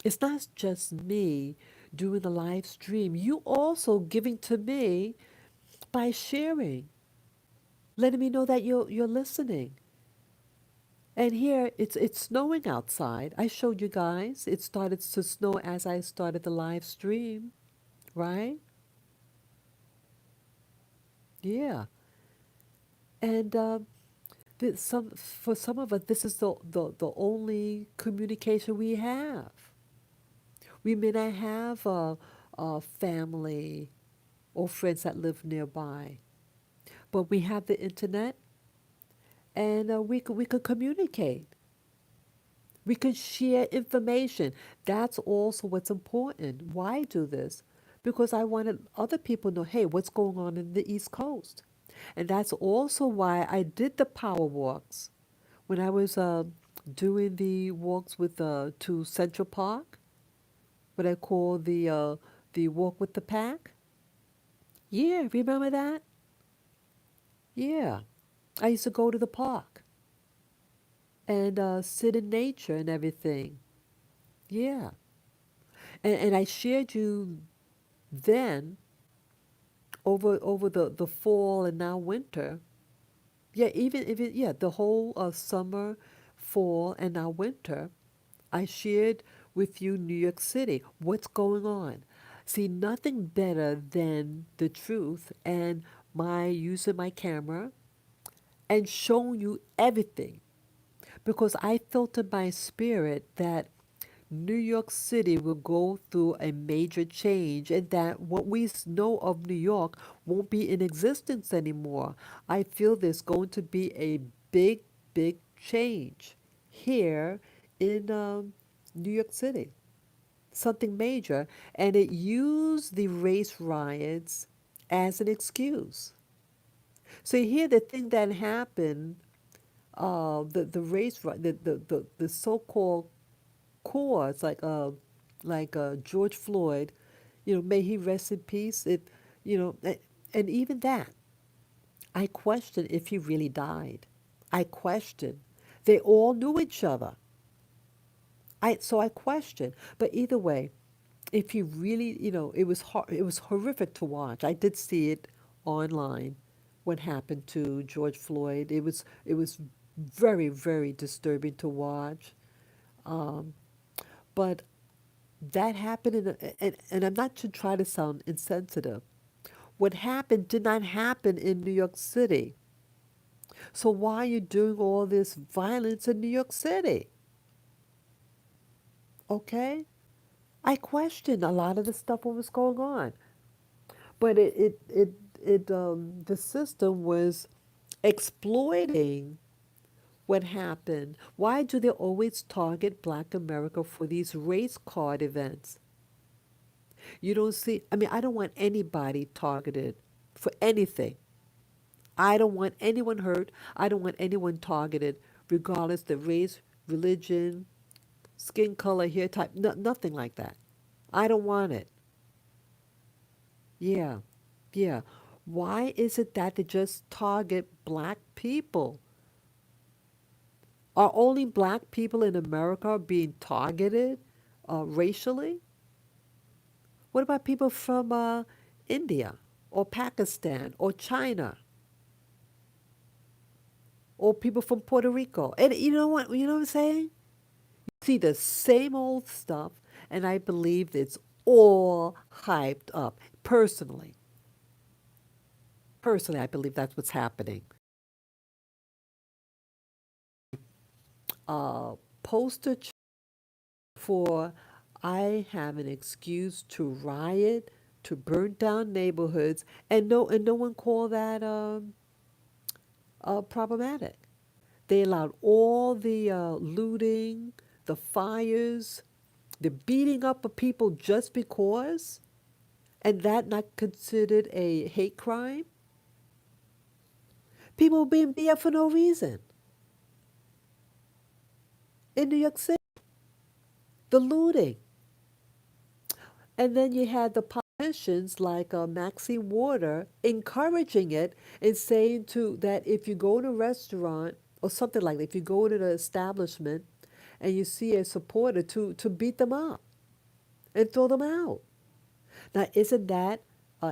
It's not just me doing the live stream. You also giving to me by sharing, letting me know that you're listening. And here it's snowing outside. I showed you guys. It started to snow as I started the live stream, right? Yeah. And for some of us, this is the only communication we have. We may not have family or friends that live nearby. But we have the internet, and we could communicate. We could share information. That's also what's important. Why do this? Because I wanted other people to know, hey, what's going on in the East Coast? And that's also why I did the power walks. When I was doing the walks with to Central Park, what I call the walk with the pack. Yeah, remember that? Yeah, I used to go to the park and sit in nature and everything. Yeah, and I shared you then over the fall and now winter. Yeah, even yeah, the whole summer, fall, and now winter. I shared with you New York City. What's going on? See, nothing better than the truth and my using my camera and showing you everything because I felt in my spirit that New York City will go through a major change and that what we know of New York won't be in existence anymore. I feel there's going to be a big, big change here in New York City, something major. And it used the race riots as an excuse. So here, the thing that happened, the race, the so-called cause, like George Floyd, may he rest in peace. And even that, I question if he really died. I question. They all knew each other. So I question. But either way, if he really, it was horrific to watch. I did see it online. What happened to George Floyd? It was very, very disturbing to watch. Um, but that happened and I'm not to try to sound insensitive. What happened did not happen in New York City. So why are you doing all this violence in New York City? Okay? I questioned a lot of the stuff what was going on. But the system was exploiting what happened. Why do they always target Black America for these race card events? You don't see, I mean, I don't want anybody targeted for anything. I don't want anyone hurt. I don't want anyone targeted, regardless the race, religion, skin color, hair type, nothing like that. I don't want it. Yeah, yeah. Why is it that they just target black people? Are only black people in America being targeted racially? What about people from India or Pakistan or China or people from Puerto Rico? And you know what? You know what I'm saying? You see the same old stuff, and I believe it's all hyped up. Personally, I believe that's what's happening. Poster for I have an excuse to riot, to burn down neighborhoods, and no one called that problematic. They allowed all the looting, the fires, the beating up of people just because, and that not considered a hate crime. People being beat up for no reason in New York City. The looting. And then you had the politicians like Maxine Warder encouraging it and saying to that if you go to a restaurant or something like that, if you go to the establishment and you see a supporter to beat them up and throw them out. Now, isn't that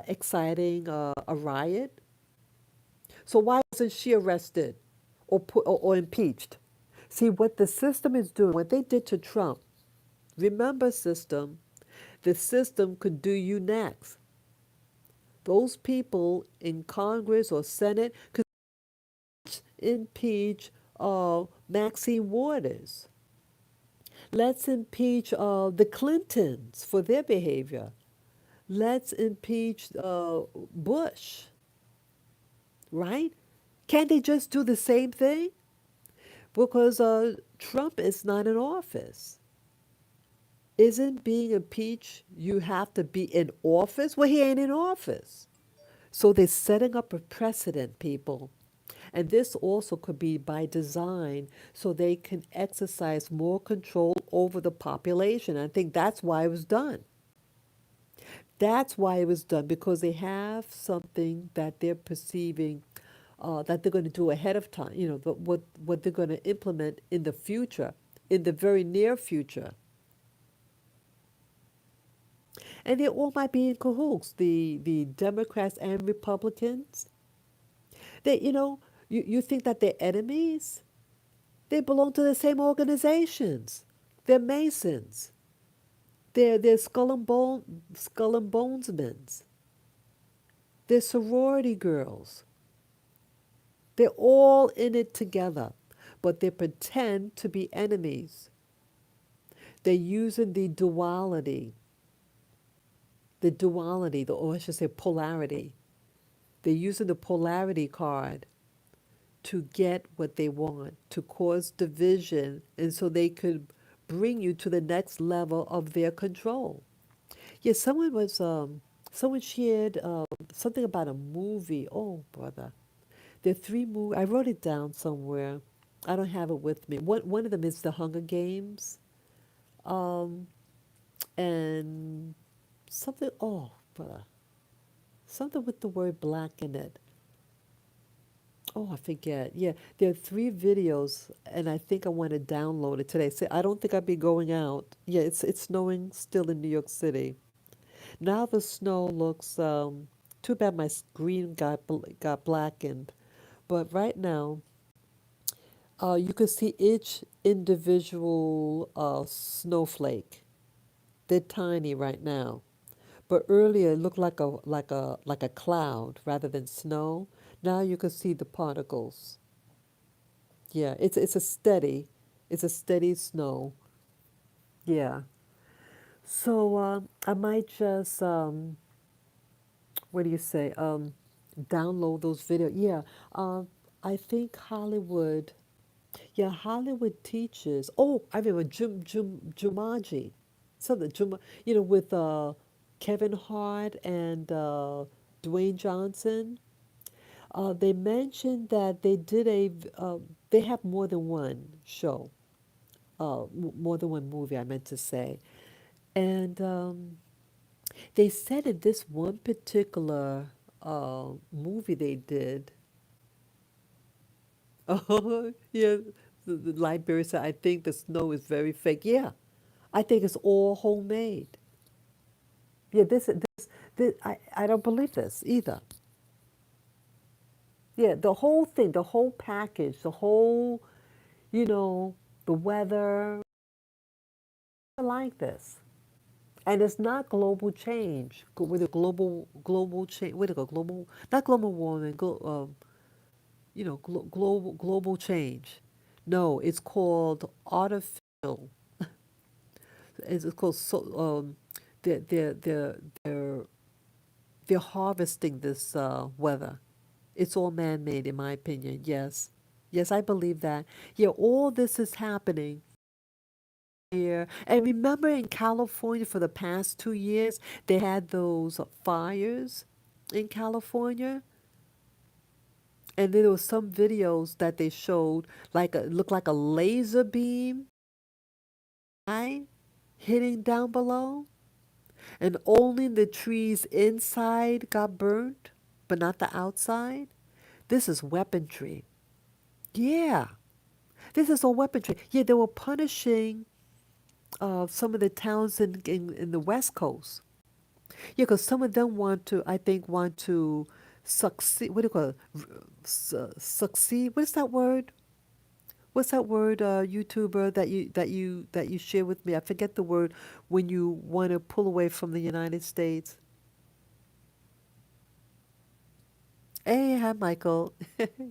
exciting a riot? So why wasn't she arrested or impeached? See what the system is doing, what they did to Trump. Remember, system, the system could do you next. Those people in Congress or Senate could impeach Maxine Waters. Let's impeach the Clintons for their behavior. let's impeach Bush, right? Can't they just do the same thing? Because Trump is not in office. Isn't being impeached, you have to be in office? Well, he ain't in office. So they're setting up a precedent, people. And this also could be by design so they can exercise more control over the population. I think that's why it was done. That's why it was done because they have something that they're perceiving that they're going to do ahead of time, what they're going to implement in the future, in the very near future. And they all might be in cahoots, the Democrats and Republicans. You think that they're enemies? They belong to the same organizations. They're Masons. They're skull and bonesmen. They're sorority girls. They're all in it together, but they pretend to be enemies. They're using or I should say polarity. They're using the polarity card to get what they want, to cause division, and so they could bring you to the next level of their control. Yeah, someone shared something about a movie. Oh, brother. There are three movies. I wrote it down somewhere. I don't have it with me. One of them is The Hunger Games. Um, and something, oh, brother. Something with the word black in it. Oh, I forget. Yeah, there are three videos, and I think I want to download it today. See, I don't think I'll be going out. Yeah, it's snowing still in New York City. Now the snow looks too bad my screen got blackened. But right now, you can see each individual snowflake. They're tiny right now. But earlier it looked like a cloud rather than snow. Now you can see the particles. Yeah, it's a steady snow. Yeah. So I might just what do you say? Download those videos. Yeah. I think Hollywood. Yeah, Hollywood teaches. Oh, I remember Jumanji. Something with Kevin Hart and Dwayne Johnson. They mentioned that they have more than one show, more than one movie. I meant to say, and they said in this one particular movie they did. Oh, yeah. The library said, I think the snow is very fake. Yeah, I think it's all homemade. Yeah, this I don't believe this either. Yeah, the whole thing, the whole package, you know, the weather, I like this. And it's not global change with a global change. What do you go global? Not global warming. Global change. No, it's called artificial. It's called they're they're they're they're they're harvesting this weather. It's all man-made, in my opinion. Yes, yes, I believe that. Yeah, all this is happening here. And remember, in California, for the past 2 years, they had those fires in California, and then there was some videos that they showed, looked like a laser beam, right, hitting down below. And only the trees inside got burnt, but not the outside. This is weaponry. Yeah, this is all weaponry. Yeah, they were punishing some of the towns in the West Coast. Yeah, because some of them I think, want to succeed. What do you call it? Succeed? What is that word? What's that word, YouTuber, that you share with me? I forget the word when you want to pull away from the United States. Hey, hi, Michael.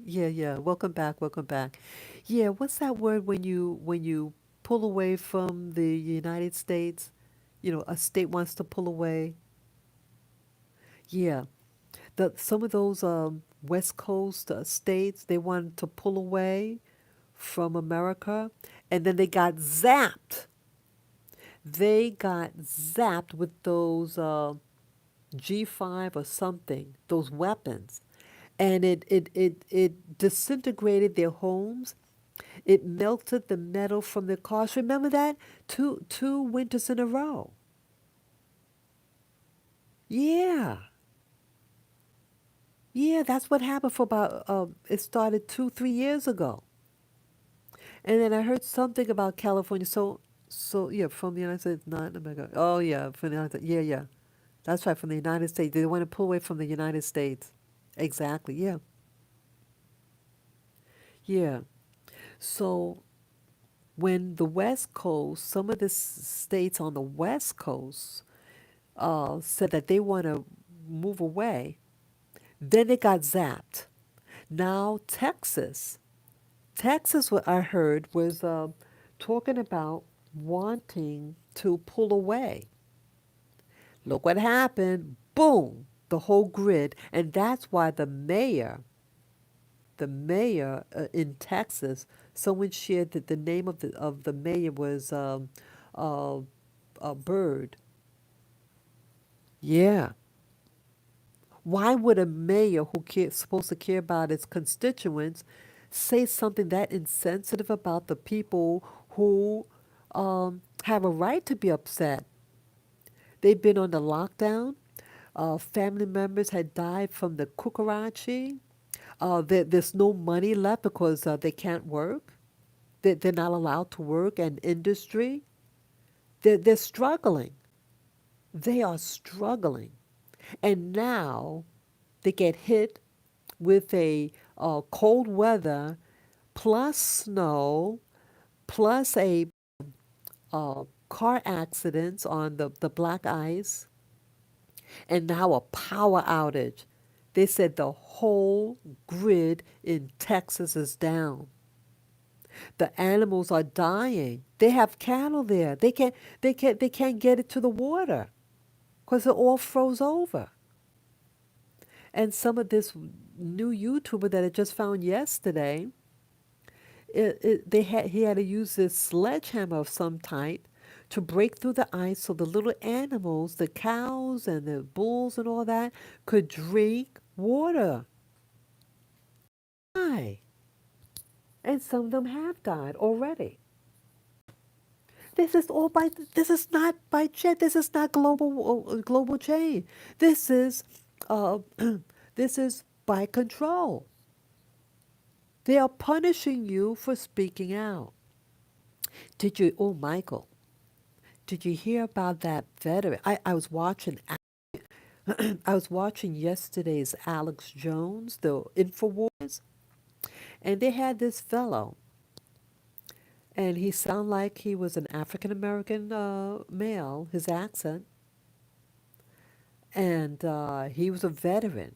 Yeah, yeah. Welcome back. Welcome back. Yeah, what's that word when you pull away from the United States? A state wants to pull away. Yeah, some of those West Coast states, they wanted to pull away from America, and then they got zapped. They got zapped with those G5 or something, those weapons, and it disintegrated their homes. It melted the metal from their cars. Remember that? Two winters in a row. Yeah. Yeah, that's what happened for about, it started 2, 3 years ago. And then I heard something about California. So yeah, from the United States, not America. Oh yeah, from the United States. Yeah, yeah. That's right, from the United States. They want to pull away from the United States. Exactly, yeah. Yeah. So when the West Coast, some of the states on the West Coast said that they want to move away, then it got zapped. Now Texas, what I heard was talking about wanting to pull away. Look what happened. Boom, the whole grid. And that's why the mayor in Texas, someone shared that the name of the mayor was uh, Bird. Yeah. Why would a mayor who supposed to care about its constituents say something that insensitive about the people who have a right to be upset? They've been on the lockdown. Family members had died from the cucarachi. There's no money left because they can't work. They're not allowed to work, and industry. They're struggling. They are struggling. And now they get hit with a cold weather plus snow plus a car accidents on the black ice and now a power outage. They said the whole grid in Texas is down. The animals are dying. They have cattle there. They can't get it to the water because it all froze over. And some of this new YouTuber that I just found yesterday, he had to use this sledgehammer of some type to break through the ice so the little animals, the cows and the bulls and all that, could drink water. Why? And some of them have died already. This is not by chance. This is not global change. This is uh, this is by control. They are punishing you for speaking out. Oh, Michael, did you hear about that veteran? I was watching I was watching yesterday's Alex Jones, the Infowars, and they had this fellow, and he sounded like he was an African American male, his accent, and he was a veteran.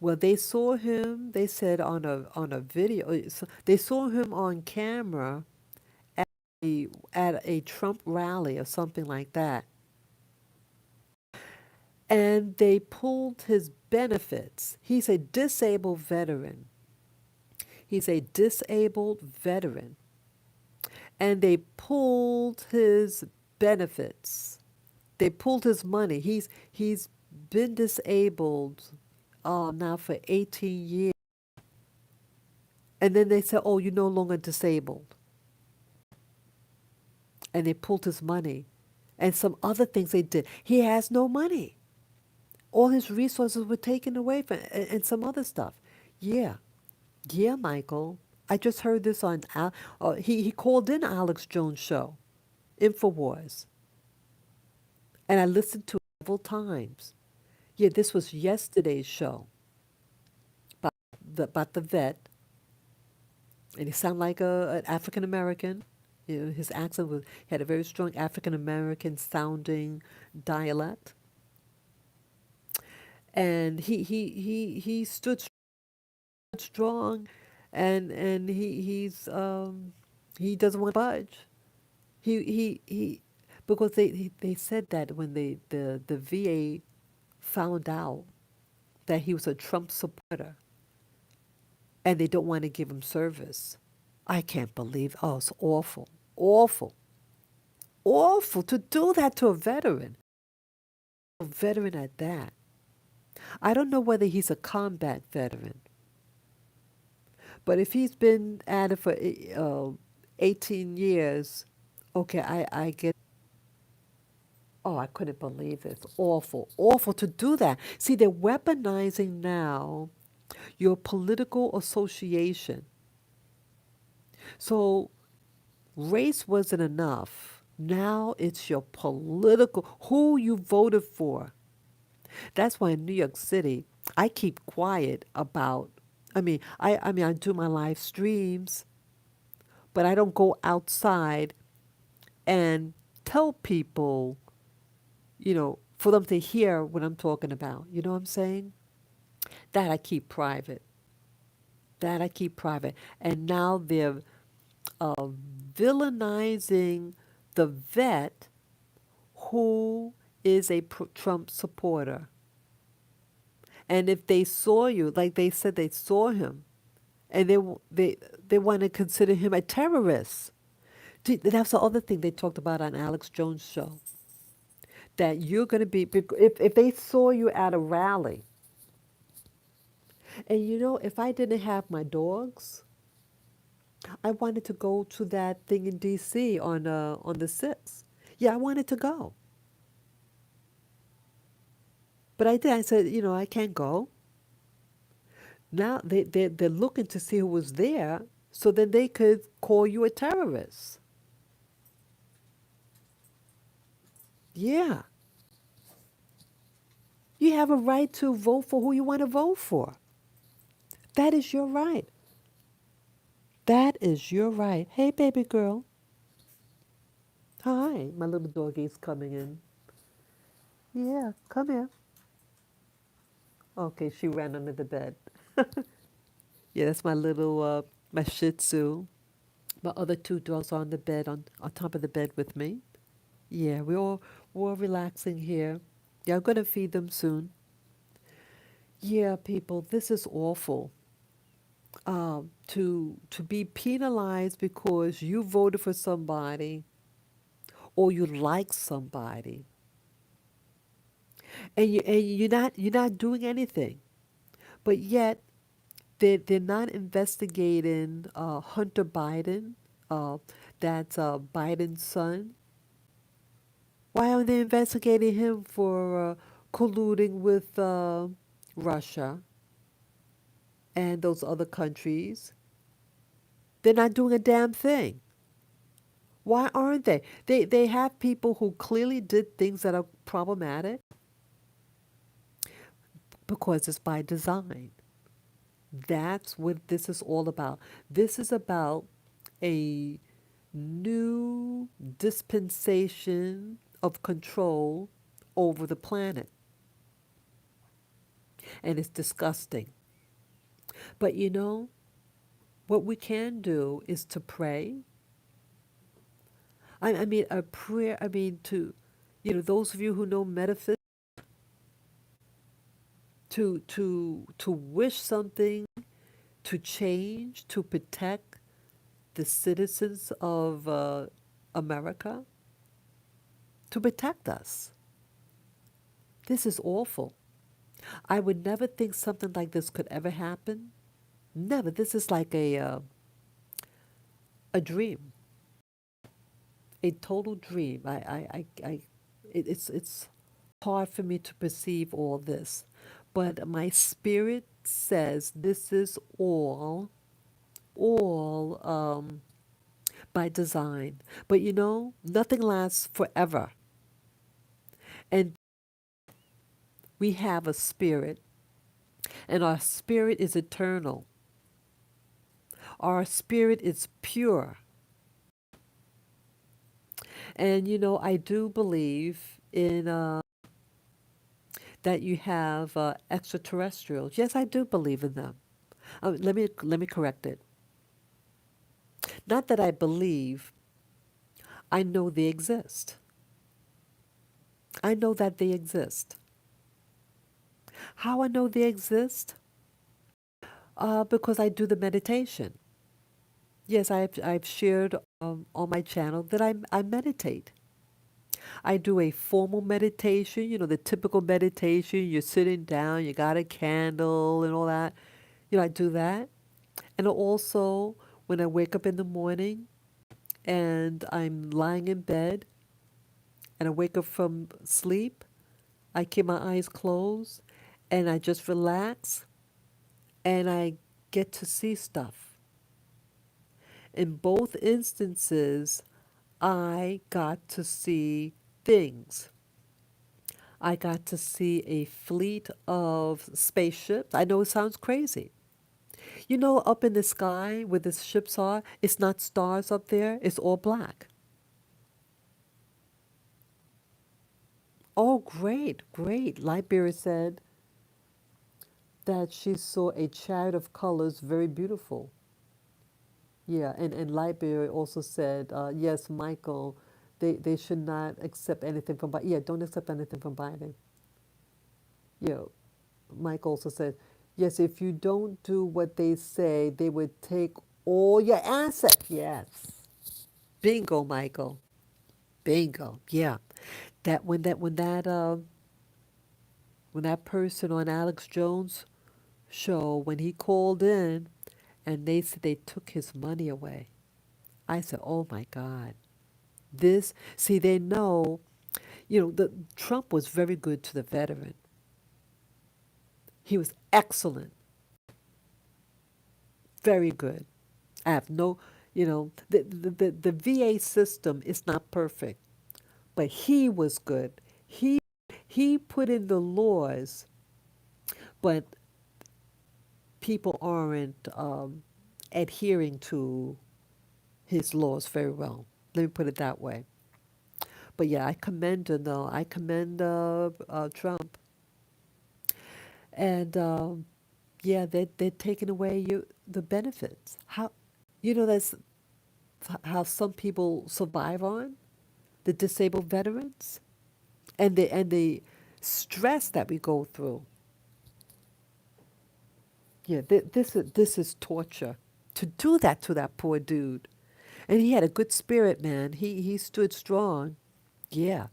Well, they saw him. They said on a video, they saw him on camera at a Trump rally or something like that, and they pulled his benefits. He's a disabled veteran. He's a disabled veteran, and they pulled his benefits. They pulled his money. He's been disabled now for 18 years. And then they said, "Oh, you're no longer disabled." And they pulled his money. And some other things they did. He has no money. All his resources were taken away from and some other stuff. Yeah. Yeah, Michael. I just heard this on he called in Alex Jones' show, Infowars, and I listened to it several times. Yeah, this was yesterday's show about the vet, and he sounded like an African American. You know, his accent was he had a very strong African American sounding dialect, and he stood strong, and he doesn't want to budge. He because they said that when the VA found out that he was a Trump supporter and they don't want to give him service. I can't believe. Oh, it's awful. Awful. Awful to do that to a veteran. A veteran at that. I don't know whether he's a combat veteran, but if he's been at it for 18 years, okay, I get. Oh, I couldn't believe this. Awful. Awful to do that. See, they're weaponizing now your political association. So race wasn't enough. Now it's your political, who you voted for. That's why in New York City, I keep quiet about, I mean, I do my live streams, but I don't go outside and tell people, for them to hear what I'm talking about. You know what I'm saying? That I keep private. That I keep private. And now they're uh, villainizing the vet who is a Trump supporter. And if they saw you, like they said they saw him, and they want to consider him a terrorist. That's the other thing they talked about on Alex Jones' show. That you're going to be, if they saw you at a rally, and if I didn't have my dogs, I wanted to go to that thing in D.C. on the 6th. Yeah, I wanted to go. But I did. I said, I can't go. Now they're looking to see who was there so then they could call you a terrorist. Yeah. You have a right to vote for who you want to vote for. That is your right. That is your right. Hey, baby girl. Hi. My little doggy's coming in. Yeah, come here. Okay, she ran under the bed. Yeah, that's my little, my Shih Tzu. My other two dogs are on the bed, on top of the bed with me. Yeah, we're all relaxing here. Yeah, I'm gonna feed them soon. Yeah, people, this is awful. To be penalized because you voted for somebody or you like somebody, and you're not doing anything, but yet they're not investigating Hunter Biden, uh, that's Biden's son. Why aren't they investigating him for colluding with Russia and those other countries? They're not doing a damn thing. Why aren't they? They have people who clearly did things that are problematic because it's by design. That's what this is all about. This is about a new dispensation of control over the planet. And it's disgusting. But what we can do is to pray. I mean, a prayer, I mean, those of you who know metaphysics, to wish something to change, to protect the citizens of America, to protect us. This is awful. I would never think something like this could ever happen. Never. This is like a dream, a total dream. It's hard for me to perceive all this, but my spirit says this is all by design. But nothing lasts forever, and we have a spirit, and our spirit is eternal. Our spirit is pure. And I do believe in that you have extraterrestrials. Yes, I do believe in them. Let me correct it. Not that I believe, I know they exist. I know that they exist. How I know they exist? Because I do the meditation. Yes, I've shared on my channel that I meditate. I do a formal meditation, the typical meditation. You're sitting down, you got a candle and all that. I do that. And also, when I wake up in the morning and I'm lying in bed and I wake up from sleep, I keep my eyes closed and I just relax and I get to see stuff. In both instances, I got to see things. I got to see a fleet of spaceships. I know it sounds crazy. Up in the sky where the ships are, it's not stars up there, it's all black. Oh, great, great. Lightbearer said that she saw a chariot of colors, very beautiful. Yeah, and Lightbearer also said, yes, Michael, they should not accept anything from Biden. Yeah, don't accept anything from Biden. Yeah, Mike also said, yes, if you don't do what they say, they would take all your assets. Yes. Bingo, Michael. Bingo. Yeah. That when that person on Alex Jones show, when he called in and they said they took his money away. I said, "Oh my God." They know, the Trump was very good to the veteran. He was excellent, very good. I have no, the VA system is not perfect, but he was good. He he put in the laws, but people aren't adhering to his laws very well. Let me put it that way. But yeah, I commend no, I commend Trump, and yeah, they're taking away the benefits. That's how some people survive on the disabled veterans and the stress that we go through. Yeah, this is torture to do that to that poor dude. And he had a good spirit, man. He stood strong. Yeah,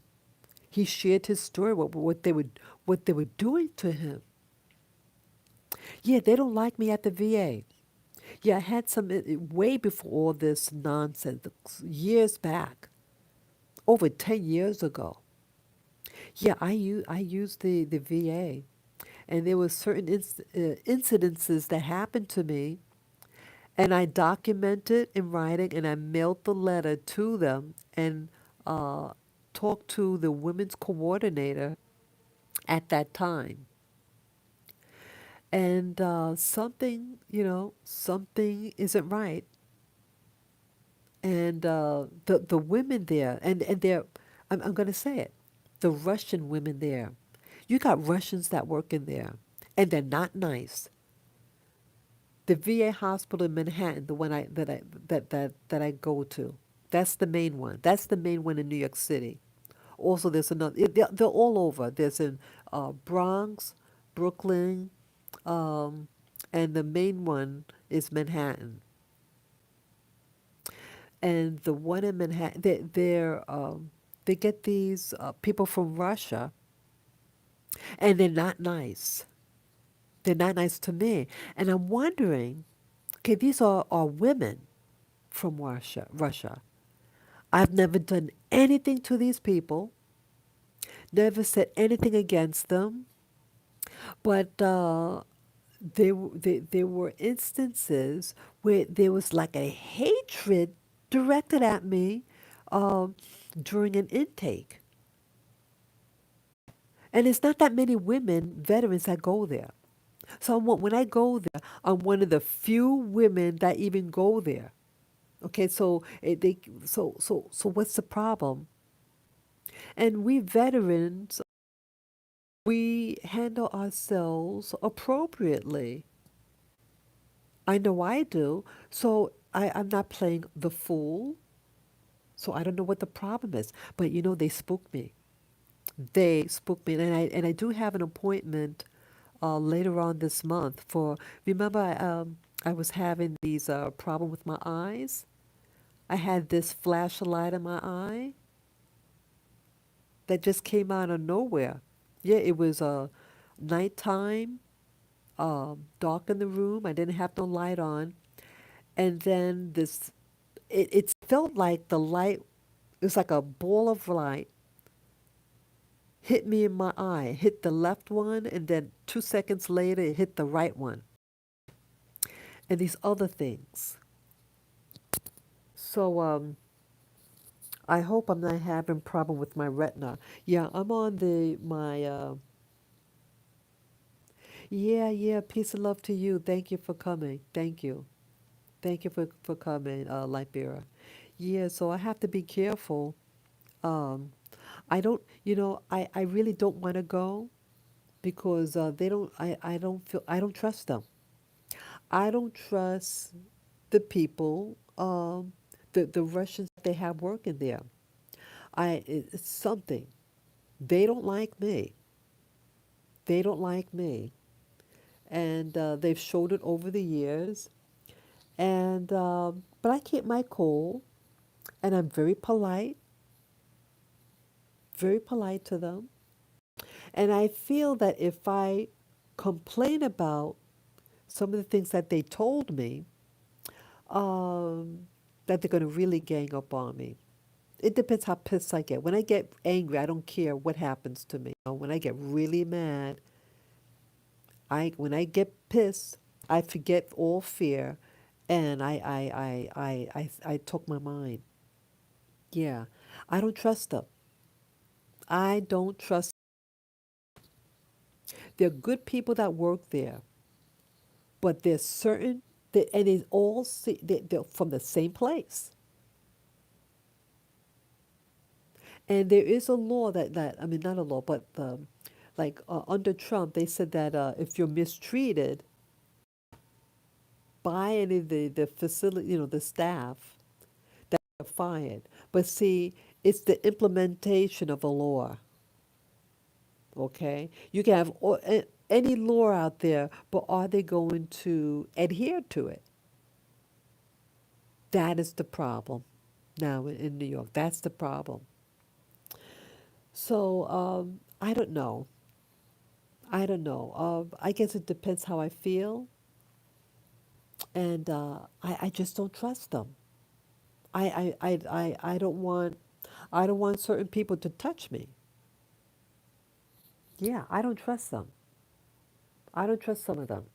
he shared his story what they were doing to him. Yeah, they don't like me at the VA. Yeah, I had some way before all this nonsense, years back, over 10 years ago. Yeah, I used the VA, and there were certain incidences that happened to me, and I documented in writing, and I mailed the letter to them, and uh, talked to the women's coordinator at that time. And something isn't right. And the women there, and they're, I'm going to say it, the Russian women there. You got Russians that work in there, and they're not nice. The VA hospital in Manhattan, the one that I go to, that's the main one. That's the main one in New York City. Also, there's another. They're all over. There's in Bronx, Brooklyn, um, and the main one is Manhattan. And the one in Manhattan, they get these people from Russia, and they're not nice. They're not nice to me. And I'm wondering, okay, these are women from Russia. Russia. I've never done anything to these people, never said anything against them, but there were instances where there was like a hatred directed at me um, during an intake. And it's not that many women, veterans, that go there. So when I go there, I'm one of the few women that even go there. Okay, so so what's the problem? And we veterans, we handle ourselves appropriately. I know I do. So I'm not playing the fool. So I don't know what the problem is. But they spooked me. They spooked me, and I do have an appointment. later on this month. For remember, I was having these problem with my eyes. I had this flashlight in my eye that just came out of nowhere. Yeah, it was nighttime, dark in the room. I didn't have no light on, and then it felt like the light. It was like a ball of light hit me in my eye. It hit the left one, and then 2 seconds later, it hit the right one, and these other things. So I hope I'm not having problem with my retina. Yeah, I'm on the my yeah, yeah, peace and love to you. Thank you for coming. Thank you. Thank you for coming, Lightbearer. Yeah, so I have to be careful. Um I don't, I really don't want to go because they don't I don't feel I don't trust them. I don't trust the people the Russians they have working there. It's something. They don't like me. They don't like me. And they've showed it over the years. And but I keep my cool, and I'm very polite to them. And I feel that if I complain about some of the things that they told me, um, that they're going to really gang up on me. It depends how pissed I get. When I get angry, I don't care what happens to me. When I get really mad, when I get pissed, I forget all fear, and I took my mind. Yeah, I don't trust them. I don't trust. There are good people that work there, but there's certain that, and it's all they're from the same place. And there is a law that I mean not a law, but like under Trump, they said that if you're mistreated by any of the facility, the staff, that you're fired. But see, it's the implementation of a law. Okay, you can have any law out there, but are they going to adhere to it? That is the problem now in New York. That's the problem. So I don't know. I don't know. I guess it depends how I feel, and I just don't trust them. I don't want certain people to touch me. Yeah, I don't trust them. I don't trust some of them.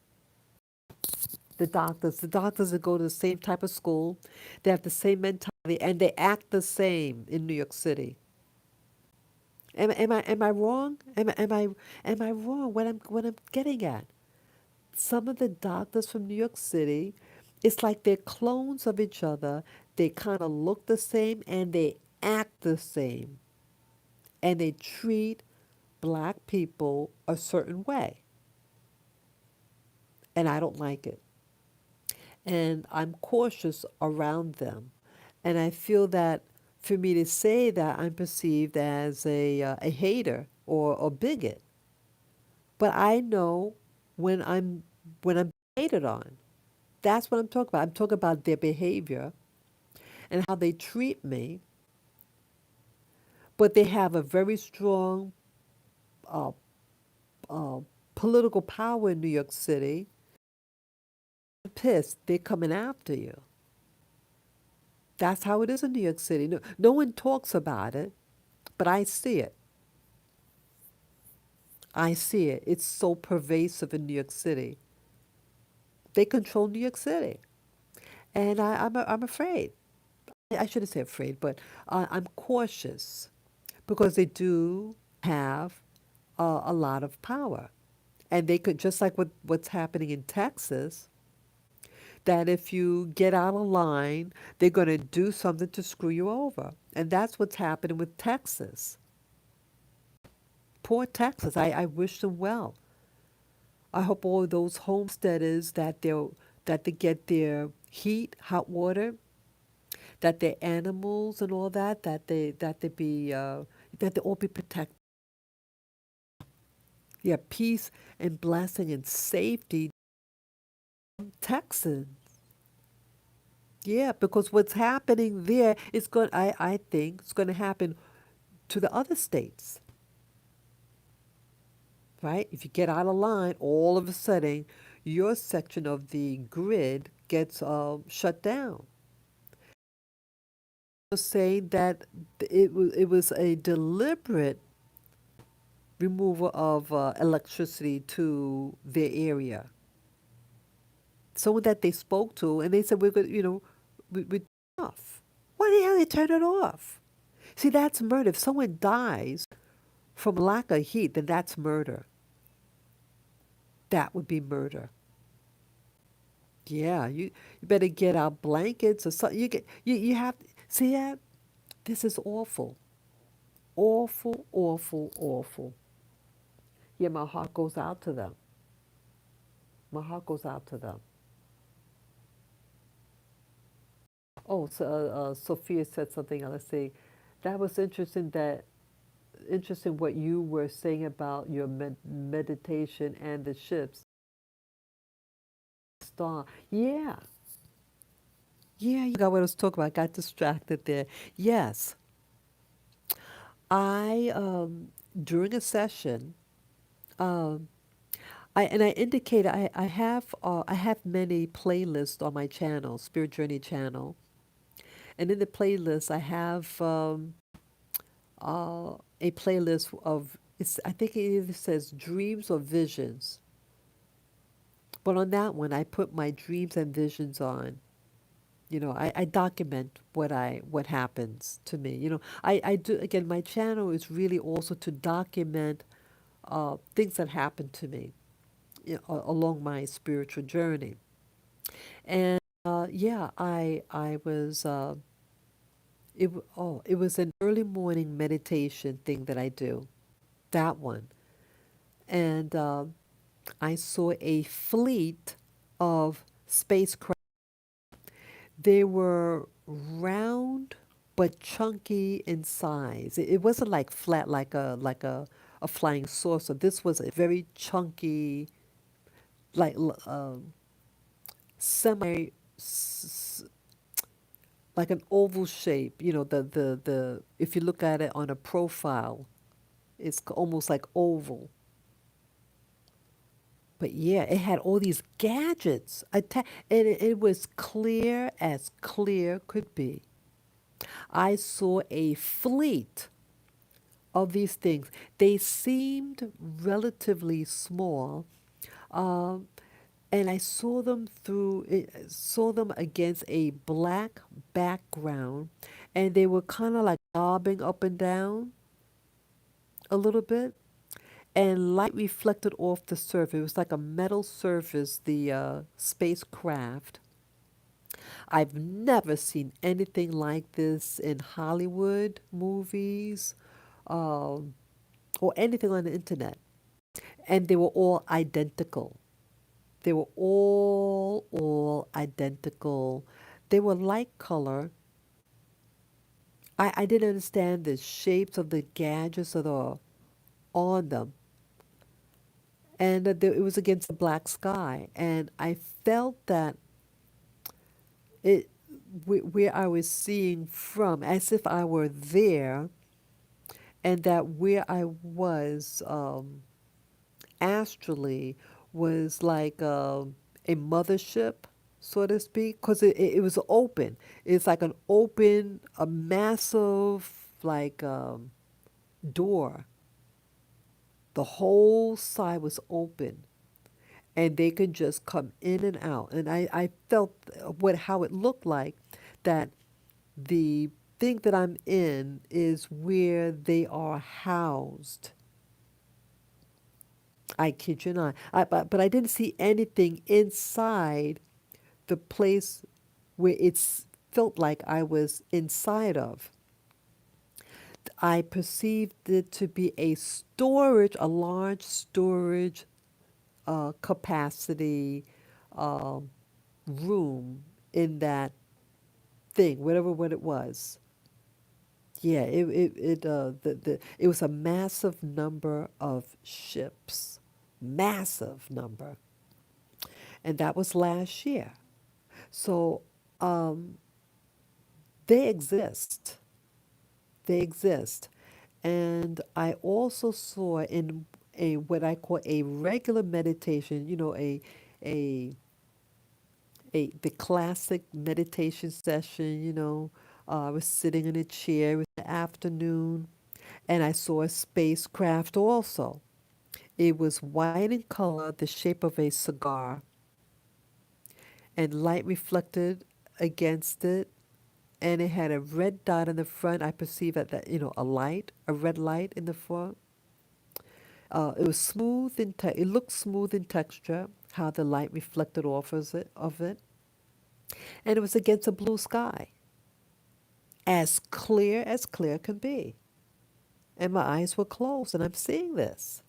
The doctors that go to the same type of school, they have the same mentality, and they act the same in New York City. Am I wrong? Am I wrong? What I'm getting at? Some of the doctors from New York City, it's like they're clones of each other. They kind of look the same and they act the same, and they treat black people a certain way, and I don't like it. And I'm cautious around them. And I feel that for me to say that, I'm perceived as a hater or a bigot. But I know when I'm hated on. That's what I'm talking about. I'm talking about their behavior and how they treat me. But they have a very strong uh, uh, political power in New York City. Pissed, they're coming after you. That's how it is in New York City. No one talks about it, but I see it. I see it. It's so pervasive in New York City. They control New York City. And I'm afraid. I shouldn't say afraid, but I'm cautious because they do have a lot of power. And they could, just like what's happening in Texas, that if you get out of line, they're going to do something to screw you over. And that's what's happening with Texas. Poor Texas. I wish them well. I hope all those homesteaders that they get their heat, hot water, that their animals and all that they all be protected. Yeah, peace and blessing and safety. Texans. Yeah, because what's happening there is going. I think it's going to happen to the other states, right? If you get out of line, all of a sudden, your section of the grid gets shut down. Saying that it was a deliberate removal of electricity to their area. Someone that they spoke to, and they said we're going, we turn it off. Why the hell they turn it off? See, that's murder. If someone dies from lack of heat, then that's murder. That would be murder. Yeah, you better get out blankets or something. You have see that this is awful, awful, awful, awful. Yeah, my heart goes out to them. My heart goes out to them. Oh, so Sophia said something. Let's see. That was interesting. Interesting what you were saying about your meditation and the ships. Star. Yeah, yeah. You got what I was talking about. I got distracted there. Yes, I during a session. Um, I indicated I have many playlists on my channel, Spirit Journey channel, and in the playlist I have a playlist of it's I think it either says dreams or visions, but on that one I put my dreams and visions on. I document what happens to me. I do again. My channel is really also to document things that happen to me along my spiritual journey. And yeah, I was it was an early morning meditation thing that I do. That one, and I saw a fleet of spacecraft. They were round but chunky in size. It wasn't like flat like a flying saucer. This was a very chunky, like semi like an oval shape. The if you look at it on a profile, it's almost like oval. But yeah, it had all these gadgets. And it was clear as clear could be. I saw a fleet of these things. They seemed relatively small, um, and I saw them against a black background, and they were kind of like bobbing up and down a little bit, and light reflected off the surface. It was like a metal surface, the spacecraft. I've never seen anything like this in Hollywood movies, um, or anything on the internet. And they were all identical. They were all identical. They were light color. I didn't understand the shapes of the gadgets that are on them. And it was against the black sky. And I felt that it where I was seeing from, as if I were there, and that where I was astrally was like a mothership, so to speak, because it was open. It's like an open, a massive like door. The whole side was open, and they could just come in and out. And I felt what how it looked like that the thing that I'm in is where they are housed. I kid you not. But I didn't see anything inside the place where it's felt like I was inside of. I perceived it to be a large storage capacity um, room in that thing, whatever what it was. Yeah, it was a massive number of ships, massive number, and that was last year. So um, they exist. They exist, and I also saw in a what I call a regular meditation. A the classic meditation session. I was sitting in a chair in the afternoon, and I saw a spacecraft also. It was white in color, the shape of a cigar, and light reflected against it. And it had a red dot in the front. I perceived a light, a red light in the front. It was smooth it looked smooth in texture, how the light reflected off of it. And it was against a blue sky, as clear can be. And my eyes were closed, and I'm seeing this.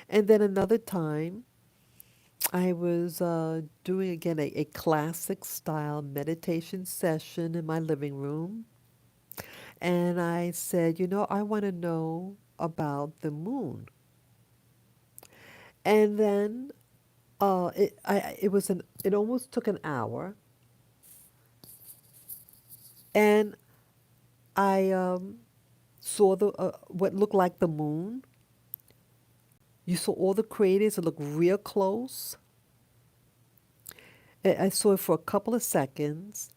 And then another time, I was doing again a classic style meditation session in my living room. And I said, I want to know about the moon. And then it almost took an hour. And I saw the what looked like the moon. You saw all the craters. It looked real close. I saw it for a couple of seconds,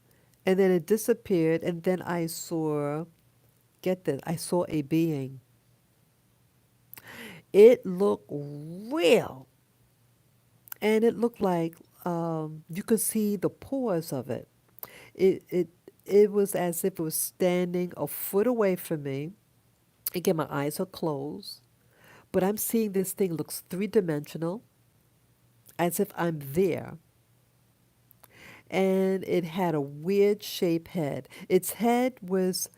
and then it disappeared. And then I saw, get this, I saw a being. It looked real, and it looked like you could see the pores of it. It it it was as if it was standing a foot away from me. Again, my eyes are closed, but I'm seeing this thing looks three-dimensional, as if I'm there. And it had a weird shaped head. Its head was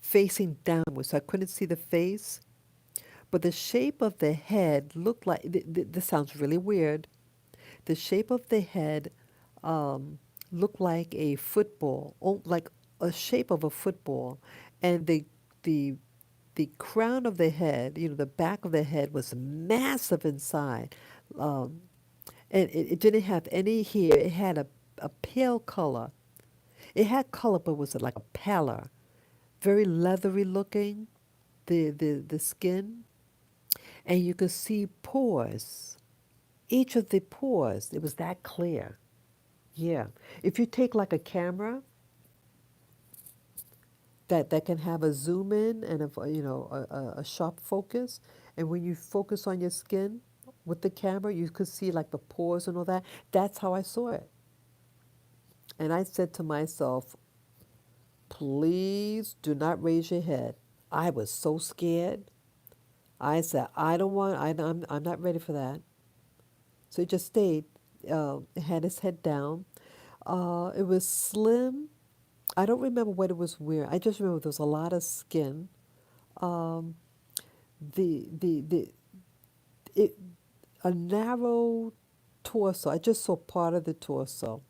facing downwards, so I couldn't see the face. But the shape of the head looked like, this sounds really weird. The shape of the head um, looked like a football, like a shape of a football. And the, the crown of the head, the back of the head was massive inside. Um, and it didn't have any hair. It had a pale color. It had color, but was like a pallor, very leathery looking, the skin. And you could see pores. Each of the pores, it was that clear. Yeah. If you take like a camera that can have a zoom in and a sharp focus, and when you focus on your skin with the camera, you could see like the pores and all that. That's how I saw it. And I said to myself, please do not raise your head. I was so scared. I said, I don't want, I'm not ready for that. So he just stayed, had his head down. It was slim. I don't remember what it was wearing. I just remember there was a lot of skin. Um, the it a narrow torso. I just saw part of the torso.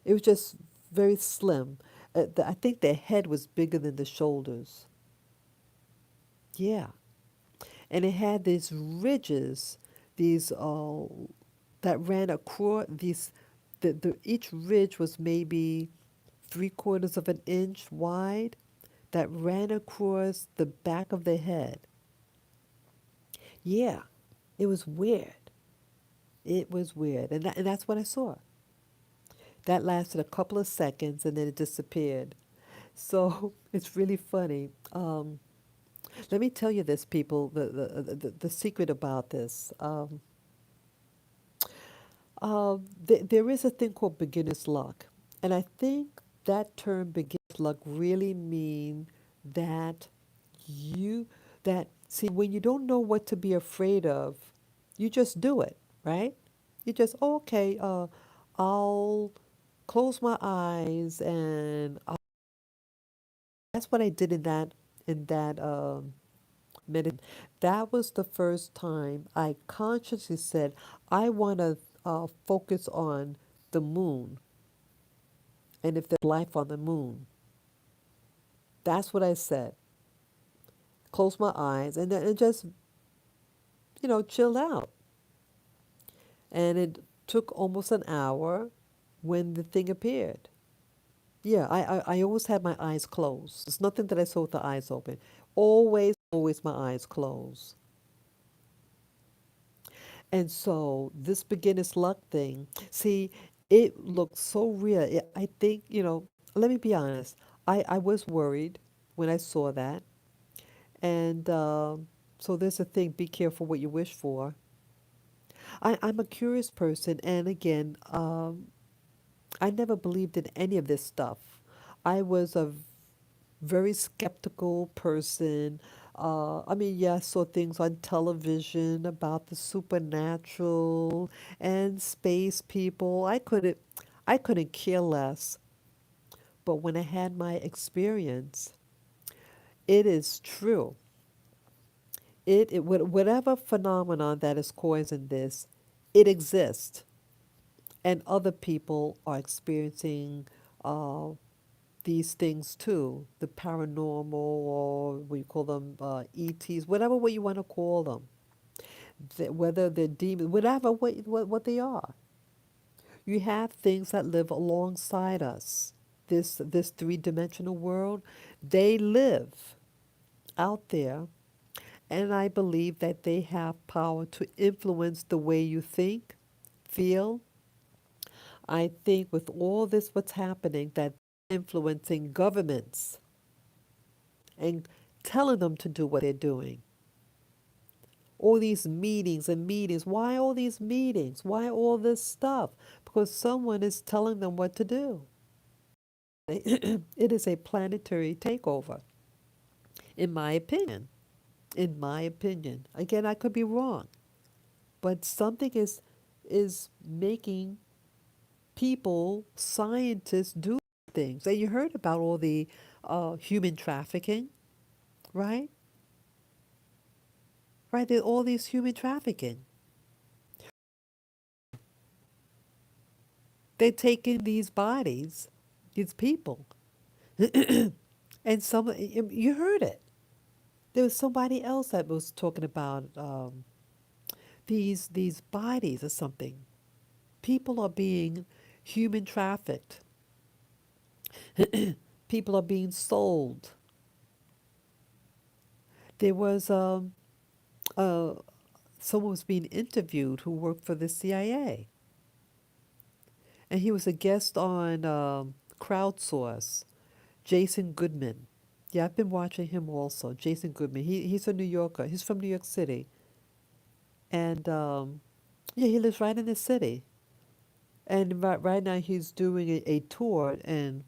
It was just very slim. I think the head was bigger than the shoulders. Yeah, and it had these ridges, these that ran across these. Each ridge was maybe 3/4 of an inch wide that ran across the back of the head. Yeah, it was weird. It was weird. And that's what I saw. That lasted a couple of seconds and then it disappeared. So it's really funny. Let me tell you this, people, the secret about this. There is a thing called beginner's luck. And I think that term beginner's luck really mean that you, see, when you don't know what to be afraid of, you just do it, right? You just, oh, okay, I'll close my eyes and that's what I did in that meditation. That was the first time I consciously said, I want to focus on the moon. and if there's life on the moon. That's what I said. Closed my eyes and then it just, chilled out. And it took almost an hour when the thing appeared. Yeah, I always had my eyes closed. It's nothing that I saw with the eyes open. Always my eyes closed. And so this beginner's luck thing, see, it looked so real. I think, let me be honest. I was worried when I saw that. And so there's a thing, be careful what you wish for. I'm a curious person. And again, I never believed in any of this stuff. I was a very skeptical person. I mean, yeah, I saw things on television about the supernatural and space people. I couldn't care less. But when I had my experience, it is true. Whatever phenomenon that is causing this, it exists, and other people are experiencing uh, these things too, the paranormal, or we call them ETs, whatever way you want to call them, whether they're demons, whatever what they are. You have things that live alongside us. This three-dimensional world, they live out there, and I believe that they have power to influence the way you think, feel. I think with all this what's happening, that influencing governments and telling them to do what they're doing. All these meetings and meetings. Why all these meetings? Why all this stuff? Because someone is telling them what to do. It is a planetary takeover, in my opinion. In my opinion. Again, I could be wrong, but something is making people, scientists, do things. And you heard about all the human trafficking, right? Right, there's all these human trafficking. They're taking these bodies, these people, and you heard it. There was somebody else that was talking about these bodies or something. People are being human trafficked. People are being sold. There was uh, someone was being interviewed who worked for the CIA, and he was a guest on Crowdsource. Jason Goodman. Yeah, I've been watching him also. Jason Goodman. He's a New Yorker. He's from New York City, and yeah, he lives right in the city. And right now he's doing a tour and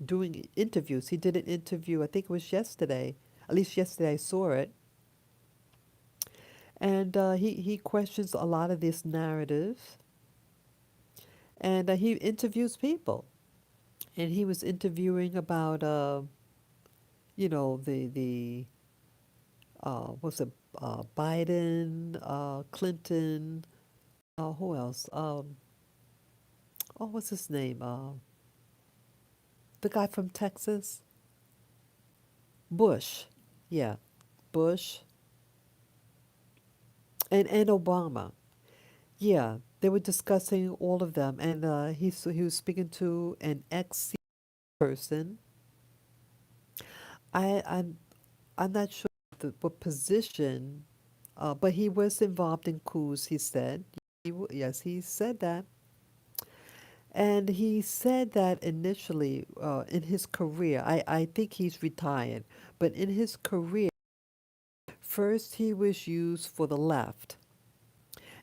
doing interviews. He did an interview. I think it was yesterday. At least yesterday I saw it. And he questions a lot of this narrative, and he interviews people. And he was interviewing about the what's it, Biden, Clinton, who else? Oh, what's his name? The guy from Texas, Bush. Yeah, Bush and Obama. Yeah, they were discussing all of them, and he was speaking to an ex person. I'm not sure what position, but he was involved in coups. He said, yes, he said that. And he said that initially in his career, I think he's retired, but in his career, first he was used for the left,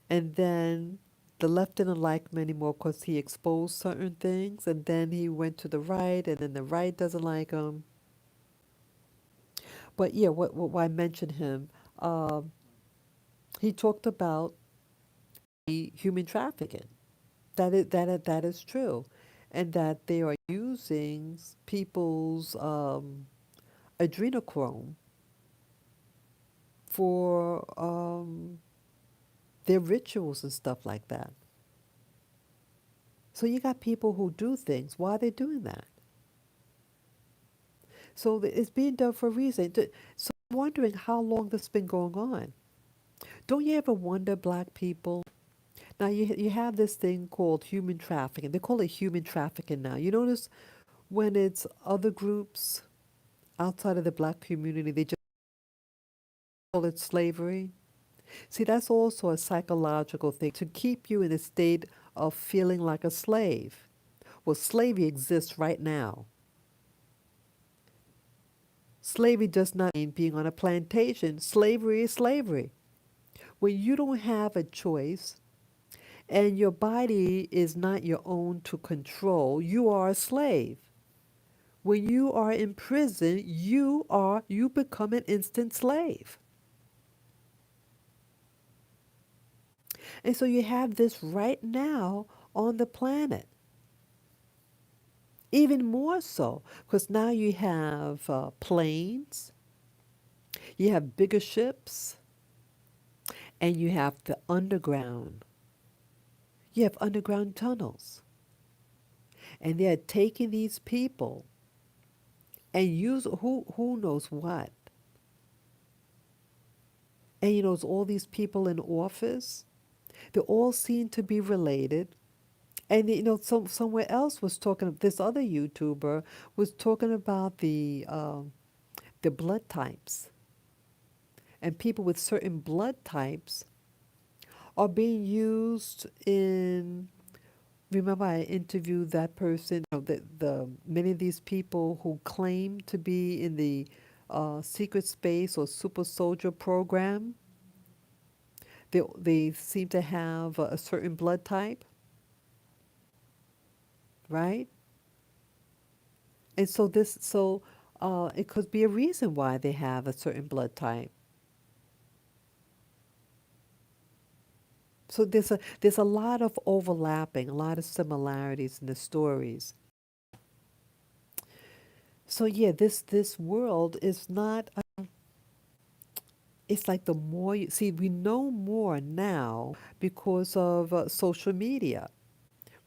and then the left didn't like him anymore because he exposed certain things, and then he went to the right, and then the right doesn't like him. But yeah, why I mentioned him, um, he talked about the human trafficking. That is true, and that they are using people's adrenochrome for their rituals and stuff like that. So you got people who do things. Why are they doing that? So it's being done for a reason. So I'm wondering how long this has been going on. Don't you ever wonder, black people? Now you have this thing called human trafficking. They call it human trafficking now. You notice when it's other groups outside of the black community, they just call it slavery. See, that's also a psychological thing to keep you in a state of feeling like a slave. Well, slavery exists right now. Slavery does not mean being on a plantation. Slavery is slavery. When you don't have a choice and your body is not your own to control, you are a slave. When you are in prison, you become an instant slave. And so you have this right now on the planet. Even more so, because now you have planes, you have bigger ships, and you have the underground. You have underground tunnels. And they're taking these people and use who knows what. And you know, all these people in office, they all seem to be related. And you know, somewhere else was talking. This other YouTuber was talking about the blood types, and people with certain blood types are being used in. Remember, I interviewed that person. You know, the many of these people who claim to be in the secret space or super soldier program. They seem to have a certain blood type, right? And so it could be a reason why they have a certain blood type. So there's a lot of overlapping, a lot of similarities in the stories. So yeah, this world is not. It's like the more you see, we know more now because of social media.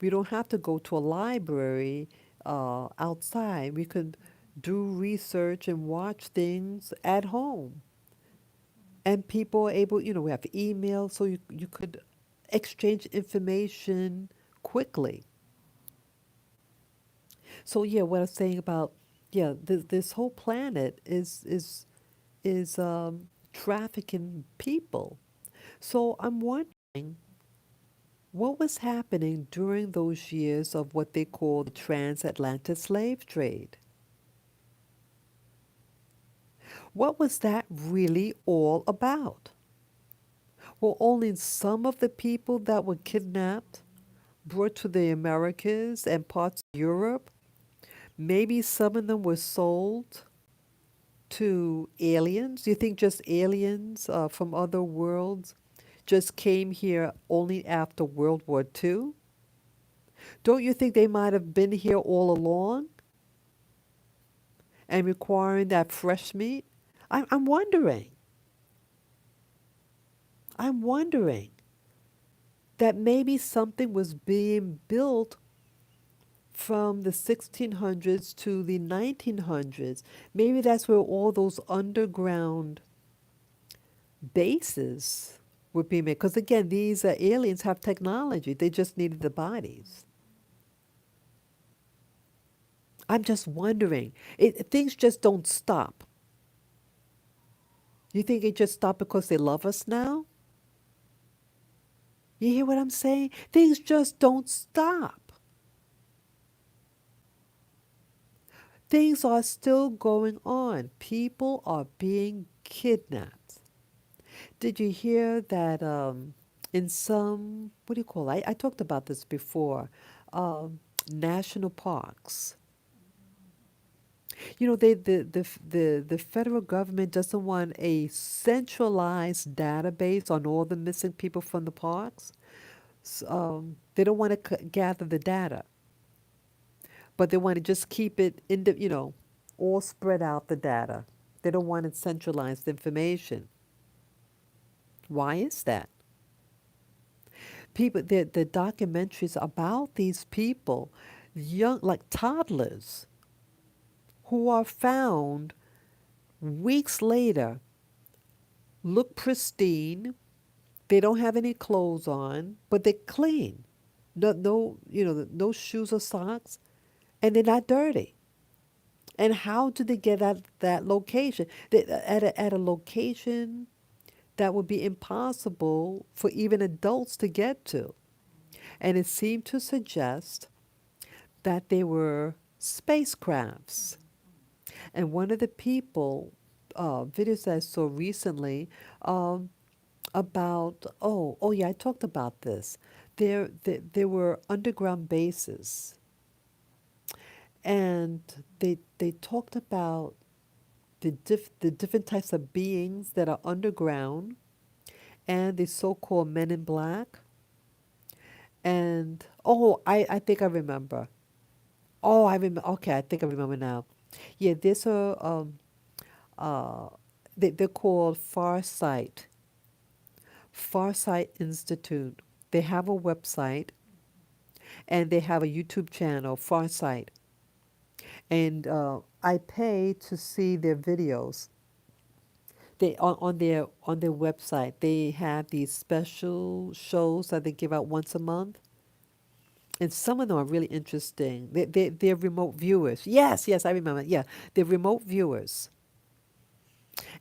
We don't have to go to a library outside. We could do research and watch things at home. And people are able, you know, we have email, so you could exchange information quickly. So yeah, what I'm saying about yeah, this whole planet is trafficking people. So I'm wondering what was happening during those years of what they call the transatlantic slave trade. What was that really all about? Well, only some of the people that were kidnapped brought to the Americas and parts of Europe. Maybe some of them were sold to aliens. Do you think just aliens from other worlds just came here only after World War II? Don't you think they might have been here all along and requiring that fresh meat? I'm wondering. I'm wondering that maybe something was being built from the 1600s to the 1900s. Maybe that's where all those underground bases were being made. Because again, these aliens have technology, they just needed the bodies. I'm just wondering. Things just don't stop. You think it just stopped because they love us now? You hear what I'm saying? Things just don't stop. Things are still going on. People are being kidnapped. Did you hear that in some, what do you call it? I talked about this before, national parks. You know, the federal government doesn't want a centralized database on all the missing people from the parks. They don't want to gather the data, but they want to just keep it in the, you know, all spread out the data. They don't want it centralized information. Why is that? people, the documentaries about these people, young, like toddlers, who are found weeks later, look pristine. They don't have any clothes on, but they're clean. No, no, no shoes or socks, and they're not dirty. And how did they get at that location? At a location that would be impossible for even adults to get to. And it seemed to suggest that they were spacecrafts. And one of the people, videos that I saw recently, um, about, oh yeah, I talked about this. There were underground bases, and they talked about the different types of beings that are underground, and the so-called men in black. And oh, I think I remember. Oh, I remember. Okay, I think I remember now. Yeah, there's a uh they're called Farsight Institute. They have a website, and they have a YouTube channel, Farsight. And I pay to see their videos. They on their website, they have these special shows that they give out once a month, and some of them are really interesting. They're remote viewers. Yes, yes, I remember. Yeah, they're remote viewers,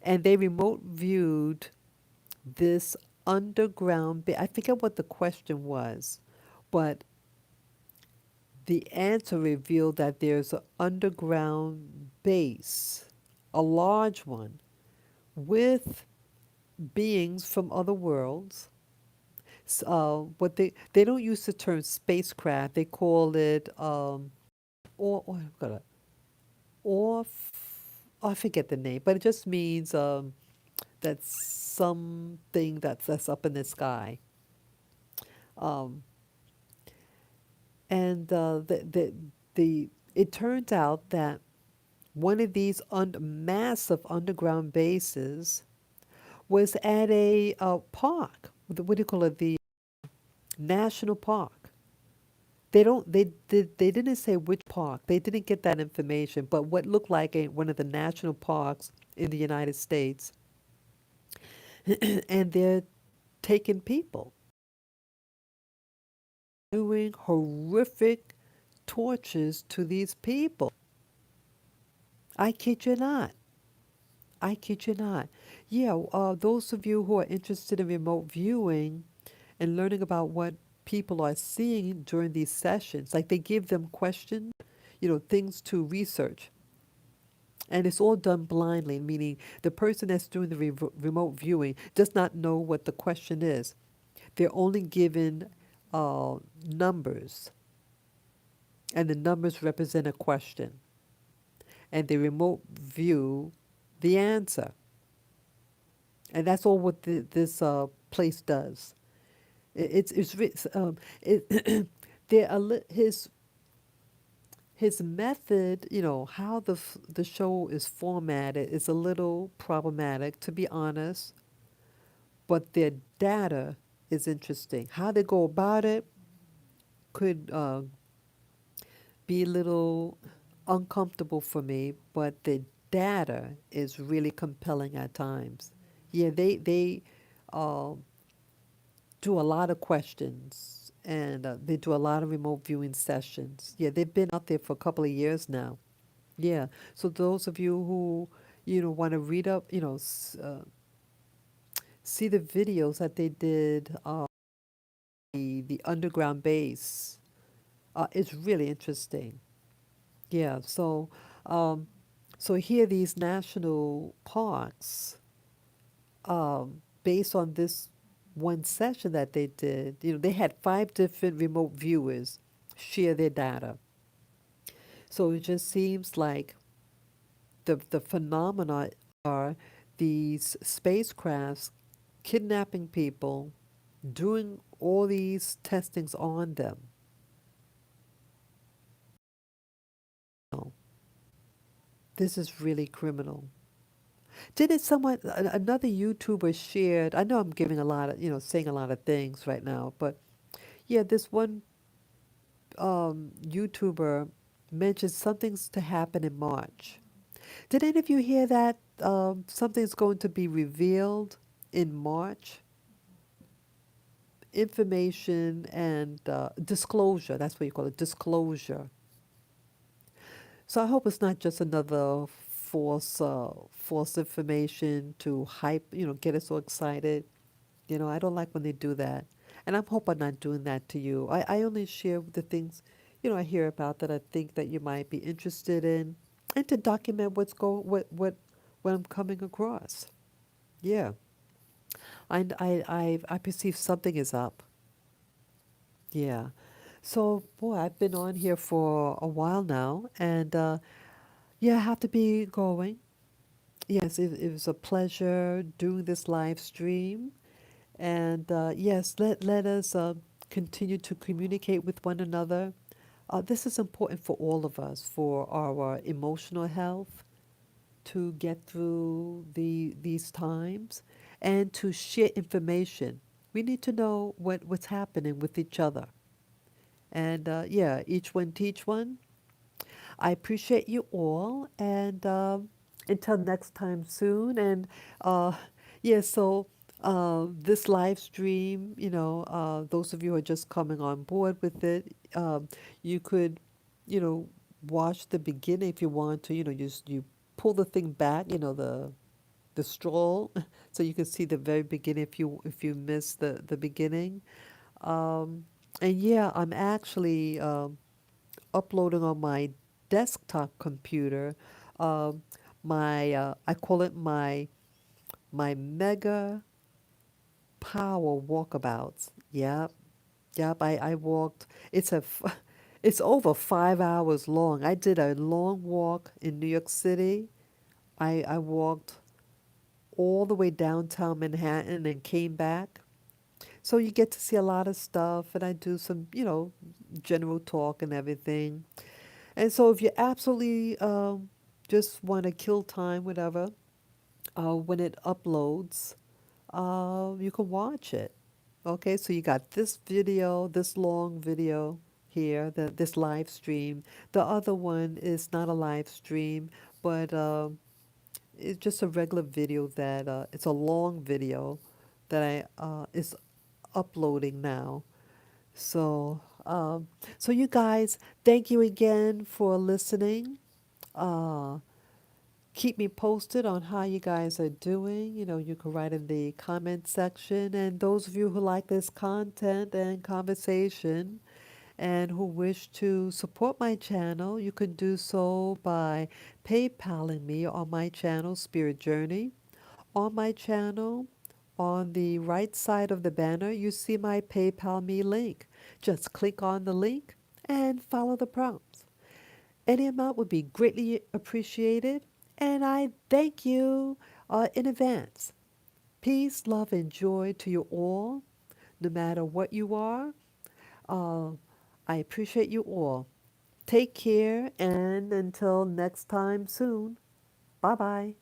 and they remote viewed this underground. I forget what the question was, but the answer revealed that there's an underground base, a large one, with beings from other worlds. What they don't use the term spacecraft. They call it or I've got a or I forget the name, but it just means that's something that's up in the sky. Um, and the it turns out that one of these massive underground bases was at a park. What do you call it? The national park. They didn't say which park. They didn't get that information, but what looked like one of the national parks in the United States, and they're taking people, doing horrific tortures to these people. I kid you not. I kid you not. Yeah, those of you who are interested in remote viewing and learning about what people are seeing during these sessions, like they give them questions, things to research. And it's all done blindly, meaning the person that's doing the remote viewing does not know what the question is. They're only given numbers, and the numbers represent a question. And they remote view the answer. And that's all what this place does. It, there are his method, how the show is formatted is a little problematic, to be honest. But their data is interesting. How they go about it could be a little uncomfortable for me, but the data is really compelling at times. Yeah, they uh, do a lot of questions, and they do a lot of remote viewing sessions. Yeah, they've been out there for a couple of years now. Yeah, so those of you who want to read up, see the videos that they did, the underground base, it's really interesting. Yeah, um, so here these national parks, based on this one session that they did, they had 5 different remote viewers share their data. So it just seems like the phenomena are these spacecrafts kidnapping people, doing all these testings on them. Oh, this is really criminal. Didn't another YouTuber shared? I know I'm giving a lot of, saying a lot of things right now, but Yeah, this one YouTuber mentioned something's to happen in March. Did any of you hear that something's going to be revealed in March? Information and disclosure. That's what you call it, disclosure. So I hope it's not just another false information to hype, get us so excited. I don't like when they do that. And I hope I'm not doing that to you. I only share the things, I hear about that I think that you might be interested in and to document what I'm coming across. Yeah. I perceive something is up. Yeah. So, boy, I've been on here for a while now, and yeah, I have to be going. Yes, it was a pleasure doing this live stream. And yes, let us continue to communicate with one another. This is important for all of us, for our emotional health, to get through these times, and to share information. We need to know what's happening with each other. And yeah, each one teach one. I appreciate you all, and until next time soon. And uh, yeah, so this live stream, those of you who are just coming on board with it, you could, you know, watch the beginning if you want to. You pull the thing back, the stroll, so you can see the very beginning if you miss the beginning. Um, and yeah, I'm actually uploading on my desktop computer. Um, my I call it my mega power walkabouts. Yep, yep. I walked. It's over 5 hours long. I did a long walk in New York City. I walked all the way downtown Manhattan and came back. So you get to see a lot of stuff, and I do some, general talk and everything. And so if you absolutely just want to kill time, whatever, when it uploads, you can watch it. Okay, so you got this video, this long video here, this live stream. The other one is not a live stream, but it's just a regular video that it's a long video that I is uploading now. So, so you guys, thank you again for listening. Uh, Keep me posted on how you guys are doing. You can write in the comment section. And those of you who like this content and conversation and who wish to support my channel, you can do so by PayPaling me on my channel, Spirit Journey. On my channel, on the right side of the banner, you see my PayPal me link. Just click on the link and follow the prompts. Any amount would be greatly appreciated, and I thank you in advance. Peace, love, and joy to you all, no matter what you are. Uh, I appreciate you all. Take care, and until next time soon, bye bye.